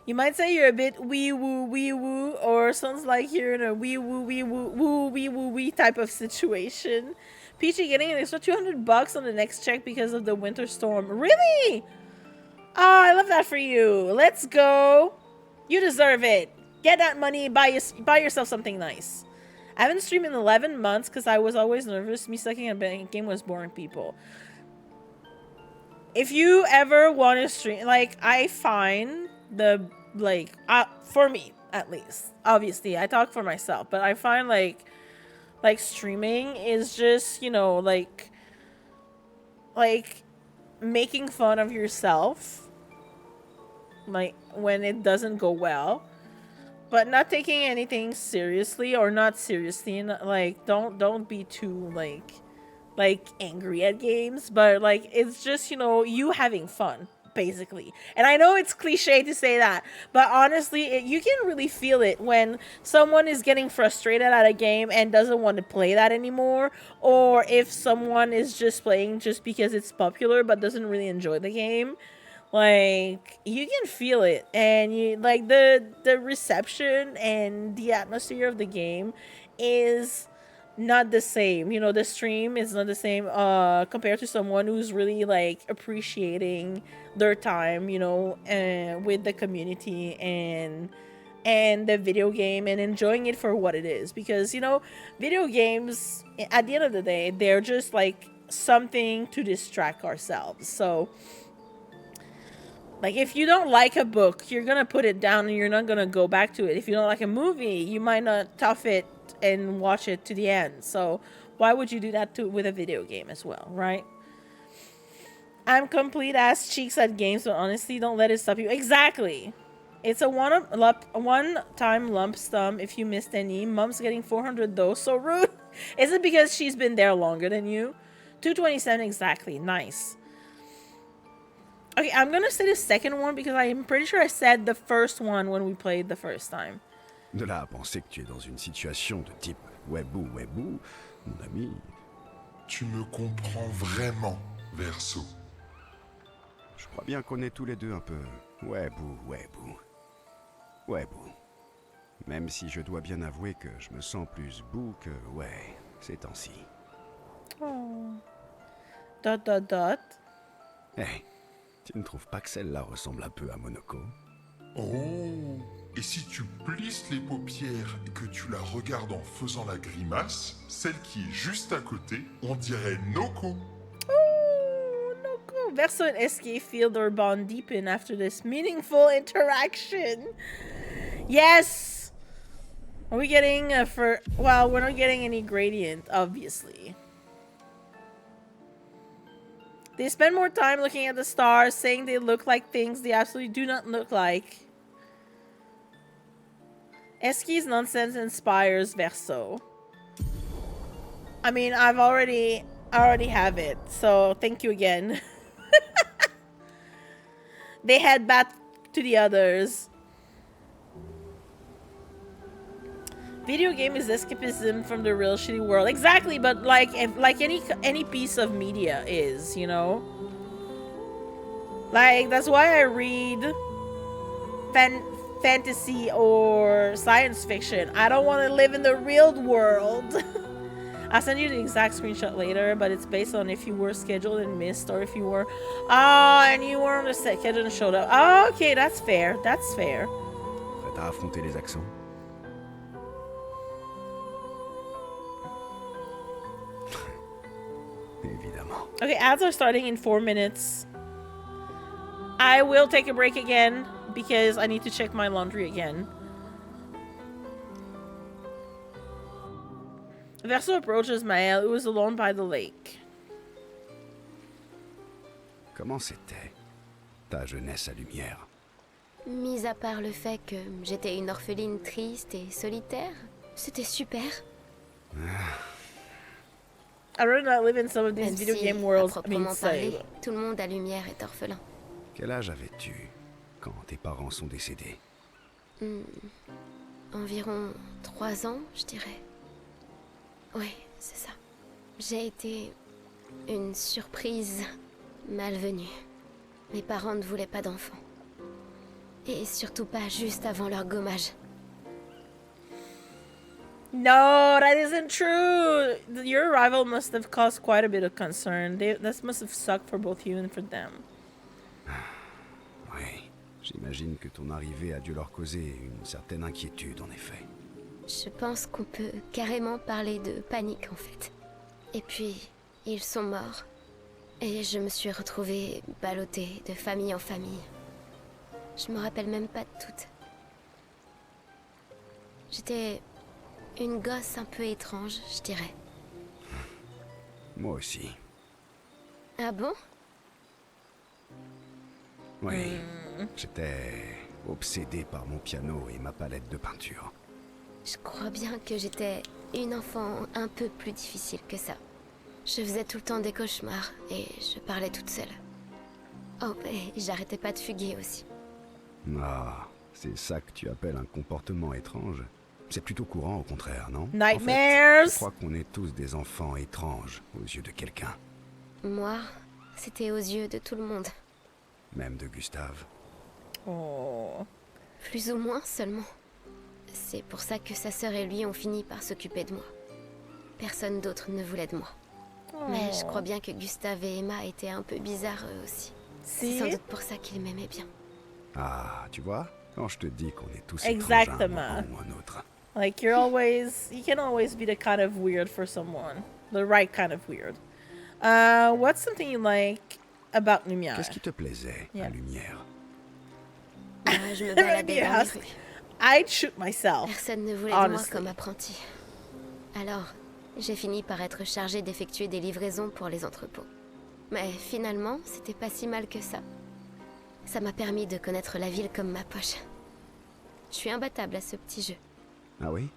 You might say you're a bit wee woo, or sounds like you're in a wee woo type of situation. Peachy getting an extra $200 on the next check because of the winter storm. Really? Oh, I love that for you. Let's go. You deserve it. Get that money, buy yourself something nice. I haven't streamed in 11 months because I was always nervous. Me sucking at a game was boring people. If you ever want to stream, like, I find the, like, for me, at least. Obviously, I talk for myself, but I find, like streaming is just, you know, like making fun of yourself, like, when it doesn't go well, but not taking anything seriously, or not seriously, like, don't be too, like angry at games, but, like, it's just, you know, you having fun, basically. And I know it's cliche to say that, but honestly, you can really feel it when someone is getting frustrated at a game and doesn't want to play that anymore, or if someone is just playing just because it's popular but doesn't really enjoy the game. Like, you can feel it, and you, like, the reception and the atmosphere of the game is not the same. You know, the stream is not the same compared to someone who's really like appreciating their time, you know, with the community and the video game and enjoying it for what it is, because you know, video games at the end of the day, they're just like something to distract ourselves. So like if you don't like a book, you're gonna put it down and you're not gonna go back to it. If you don't like a movie, you might not tough it and watch it to the end. So why would you do that with a video game as well, right? I'm complete ass cheeks at games, but honestly, don't let it stop you. Exactly. It's a one-time lump sum if you missed any. Mom's getting 400 though, so rude. Is it because she's been there longer than you? 227 exactly. Nice. Okay, I'm gonna say the second one because I'm pretty sure I said the first one when we played the first time. De là à penser que tu es dans une situation de type webou, mon ami. Tu me comprends vraiment, Verso. Je crois bien qu'on est tous les deux un peu webou. Même si je dois bien avouer que je me sens plus bou que ouais, ces temps-ci. Oh. ... Hey, tu ne trouves pas que celle-là ressemble un peu à Monoko? Oh, et si tu plisses les paupières et que tu la regardes en faisant la grimace, celle qui est juste à côté, on dirait Noko. Oh, Noko. Verso and SK feel their bond deepen after this meaningful interaction. Yes! Are we getting well, we're not getting any gradient, obviously. They spend more time looking at the stars, saying they look like things they absolutely do not look like. Eski's nonsense inspires Verso. I mean, I already have it, so thank you again. They head back to the others. Video game is escapism from the real shitty world. Exactly, but like any piece of media is, you know? Like, that's why I read fantasy or science fiction. I don't want to live in the real world. I'll send you the exact screenshot later, but it's based on if you were scheduled and missed, or if you were and you were on the schedule and showed up. Oh, okay, that's fair. That's fair. Prête à affronter les accents? Évidemment. Okay, ads are starting in 4 minutes. I will take a break again because I need to check my laundry again. Verso approaches Maël, who is alone by the lake. Comment c'était ta jeunesse à lumière? Mis à part le fait que j'étais une orpheline triste et solitaire, c'était super. I'd rather not live in some of these Même video si, game à worlds. proprement parler, tout le monde à lumière est orphelin. Quel âge avais-tu quand tes parents sont décédés? Environ 3 ans, je dirais. Oui, c'est ça. J'ai été une surprise malvenue. Mes parents ne voulaient pas d'enfants. Et surtout pas juste avant leur gommage. No, that isn't true. Your arrival must have caused quite a bit of concern. This must have sucked for both you and for them. Oui, j'imagine que ton arrivée a dû leur causer une certaine inquiétude, en effet. Je pense qu'on peut carrément parler de panique, en fait. Et puis, ils sont morts. Et je me suis retrouvée ballottée de famille en famille. Je me rappelle même pas de toutes. J'étais une gosse un peu étrange, je dirais. Moi aussi. Ah bon? Oui, j'étais obsédé par mon piano et ma palette de peinture. Je crois bien que j'étais une enfant un peu plus difficile que ça. Je faisais tout le temps des cauchemars et je parlais toute seule. Oh, et j'arrêtais pas de fuguer aussi. Ah, c'est ça que tu appelles un comportement étrange? C'est plutôt courant au contraire, non? Nightmares! En fait, je crois qu'on est tous des enfants étranges aux yeux de quelqu'un. Moi, c'était aux yeux de tout le monde. Même de Gustave. Oh. Plus ou moins seulement. C'est pour ça que sa sœur et lui ont fini par s'occuper de moi. Personne d'autre ne voulait de moi. Mais je crois bien que Gustave et Emma étaient un peu bizarres eux aussi. C'est sans See? doute pour ça qu'ils m'aimaient bien. Ah, tu vois, quand je te dis qu'on est tous Exactement. étranges à un moment ou un autre. Like you can always be the kind of weird for someone. The right kind of weird. What's something you like about Lumière? Qu'est-ce qui te plaisait Yeah. à Lumière? Moi, je me baladais dans les Yes. rues. I'd shoot myself. Personne ne voulait de moi Honestly. comme apprenti. Alors, j'ai fini par être chargée d'effectuer des livraisons pour les entrepôts. Mais finalement, c'était pas si mal que ça. Ça m'a permis de connaître la ville comme ma poche. Je suis imbattable à ce petit jeu. Ah oui?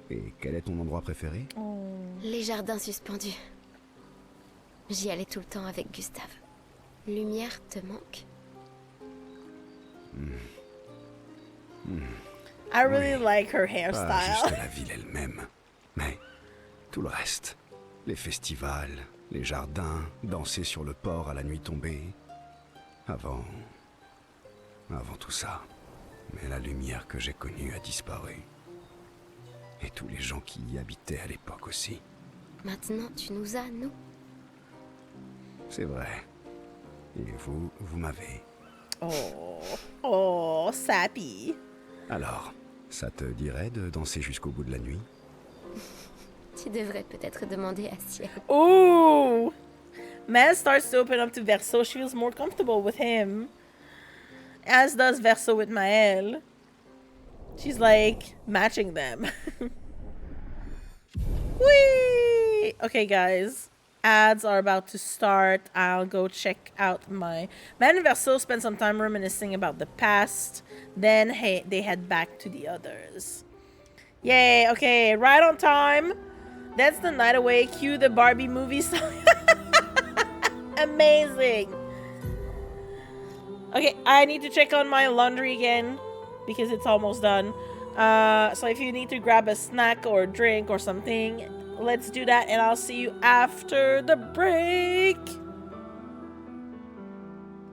Et quel est ton endroit préféré? Les jardins suspendus. J'y allais tout le temps avec Gustave. Lumière te manque? I really Oui. like her Pas hairstyle. juste la ville elle-même, mais tout le reste. Les festivals, les jardins, danser sur le port à la nuit tombée. Avant tout ça. Mais la lumière que j'ai connue a disparu. Et tous les gens qui y habitaient à l'époque aussi. Maintenant, tu nous as, nous? C'est vrai. Et vous m'avez. Oh, sappy. Alors, ça te dirait de danser jusqu'au bout de la nuit? Tu devrais peut-être demander à Ciel. Ooh. Mel starts to open up to Verso. She feels more comfortable with him. As does Verso with Mael. She's like matching them. Whee! Okay, guys. Ads are about to start. I'll go check out my... Man and Verso spend some time reminiscing about the past. Then they head back to the others. Yay, okay, right on time. That's the night away. Cue the Barbie movie song. Amazing. Okay, I need to check on my laundry again because it's almost done. So if you need to grab a snack or a drink or something, let's do that, and I'll see you after the break.